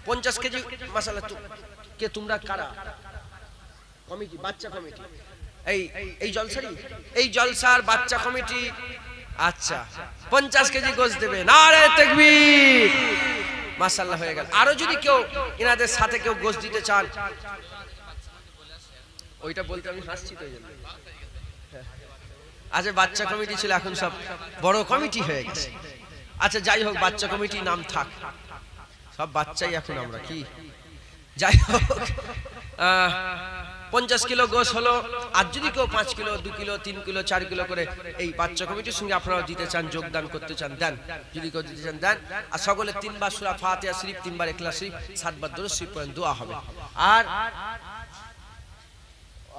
50 কেজি মাশাআল্লাহ। কে তোমরা কারা? কমিটি, বাচ্চা কমিটি, এই জলসার বাচ্চা কমিটি। আচ্ছা 50 কেজি গোশত দেবে। নারে তাকবীর। মাশাআল্লাহ হয়ে গেল। আরো যদি কেউ এনাদের সাথে কেউ গোশত দিতে চান, ওইটা বলতে আমি হাসছি তো, এই জন্য। আচ্ছা বাচ্চা কমিটি ছিল, এখন সব বড় কমিটি হয়ে গেছে। আচ্ছা যাই হোক, বাচ্চা কমিটি নাম থাক, সব বাচ্চাই এখন আমরা কি। যাই হোক 50 কিলো গোশত হলো। আর যদি কেউ 5 কিলো, 2 কিলো, 3 কিলো, 4 কিলো করে এই বাচ্চা কমিটির সঙ্গে আপনারা দিতে চান, যোগদান করতে চান, দেন। যদি কেউ দিতে চান দেন। আর সকলে 3 বার সূরা ফাতিহা শরীফ, 3 বার ইখলাস শরীফ, 7 বার দরুদ শরীফ পড়েন, দোয়া হবে। আর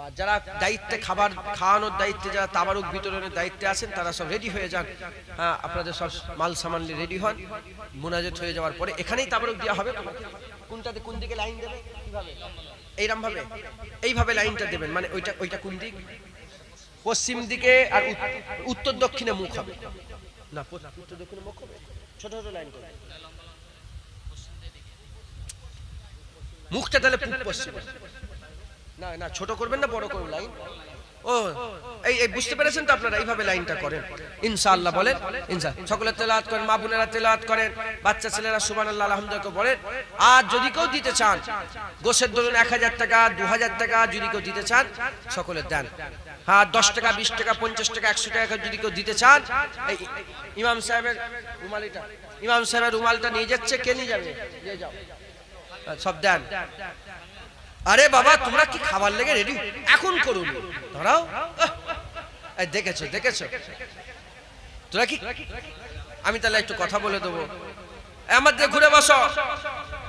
আর যারা দায়িত্বে খাবার খাওয়ানোর দায়িত্বে, যারা তাবারুক বিতরণের দায়িত্বে আছেন, তারা সব রেডি হয়ে যান। হ্যাঁ, আপনাদের সব মাল সামান রেডি হন। মুনাজাত হয়ে যাওয়ার পরে এখানেই তাবারুক দেওয়া হবে। কোনটাতে কোন দিকে লাইন দেবে, কিভাবে? এইরকম ভাবে, এইভাবে লাইনটা দেবেন। মানে ওইটা কোন দিক? পশ্চিম দিকে, আর উত্তর দক্ষিণে মুখ হবে না, উত্তর দক্ষিণে মুখ হবে। ছোট ছোট লাইন করবে, মুখটা তাহলে পূব পশ্চিম। না না, ছোট করবেন না, বড় করবেন লাইন। ও এই বুঝতে পেরেছেন তো আপনারা? এইভাবে লাইনটা করেন ইনশাআল্লাহ। বলেন ইনশাআল্লাহ। সকলে তেলাওয়াত করেন, মা বোনেরা তেলাওয়াত করেন, বাচ্চা ছেলেরা সুবহানাল্লাহ আলহামদুলিল্লাহ বলেন। আর যদি কেউ দিতে চান গোশের ধরুন 1000 টাকা 2000 টাকা যদি কেউ দিতে চান, সকলে দেন। হ্যাঁ, 10 টাকা 20 টাকা 50 টাকা 100 টাকা যদি কেউ দিতে চান, এই ইমাম সাহেবের রুমালিটা, ইমাম সাহেবের রুমালটা নিয়ে যাচ্ছে। কে নিয়ে যাবে? নিয়ে যাও, সব দেন। আরে বাবা, তোমরা কি খাবার লেগে রেডি? এখন করুন, দাঁড়াও। দেখেছো দেখেছো তোরা কি? আমি তাহলে একটু কথা বলে দেবো। আমার দিয়ে ঘুরে বসো,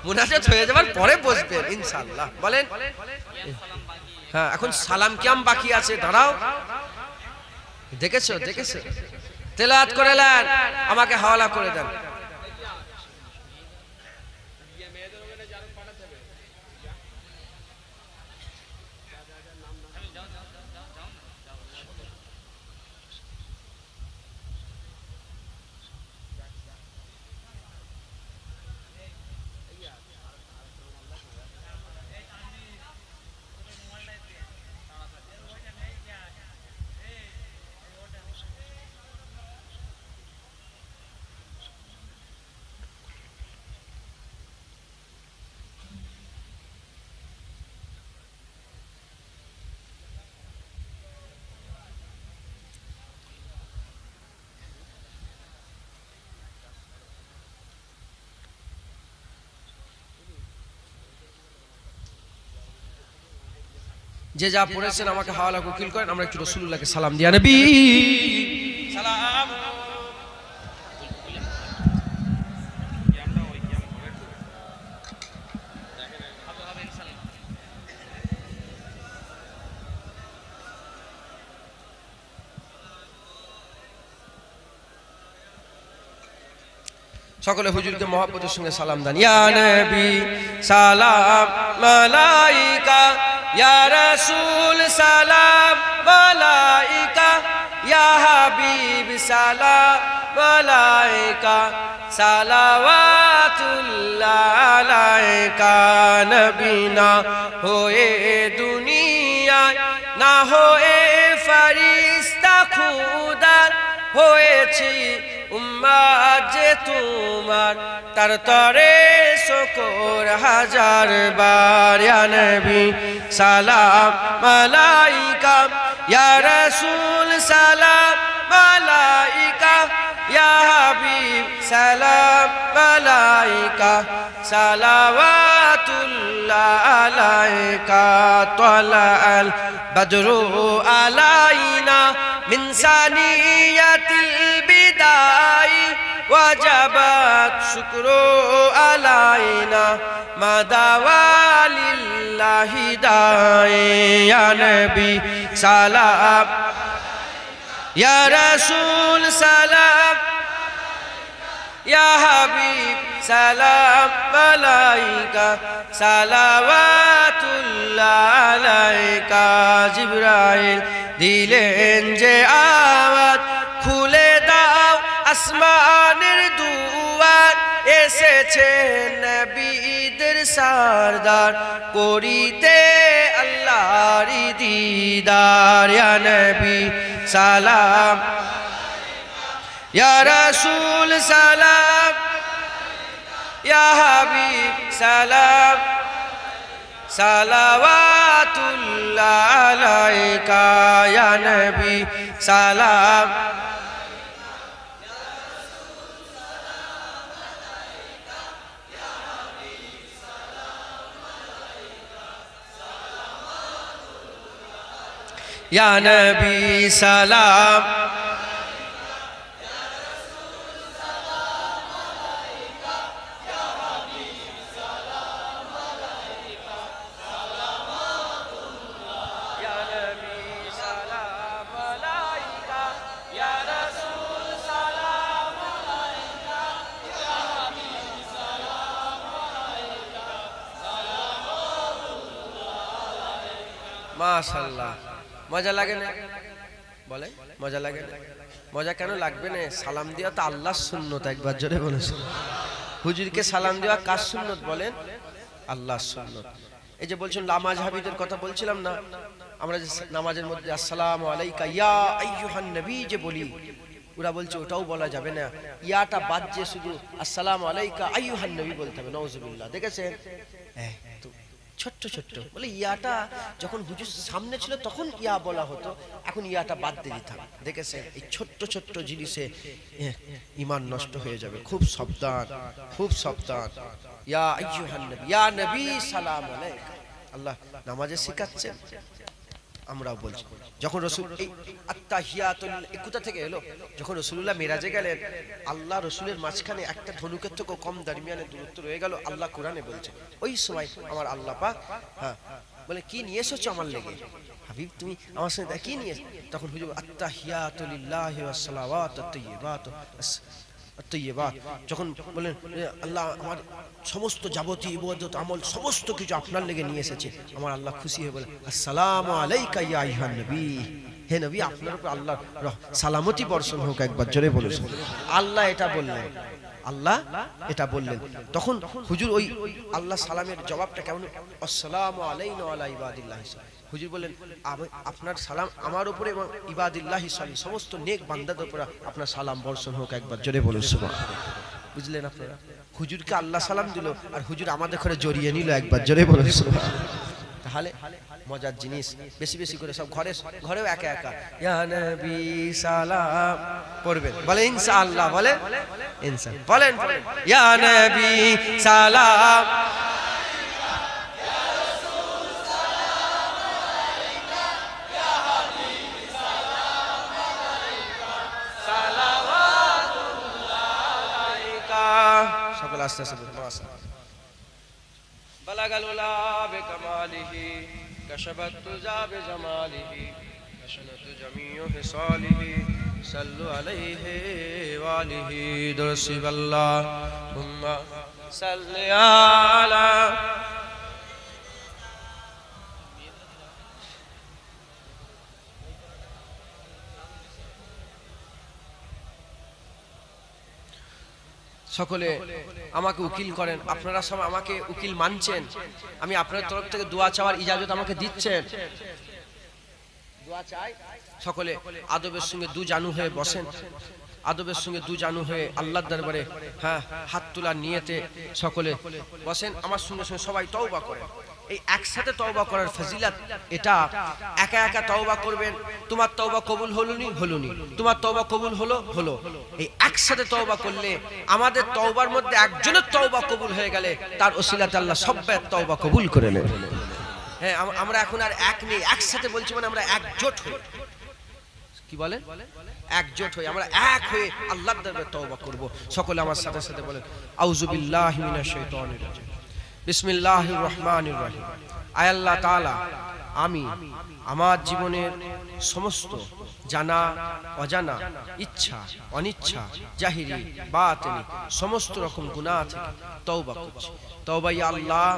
মুনাজাত হয়ে যাবার পরে বসবেন ইনশাআল্লাহ। বলেন। হ্যাঁ, এখন সালাম কিয়াম বাকি আছে, দাঁড়াও। দেখেছো দেখেছো, তেলাওয়াত করে নেন, আমাকে হাওয়ালা করে দেন। যে যা পড়েছেন আমাকে হাওয়ালা উকিল করেন। আমরা একটু রাসূলুল্লাহকে সালাম দিয়া নবী সালাম। সকলে হুজুরকে মহব্বতের সঙ্গে সালাম দেন। ইয়া নবী সালাম মালাইকা, ইয়া রাসূল সালাম মালাইকা, ইয়া হাবিব সালাম মালাইকা, সালাওয়াতুল্লাহ আলাইকা। নবী না হয়ে দুনিয়ায়, না হয়ে ফেরেশতা খুদা হয়েছি উম্মাত যে তোমার, তার তরে শুকর হাজার বার। ইয়া নবী সালাম মালাইকা, ইয়া রাসূল সালাম মালাইকা, ইয়া হাবিব সালাম মালাইকা, সালাওয়াতুল্লাহ আলাইকা। তালাআল বদরু আলাইনা মিন সানিয়াতিল বিদাই, ওয়াজাবাত শুকরু আলাইনা মাদাওয়ালিল্লাহি দাই। ইয়া নবী সালাম, ইয়া রাসূল সালাম, ইয়া হাবিব সালাম মালাইকা, সালাওয়াতুল্লাহ আলাইকা। জিবরাইল দিলেন যে আওয়াজ, খুলে দাও আসমানের দুয়ার, এসেছেন নবীদের সরদার, করিতে আল্লাহর দিদার। ইয়া নবী সালাম, ইয়া রাসূল সালাম, ইয়া হাবিব সালাম, সালাওয়াতুল্লাহ আলাইকা। ইয়া নবী সালাম, ইয়া নবী সালাম, ইয়া মাশাআল্লাহ। মজা লাগে না? বলে মজা লাগে না? মজা কেন লাগবে না? সালাম দেওয়া তো আল্লাহর সুন্নত, একবার জোরে বলেছেন। হুজুরকে সালাম দেওয়া কার সুন্নত বলেন? আল্লাহর সুন্নত। এই যে বলছেন নামাজ হাবিদের কথা বলছিলাম না, আমরা যে নামাজের মধ্যে আসসালামু আলাইকা ইয়া আইয়ুহান নবী যে বলি, ওরা বলছে ওটাও বলা যাবে না, ইয়াটা বাদ যে শুধু আসসালামু আলাইকা আইয়ুহান নবী বলতে হবে। নাউজুবিল্লাহ। দেখেছেন তো ছোট্ট ছোট্ট বলে ইয়াটা যখন হুজুর সামনে ছিল তখন ইয়া বলা হতো, এখন ইয়াটা বাদ দিয়ে দিতাম। দেখেছেন এই ছোট্ট ছোট্ট জিনিসে ঈমান নষ্ট হয়ে যাবে। খুব সাবধান, খুব সাবধান। ইয়া আইয়ুহান নবী, ইয়া নবী সালাম আলাইকা। আল্লাহ নামাজে শিখাচ্ছেন, আমরাও বলছি। যখন রসুল এই আত্তাহিয়াতুল কোথা থেকে এলো? যখন রসুলুল্লাহ মেরাজে গেলেন, আল্লাহ রসুলের মাঝখানে একটা ধনুকের থেকেও কম দরমিয়ানে দূরত্ব রয়ে গেল। আল্লাহ কোরআনে বলছে ওই সময় আমার আল্লাহ পাক বলে কি নিয়ে এসেছো আমার লেগে হাবিব, তুমি আমার সঙ্গে কি নিয়ে? তখন হুজুর আত্তাহিয়াতু লিল্লাহি ওয়াস সালাওয়াতুত তাইয়্যিবাত যখন বলেন আল্লাহ আমার সমস্ত যাবতীয় ইবাদত আমল সমস্ত কিছু আপনার লেগে নিয়ে এসেছে, আমার আল্লাহ খুশি হয়ে বলে আসসালামু আলাইকা ইয়া আইয়ুহান নবী, হে নবী আপনার উপর আল্লাহ সালামতি বর্ষণ হোক। একবার জোরে বলুন। আল্লাহ এটা বললেন, আল্লাহ এটা বললেন। তখন হুজুর ওই আল্লাহ সালামের জবাবটা কেমন? আসসালামু আলাইনা ওয়া আলা ইবাদিল্লাহি। হুজুর বললেন আপনার সালাম আমার উপরে এবং ইবাদিল্লাহি সমস্ত নেক বান্দাদের উপর আপনার সালাম বর্ষণ হোক। একবার জোরে বলুন সুবহানাল্লাহ। বুঝলেন আপনারা? হুজুরকে আল্লাহ সালাম দিল আর হুজুর আমাদের ঘরে জড়িয়ে নিল। একবার জোরে বলুন সুবহানাল্লাহ। তাহলে মজার জিনিস বেশি বেশি করে সব ঘরেও একা একা ইয়া নবী সালাম পড়বেন। বলে ইনশাআল্লাহ, বলে ইনশাআল্লাহ, বলেন ইয়া নবী সালাম, সকল আস্তে আস্তে মাশাআল্লাহ। বালাগাল উলা বিকামালিহি কাশাবাত তুজা বিজামালিহি কাশানাত জামিউ হিসালিহি সাল্লু আলাইহি ওয়া আলিহি দুরসিবাল্লাহুম্মা সাল্লি আলা। সকলে আমাকে উকিল করেন, আপনারা সব আমাকে উকিল মানছেন, আমি আপনার তরফ থেকে দোয়া চাওয়ার ইজাজত আমাকে দিচ্ছেন। দোয়া চাই। সকলে আদবের সঙ্গে দু জানু হয়ে বসেন, আদবের সঙ্গে দু জানু হয়ে আল্লাহর দরবারে হাত তোলার নিয়তে সকলে বসেন। আমার সঙ্গে সঙ্গে সবাই তওবা করেন। এই একসাথে তওবা করার ফজিলত এটা। একা একা তওবা করবেন, তোমার তওবা কবুল হলোনি, তোমার তওবা কবুল হলো। এই একসাথে তওবা করলে আমাদের তওবার মধ্যে একজনের তওবা কবুল হয়ে গেলে তার ওসিলাতে আল্লাহ সবার তওবা কবুল করে নেন। হ্যাঁ, আমরা এখন আর এক নেই, একসাথে বলছি মানে আমরা একজোট হই। কি বলে? একজোট হই, আমরা এক হয়ে আল্লাহর দরবারে তওবা করব। সকলে আমার সাথে সাথে বলেন আউযু বিল্লাহি মিনাশ শাইতানির রাজিম বিসমিল্লাহির রহমানির রহিম। আয় আল্লাহ তাআলা, আমি আমার জীবনের সমস্ত জানা অজানা ইচ্ছা অনিচ্ছা জাহিরি বাতিনি সমস্ত রকম গুনাহ থেকে তওবা করছি। তওবা ইয়া আল্লাহ,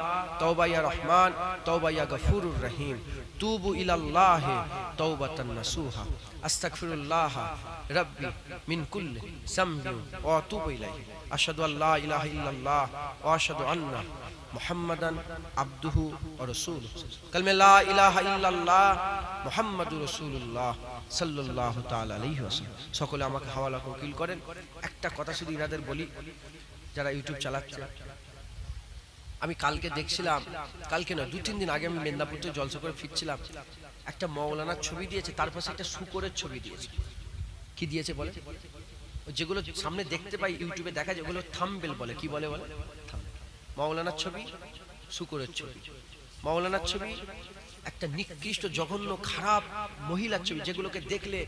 তওবা ইয়া রহমান, তওবা ইয়া গফুরুর রহিম। তুবু ইলাল্লাহি তাওবাতান নাসুহা আস্তাগফিরুল্লাহ রাব্বি মিন কুল্লি যামবিন ওয়া আতুবু ইলাইহি। আশহাদু আল্লা ইলাহা ইল্লাল্লাহ ওয়া আশহাদু আন্না মুহাম্মাদান আবদুহু ওয়া রাসূলুহু। কালমা লা ইলাহা ইল্লাল্লাহ মুহাম্মাদুর রাসূলুল্লাহ সাল্লাল্লাহু তাআলা আলাইহি ওয়াসাল্লাম। সকলে আমাকে হাওয়ালা উকিল করেন। একটা কথা শুধু ইনাদের বলি, যারা ইউটিউব চালাচ্ছে, আমি কালকে দেখছিলাম, কালকে না 2-3 দিন আগে আমি মেদিনীপুর থেকে জলসা করে ফিরছিলাম, একটা মাওলানার ছবি দিয়েছে, তার পাশে একটা শূকরের ছবি দিয়েছে। কি দিয়েছে বলে? যেগুলো সামনে দেখতে পাই ইউটিউবে দেখা যায় ওগুলো থাম্বনেল বলে। কি বলে? বলে মাওলানার ছবি, শূকরের ছবি। মাওলানার ছবি একটা নিকৃষ্ট জঘন্য খারাপ মহিলার ছবি, যেগুলোকে দেখলে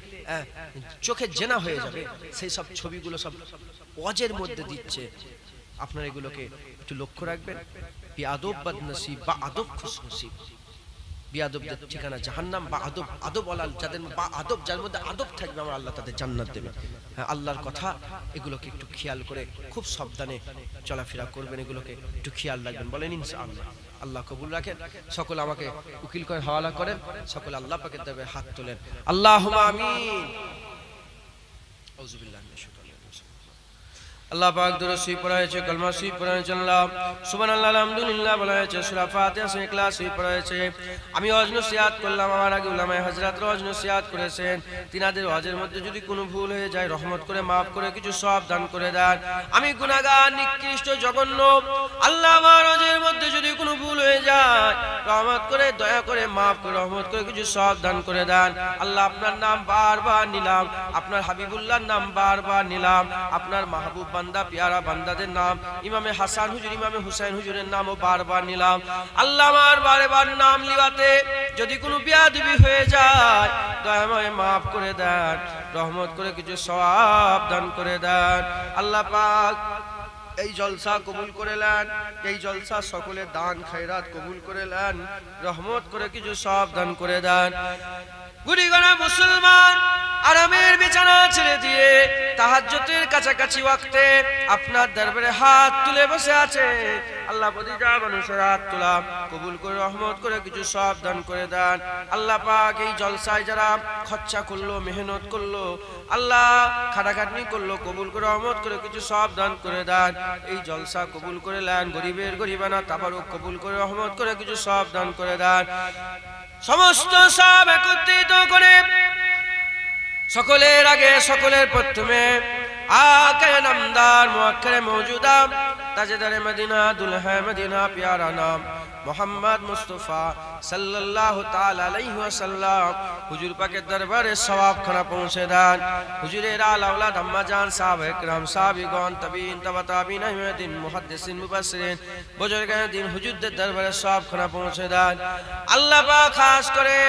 চোখে জেনা হয়ে যাবে, সেই সব ছবিগুলো সব ওয়াজের মধ্যে দিচ্ছে। আপনারা এগুলোকে একটু লক্ষ্য রাখবেন। বেয়াদব বদনসিব বা আদব খুশনসিব, বেয়াদবদের ঠিকানা জাহান্নাম। বা আদব ওয়ালা যাদের বা আদব, যার মধ্যে আদব থাকবে আমার আল্লাহ তাদের জান্নাত দেবে। হ্যাঁ, আল্লাহর কথা এগুলোকে একটু খেয়াল করে খুব সাবধানে চলাফেরা করবেন, এগুলোকে একটু খেয়াল রাখবেন। বলেন ইনশাআল্লাহ। আল্লাহ কবুল রাখেন। সকলে আমাকে উকিল করে হাওয়ালা করেন, সকলে আল্লাহ পাকের দরবারে হাত তোলেন। আল্লাহুম্মা আমিন। আউযুবিল্লাহি মিনাশ শাইতানির রাজিম। আল্লাহ পাক দরুদ শরীফ পড়া হয়েছে, কলমা শরীফ পড়া হয়েছে, আল্লাহ সুবহানাল্লাহ আলহামদুলিল্লাহ বলা হয়েছে, সূরা ফাতিহা সূরা ইখলাস শরীফ পড়া হয়েছে। আমি ওয়াজ নসিহত করলাম, আমার আগে উলামায়ে হযরত ওয়াজ নসিহত করেছেন। তিনাদের ওয়াজের মধ্যে যদি কোনো ভুল হয়ে যায় রহমত করে maaf করে কিছু সওয়াব দান করে দেন। আমি গুনাহগার নিকৃষ্ট জঘন্য, আল্লাহ আমার ওয়াজের মধ্যে যদি কোনো ভুল হয়ে যায় রহমত করে দয়া করে maaf করে রহমত করে কিছু সওয়াব দান করে দেন। আল্লাহ আপনার নাম বারবার নিলাম, আপনার হাবিবুল্লাহর নাম বারবার নিলাম, আপনার মাহবুব বান্দা প্যারা বান্দাদের নাম ইমামে হাসান হুজুর ইমামে হুসাইন হুজুরের নামও বারবার নিলাম। আল্লাহ আমার বারবার নাম লিওয়াতে যদি কোনো বেয়াদবি হয়ে যায় দয়াময় maaf করে দেন, রহমত করে কিছু সওয়াব দান করে দেন। আল্লাহ পাক এই জলসা কবুল করে নেন, এই জলসা সকলের দান খয়রাত কবুল করে নেন, রহমত করে কিছু সওয়াব দান করে দেন। গুরিগনা মুসলমান আরামের বিছানা ছেড়ে দিয়ে তাহাজ্জুদের কাছাকাছি ওয়াক্তে আপনার দরবারে হাত তুলে বসে আছে। আল্লাহ প্রতিটা মানুষের হাত তোলা কবুল করে রহমত করে কিছু সওয়াব দান করে দেন। আল্লাহ পাক এই জলসায় যারা খরচা করলো, মেহনত করলো, আল্লাহ খাটাখাটনি করলো, কবুল করে রহমত করে কিছু সওয়াব দান করে দেন। এই জলসা কবুল করে নেন, গরিবের গরিবানা তাবারুক কবুল করে রহমত করে কিছু সওয়াব দান করে দেন। সমস্ত সব একত্রিত করে সকলের আগে সকলের প্রথমে আকে নামদার মুআক্কিরে মওজুদা তাজদারে মদিনা দুলহা মদিনা প্যারা নাম মোহাম্মদ মুস্তাফা সাল্লাল্লাহু তাআলা আলাইহি ওয়াসাল্লাম হুজুর পাকের দরবারে সওয়াব খানা পৌঁছে দেন। হুজুরের আলা আওলাদ আম্মা জান সাহাবা ইকরাম সাহাবীগণ তাবিঈন তাবা তাবিঈন আইয়ুদ্দিন মুহাদ্দিসিন মুফাসসিরিন বুজুর্গানে দিন হুজুরদের দরবারে সওয়াব খানা পৌঁছে দেন। আল্লাহ পাক খাস করে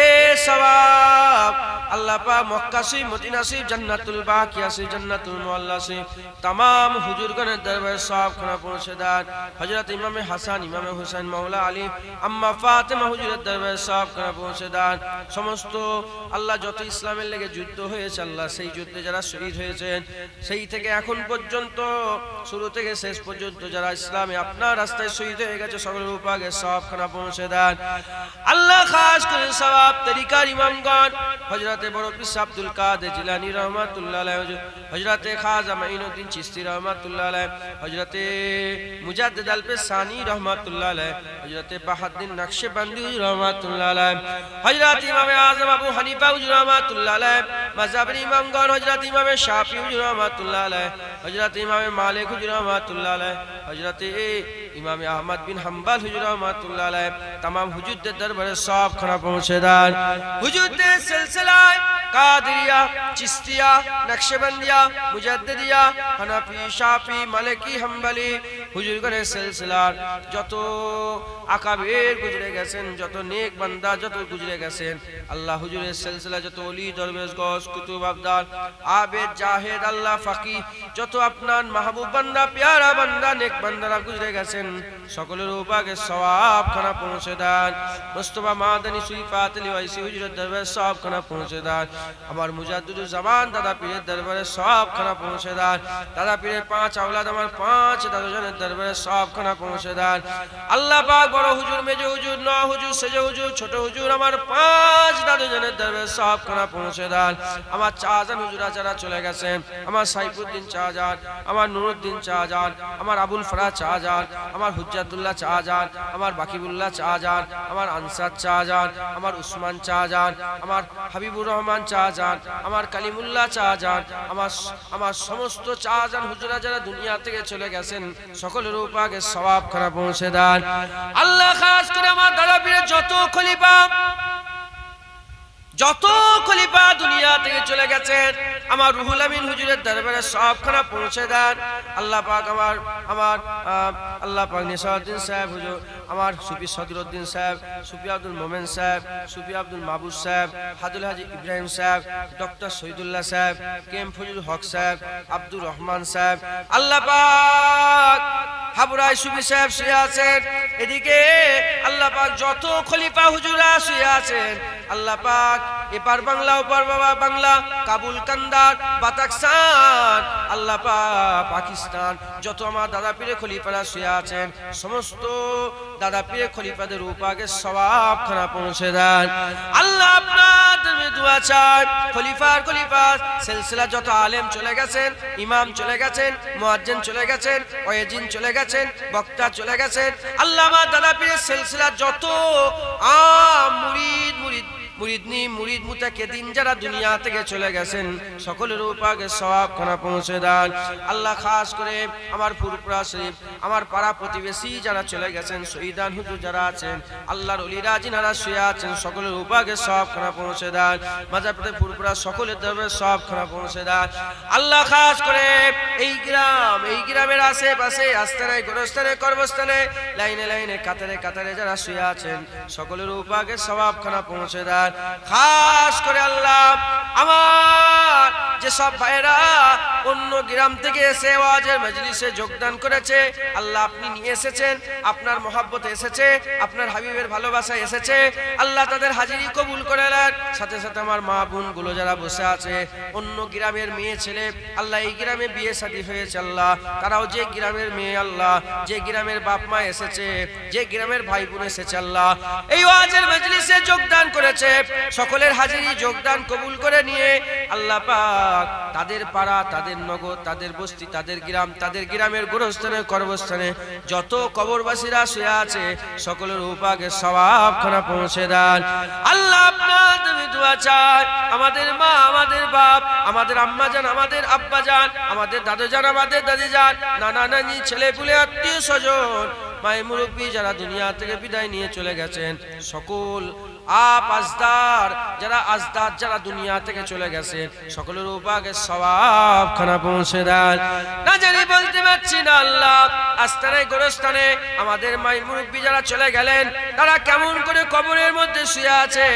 এই সওয়াব আল্লাহ পাক মক্কা শরীফ মদিনা শরীফ জান্নাতুল বাকিয়া শরীফ জান্নাতুল মুআল্লা শরীফ तमाम হুজুরগণের দরবারে সওয়াব খানা পৌঁছে দেন। হযরত ইমামে হাসান ইমামে হুসাইন মাওলা আলী আম্মা ফাতেমা হুজুরের দরবারে সওয়াব খানা পৌঁছে দেন। সমস্ত আল্লাহ যত ইসলামের লেগে যুদ্ধ হয়েছে আল্লাহ সেই যুদ্ধে যারা শহীদ হয়েছেন সেই থেকে এখন পর্যন্ত শুরু থেকে শেষ পর্যন্ত যারা ইসলামে আপনার রাস্তায় শহীদ হয়ে গেছে সকলের উপরে সওয়াব খানা পৌঁছে দেন। আল্লাহ খাস করে সওয়াব তরিকার ইমামগণ হযরতে বড় পীর আব্দুল কাদের জিলানী রাহমাতুল্লাহ আলাইহি, হযরতে খাজা মাইনুদ্দিন চিশতি রাহমাতুল্লাহ আলাইহি, হযরতে মুজাদ্দিদ আল-পেসানি রাহমাতুল্লাহ আলাইহি, হযরতে বাহাউদ্দিন নকশবন্দি রাহমাতুল্লাহ আলাইহি, হযরত ইমামে আযম আবু হানিফা হুজুর রাহমাতুল্লাহ আলাইহি, মাযহাবের ইমামগণ হযরত ইমামে শাফি হুজুর রাহমাতুল্লাহ আলাইহি, হযরত ইমামে মালিক হুজুর রাহমাতুল্লাহ আলাইহি, হযরতে ইমামে আহমদ বিন হাম্বল হুজুর রাহমাতুল্লাহ আলাইহি तमाम হুজুরদের দরবারে সওয়াব খানা পৌঁছে দেন। হুজুরদের সিলসিলায় কাদরিয়া চিশতিয়া নকশবন্দিয়া মুজাদ্দিদিয়া হানাফি শাফি মালিকি হাম্বলি হুজুরগণের সিলসিলার যত আকাবের গুজরে গেছেন, যত নেক বান্দা যত গুজরে গেছেন আল্লাহ হুজুরের সিলসিলা যত ওলি দরবেশ গস কুতুব আবদাল আবেদ জাহেদ আল্লাহ ফাকি যত আপনার মাহবুব বান্দা প্যারা বান্দা নেক বান্দারা গুজরে গেছেন সকলের উপরে সওয়াব খানা পৌঁছে দেন। মুস্তাফা মাদানী সুইফাত আলী ওয়াইসি হুজুরের দরবারে সওয়াব খানা পৌঁছে দেন। আমার মুজাদ্দিদুল জামান দাদা পীরের দরবারে সওয়াব খানা পৌঁছে দেন। দাদা পীরের 5 আওলাদ আমার 5 দাদুজনের দরবারে সওয়াব খানা পৌঁছে দেন। আল্লাহ পাক বড় হুজুর মেজো হুজুর ন হুজুর সেজো হুজুর ছোট হুজুর আমার 5 দাদুজনের দরবারে সওয়াব খানা পৌঁছে দেন। আমার চাচান হুজুরা যারা চলে গেছেন, আমার সাইফুদ্দিন চাচান, আমার নুরুদ্দিন চাচান, আমার আবুল ফরাজ চাচান, আমার হুজ্জাতুল্লাহ চাচান, আমার বাকিবুল্লাহ চাচান, আমার আনসার চাচান, আমার উসমান চাচান, আমার হাবিবুর রহমান চাচান, আমার কালিমুল্লাহ চাচান, আমার সমস্ত চাচান হুজুরা যারা দুনিয়া থেকে চলে গেছেন সকলের উপরে সওয়াব খানা পৌঁছে দেন। আল্লাহ খাস করে আমার দাদা পীরের যত খলিফা দুনিয়া থেকে চলে গেছেন আমার রুহুল আমিন হুজুরের দরবারে সওয়াবখানা পৌঁছে দেন। আল্লাহ পাক আমার আল্লাহ পাক নিসাউদ্দিন সাহেব হুজুর, আমার সুফি সদরউদ্দিন সাহেব, সুফি আব্দুল মোমেন সাহেব, সুফি আব্দুল মাহবুব সাহেব, হাদুল হাজি ইব্রাহিম সাহেব, ডক্টর শহীদুল্লাহ সাহেব, কেম ফজলুল হক সাহেব, আব্দুর রহমান সাহেব, আল্লাহ পাক হাবুরাই সুফি সাহেব শুয়ে আছেন, এদিকে আল্লাহ পাক যত খলিফা হুজুরা শুয়ে আছেন আল্লাহ পাক এপার বাংলা ওপার বাবা বাংলা, কাবুল, কান্দার, বাতাকসান, আল্লাহ পাক পাকিস্তান, যত আমার দাদা পীরে খলিফারা শুয়ে আছেন সমস্ত দাদা পীরে খলিফাদের উপাগে সওয়াব খানা পৌঁছে দেন। আল্লাহ আপনাদের দোয়া চাই, খলিফার সিলসিলা যত আলেম চলে গেছেন, ইমাম চলে গেছেন, মুয়াজ্জিন চলে গেছেন, ওয়াজিন চলে গেছেন, বক্তা চলে গেছেন, আল্লাহ আমার দাদা পীরের সিলসিলা যত মুরিদ মুতাকিদিন যারা দুনিয়া থেকে চলে গেছেন সকলের উপাগে সওয়াব খানা পৌঁছে দেন। আল্লাহ খাস করে আমার ফুরপুরা শরীফ আমার পাড়া প্রতিবেশী যারা চলে গেছেন, শহীদান হুজুর যারা আছেন, আল্লাহর ওলিরা যিনারা শুয়ে আছেন সকলের উপাগে সওয়াব খানা পৌঁছে দেন। মাজারপথে ফুরপুরা সকলের দরবারে সওয়াব খানা পৌঁছে দেন। আল্লাহ খাস করে এই গ্রামের আশেপাশে আস্তানায় গোরস্থানে কর্মস্থানে লাইনে লাইনে কাতারে কাতারে যারা শুয়ে আছেন সকলের উপাগে সওয়াব খানা পৌঁছে দেন। খাস করে আল্লাহ আমার যে সব ভাইরা অন্য গ্রাম থেকে এসে ওয়াজের মজলিসে যোগদান করেছে, আল্লাহ আপনি নিয়ে এসেছেন, আপনার মহব্বতে এসেছে, আপনার হাবিবের ভালোবাসা এসেছে, আল্লাহ তাদের হাজিরি কবুল করে নেন। সাথে সাথে আমার মা বোন গুলো যারা বসে আছে অন্য গ্রামের মেয়ে ছেলে, আল্লাহ এই গ্রামে বিয়ে শাদী হয়েছে, আল্লাহ তারাও যে গ্রামের মেয়ে, আল্লাহ যে গ্রামের বাপ মা এসেছে, যে গ্রামের ভাই বোন এসেছে, আল্লাহ এই ওয়াজের মজলিসে যোগদান করেছে, সকলের হাজিরি যোগদান কবুল করে নিয়ে আল্লাহ পাক তাদের পাড়া, তাদের নগর, তাদের বস্তি, তাদের গ্রাম, তাদের গ্রামের গোরস্থানে কর্মস্থানে যত কবরবাসীরা শুয়ে আছে সকলের উপাগে সওয়াব খানা পৌঁছে দেন। আল্লাহ আপনাদের দোয়া চাই, আমাদের মা, আমাদের বাপ, আমাদের আম্মা জান, আমাদের আব্বা জান, আমাদের দাদু জান, আমাদের দাদি জান, নানা নানি, ছেলে পুলে, আত্মীয় স্বজন, মাই মুরব্বী যারা দুনিয়া থেকে বিদায় নিয়ে চলে গেছেন সকল আজদার যারা দুনিয়া থেকে চলে গেছে সকলের উপাগে সওয়াব খানা পৌঁছে দেন। না জানি বলতে পারছি না আল্লাহ আস্তানায় গোরস্থানে আমাদের মাই মুরব্বী যারা চলে গেলেন তারা কেমন করে কবরের মধ্যে শুয়ে আছে,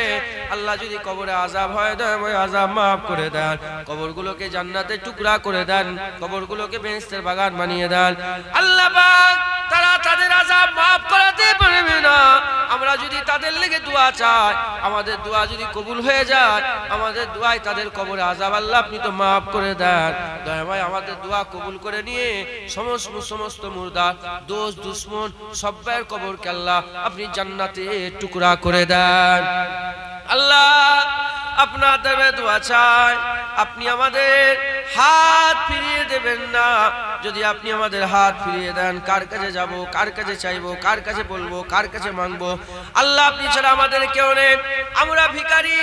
আল্লাহ যদি কবরে আযাব হয় ওই আযাব মাফ করে দেন, কবরগুলোকে জান্নাতের টুকরা করে দেন, কবরগুলোকে বেহেশতের বাগান বানিয়ে দেন। আল্লাহ পাক তারা তাদের আযাব মাফ করাতে পারবে না, আমরা যদি তাদের লেগে দোয়া চাই, আমাদের দোয়া যদি কবুল হয়ে যায়, আমাদের দোয়ায় তাদের কবরে আযাব আল্লাহ আপনি তো মাফ করে দেন। দয়াময় আমাদের দোয়া কবুল করে নিয়ে সমস্ত মুর্দা দোষ দুশ্মন সব্বার কবরকে আল্লাহ আপনি জান্নাতে টুকরা করে দেন। আল্লাহ আপনার দরবারে দোয়া চাই, আপনি আমাদের হাত ফিরিয়ে দেবেন না, যদি আপনি আমাদের হাত ফিরিয়ে দেন কার কাছে যাব, কার কাছে চাইবো, কার কাছে বলবো, কার কাছে মাংবো? আল্লাহ আপনি ছাড়া আমাদের কেউ নেই, আমরা ভিখারি,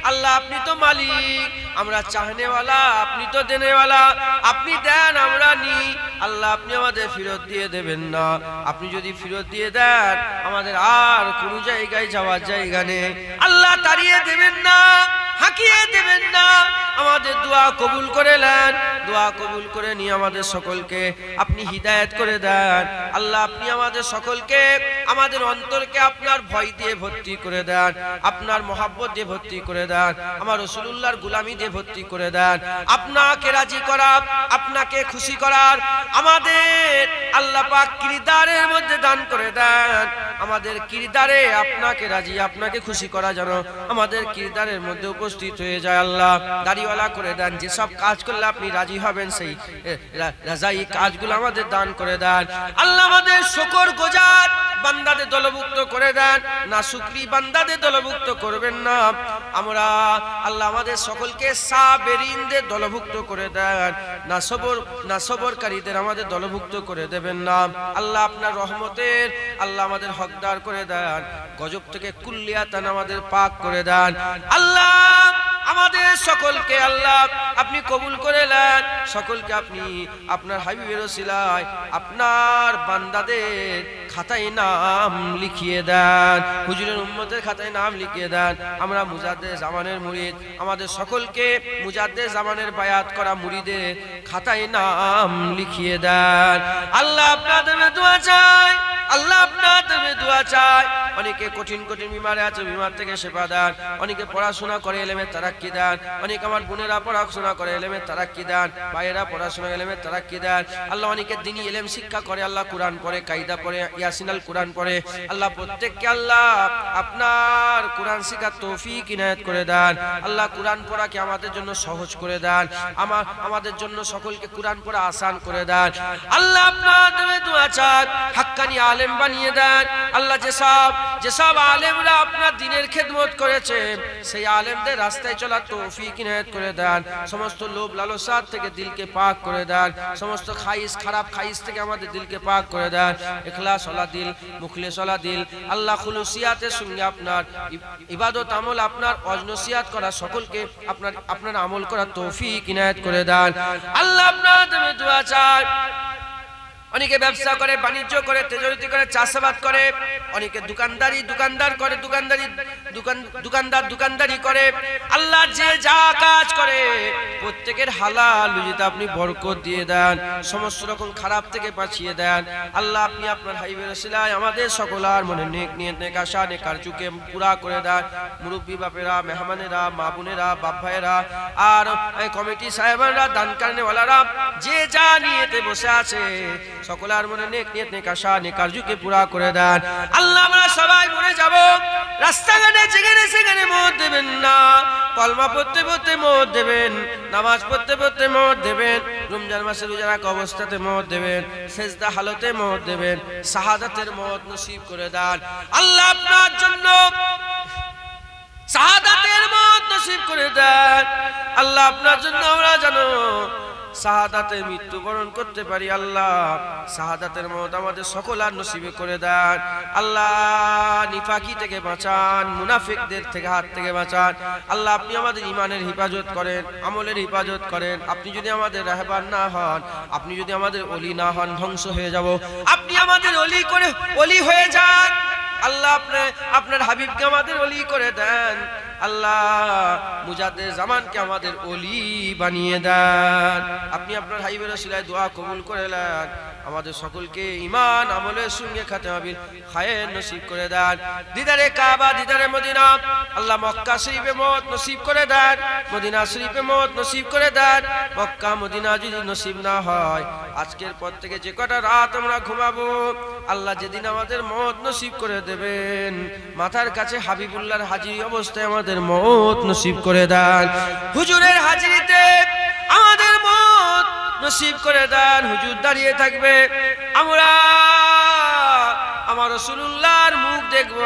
আল্লাহ আপনি তো মালিক, আমরা চাহনেওয়ালা, আপনি তো দেনেওয়ালা, আপনি দেন আমরা নি, আল্লাহ আপনি আমাদের ফেরত দিয়ে দেবেন না। আপনি যদি ফেরত দিয়ে দেন আমাদের আর কোনো জায়গায় যাওয়ার জায়গা নেই, আল্লাহ তাড়িয়ে দেবেন না, হাঁকিয়ে দেবেন না, আমাদের দোয়া কবুল করে নেন, দোয়া কবুল করে নিয়ে আমাদের সকলকে আপনি হিদায়াত করে দেন। আল্লাহ আপনি আমাদের সকলকে, আমাদের অন্তরকে আপনার ভয় দিয়ে ভর্তি করে দেন, আপনার মহাব্বত দিয়ে ভর্তি করে দেন, আমার রাসূলুল্লাহর গোলামি দিয়ে ভর্তি করে দেন। আপনাকে রাজি করা, আপনাকে খুশি করার আমাদের আল্লাহ পাক কিরদারের মধ্যে দান করে দেন, আমাদের কিরদারে আপনাকে রাজি, আপনাকে খুশি করা যেন আমাদের কিরদারের মধ্যে উপস্থিত হয়ে যায়। আল্লাহ দাড়িওয়ালা করে দেন, যেসব কাজ করলে আপনি রাজি হবেন সেই রাজাই কাজগুলো আমাদের দান করে দেন। আল্লাহ আমাদের শুকর গুজার বান্দাদের দলভুক্ত করে দেন, না শুকরি বান্দাদের দলভুক্ত করবেন না। আমরা আল্লাহ আমাদের সকলকে সাবেরিনদের দলভুক্ত করে দেন, না সবরকারীদের আমাদের দলভুক্ত করে দেবেন না। আল্লাহ আপনার রহমতের আল্লাহ আমাদের হকদার করে দেন, গজব থেকে কুল্লিয়াতান আমাদের পাক করে দেন। আল্লাহ আমাদের সকলকে আল্লাহ আপনি কবুল করে নেন, সকলকে আপনি আপনার হাবিবের ওসিলায় আপনার বান্দাদের খাতায় নাম লিখিয়ে দেন, হুজুরের উম্মতের খাতায় নাম লিখিয়ে দেন। আমরা মুজাদ্দেদ জামানের মুরিদ, আমাদের সকলকে মুজাদ্দেদ জামানের বায়াত করা মুরিদের খাতায় নাম লিখিয়ে দেন। আল্লাহ আপনাদের দোয়া চাই, আল্লাহ আপনাদের দোয়া চাই, অনেকে কঠিন কঠিন বিমারে আছে, বিমার থেকে শেফা দেন। অনেকে পড়াশোনা করে ইলমে তারাক্কি দেন। অনেক আমার বোনেরা পড়াশোনা করে ইলমে তারাক্কি দেন, ভাইয়েরা পড়াশোনা ইলমে তারাক্কি দেন। আল্লাহ অনেকে দ্বীনি ইলম শিক্ষা করে, আল্লাহ কুরআন পড়ে, কায়দা পড়ে, ইয়াসিনাল কুরআন পড়ে। আল্লাহ প্রত্যেককে আল্লাহ আপনার কুরআন শিখার তৌফিক ইনায়াত করে দেন। আল্লাহ কুরআন পড়াকে আমাদের জন্য সহজ করে দেন, আমাদের জন্য সকলকে কুরআন পড়া আসান করে দেন। আল্লাহ আপনাদের দোয়া চাই হাক্কানি আলেম বানিয়ে দেন। আল্লাহ যেসব আলেমরা আপনার দ্বীনের খেদমত করেছে, সেই আলেমদের রাস্তায় চলার তৌফিক ইনায়াত করে দেন। সমস্ত লোভ লালসা থেকে দিলকে পাক করে দেন। সমস্ত খারাপ খাইশ থেকে আমাদের দিলকে পাক করে দেন। ইখলাস ওয়ালা দিল, মুখলিস ওয়ালা দিল, আল্লাহ খুলুসিয়াতের সঙ্গে আপনার ইবাদত আমল, আপনার অজনসিয়াত করা সকলকে আপনার আমল করার তৌফিক ইনায়াত করে দেন। আল্লাহ আপনাদের দোয়া চাই অনেকে ব্যবসা করে, বাণিজ্য করে, তেজরিতি করে, চাষাবাদ করে, অনেকে দোকানদারি করে। আল্লাহ যে যা কাজ করে প্রত্যেকের হালাল রুজিতে আপনি বরকত দিয়ে দেন, সমস্ত রকম খারাপ থেকে বাঁচিয়ে দেন। আল্লাহ আপনি আপনার হাবিবের ওসিলায় আমাদের সকলার মনে নেক নিয়ত, নেক আশা, নেক আরজুকে পুরা করে দেন। মুরব্বী বাপেরা, মেহমানেরা, মা বোনেরা, বাপ ভাইয়েরা, আর কমিটি সাহেবানরা, দান কারণেওয়ালারা যে যা নিয়েতে বসে আছে সকলার মনে নেক নিয়ত, নেক আশা, নেক আরজুকে পুরা করে দেন। আল্লাহ আমরা সবাই মরে যাব, রাস্তাঘাটে যেখানে সেখানে মত দেবেন না। কলমা পড়তে পড়তে মত দেবেন, নামাজ পড়তে পড়তে মত দেবেন, রমজান মাসে রোজা রাখা অবস্থাতে মত দেবেন, সেজদা হালতে মত দেবেন, শাহাদাতের মত নসিব করে দেন। আল্লাহ আপনার জন্য শাহাদাতের মত নসিব করে দেন। আল্লাহ আপনার জন্য আমরা জানো শাহাদাতে মৃত্যুবরণ করতে পারি। আল্লাহ শাহাদাতের মত আমাদের সকল আর নসিবে করে দেন। আল্লাহ নিফাকি থেকে বাঁচান, মুনাফিকদের থেকে হাত থেকে বাঁচান। আল্লাহ আপনি আমাদের ঈমানের হিফাজত করেন, আমলের হিফাজত করেন। আপনি যদি আমাদের রাহবার না হন, আপনি যদি আমাদের ওলি না হন, ধ্বংস হয়ে যাব। আপনি আমাদের ওলি হয়ে যান। আল্লাহ আপনার হাবিবকে আমাদের ওলি করে দেন। আল্লাহ মুজাদ্দিদ জামানকে আমাদের ওলি বানিয়ে দেন। আপনি আপনার হাবিবের ওসিলায় দোয়া কবুল করে নেন। আমাদের সকলকে ঈমান আমলের সঙ্গে খাতেমা বিল খায়ের নসিব করে দেন। দিদারে কাবা, দিদারে মদিনা, আল্লাহ মক্কা শরীফে মত নসিব করে দেন, মদিনা শরীফে মত নসিব করে দেন। মক্কা মদিনা যদি নসিব না হয়, আজকের পর থেকে যে কটা রাত আমরা ঘুমাবো, আল্লাহ যেদিন আমাদের মত নসিব করে দেবেন, মাথার কাছে হাবিবুল্লাহর হাজিরি অবস্থায় আমাদের মত নসিব করে দেন। হুজুরের হাজিরিতে আমাদের মত নসিব করে দেন। হুজুর দাঁড়িয়ে থাকবে, আমরা আমার রাসূলুল্লাহর মুখ দেখব,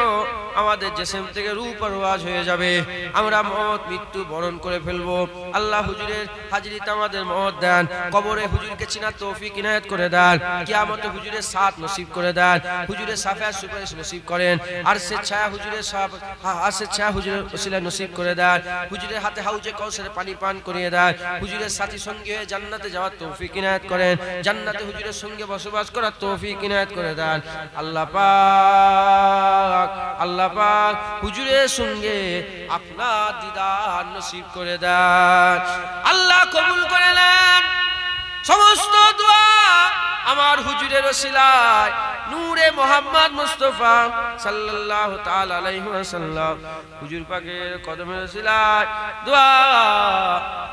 আমাদের জিসম থেকে রূহ পরওয়াজ হয়ে যাবে, আমরা মত মৃত্যু বরণ করে ফেলবো। আল্লাহ হুজুরের হাজিরিতে আমাদের মত দেন। কবরে হুজুরকে চিনার তৌফিক ইনায়াত করে দেন। কিয়ামতে হুজুরের সাথ নসিব করে দেন। হুজুরের সাফায়াত সুপারিশ নসিব করেন। আরশের ছায়া হুজুরের ওসিলায় নসিব করে দেন। হুজুরের হাতে হাউজে কাউসারে পানি পান করিয়ে দেন। হুজুরের সাথী সঙ্গে হয়ে জান্নাতে যাওয়ার তৌফিক ইনায়াত করেন। জান্নাতে হুজুরের সঙ্গে বসবাস করার তৌফিক ইনায়াত করে দেন। আল্লাহ পাক হুজুরের সঙ্গে আপনার দিদার নসিব করে দেন। আল্লাহ কবুল করে নেন সমস্ত দোয়া আমার হুজুরের ওসিলায়, নূরে মুহাম্মদ মুস্তাফা সাল্লাল্লাহু তাআলা আলাইহি ওয়াসাল্লাম হুজুর পাকের কদমের ওসিলায় দোয়া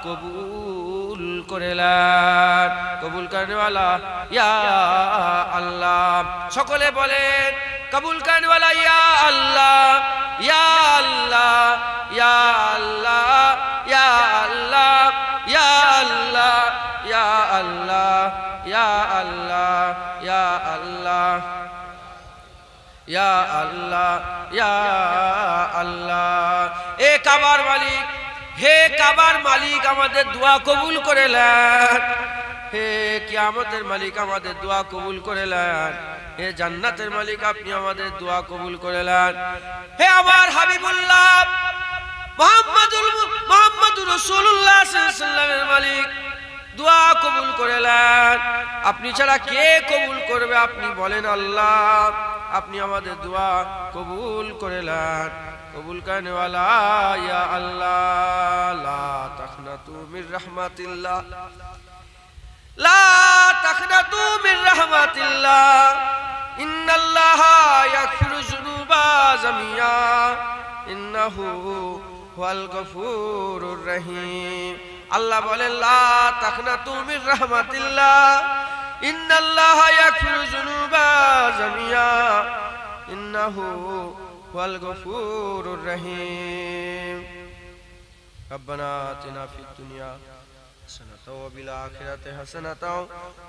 কবুল করে নেন। কবুল করনেওয়ালা ইয়া আল্লাহ, সকলে বলেন কবুল করনেওয়ালা ইয়া আল্লাহ, ইয়া আল্লাহ, ইয়া আল্লাহ, ইয়া আল্লাহ, ইয়া আল্লাহ, ইয়া আল্লাহ, ইয়া আল্লাহ, ইয়া আল্লাহ, ইয়া আল্লাহ, ইয়া আল্লাহ। এ কাবার মালিক, হে কাবার মালিক, আমাদের দোয়া কবুল করে নেন। হে কিয়ামতের মালিক, আমাদের দোয়া কবুল করে নেন। হে জান্নাতের মালিক, আপনি আমাদের দোয়া কবুল করে নেন। হে আমার হাবিবুল্লাহ মুহাম্মাদুর রাসূলুল্লাহ সাল্লাল্লাহু আলাইহি ওয়াসাল্লামের মালিক, দোয়া কবুল করে নেন। আপনি ছাড়া কে কবুল করবে? আপনি বলেন আল্লাহ, আপনি আমাদের দোয়া কবুল করে নেন। কবুল করনে ওয়ালা ইয়া আল্লাহ, লা তাখনাতু মির রাহমাতিল্লাহ, লা তাখনাতু মির রাহমাতিল্লাহ, ইন্নাল্লাহা ইয়াগফিরু যুনুবা ইন্নাহু হুয়াল গফুরুর রহিম। আল্লাহ বলেন লা তাকনাতু মির রাহমাতিল্লাহ ইন্নাল্লাহা ইয়াগফিরু যুনুবা জামিয়া ইন্নাহু হুয়াল গফুরুর রহিম। রব্বানা আতিনা ফিদ দুনিয়া হাসানাতাও ওয়া ফিল আখিরাতি হাসানাতাও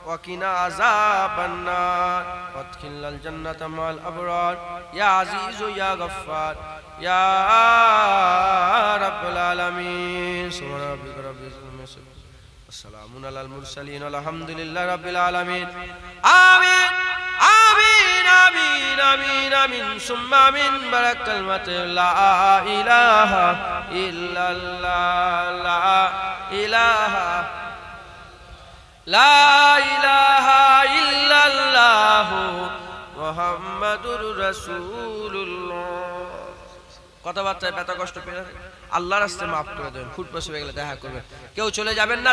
ওয়া কিনা আযাবান্নার ওয়াদখিলনাল জান্নাতা মা'আল আবরার ইয়া আজিজু ইয়া গফফার ইয়া রাব্বাল আলামিন। সুবহানা রাব্বিকা রাব্বিল ইজ্জাতি আম্মা ইয়াসিফুন ওয়া সালামুন আলাল মুরসালিন আলহামদুলিল্লাহি রাব্বিল আলামিন। আমিন আমিন আমিন আমিন আমিন সুম্মা আমিন। বারাকাল মাতে লা ইলাহা ইল্লাল্লাহ লা ইলাহা লা ইলাহা ইল্লাল্লাহ মুহাম্মাদুর রাসূলুল্লাহ। কথাবার্তায় ব্যথা কষ্ট পেয়ে আল্লাহর রাস্তায় মাফ করে দেবেন। ফুট বসে গেলে দেখা করবেন। কেউ চলে যাবেন না।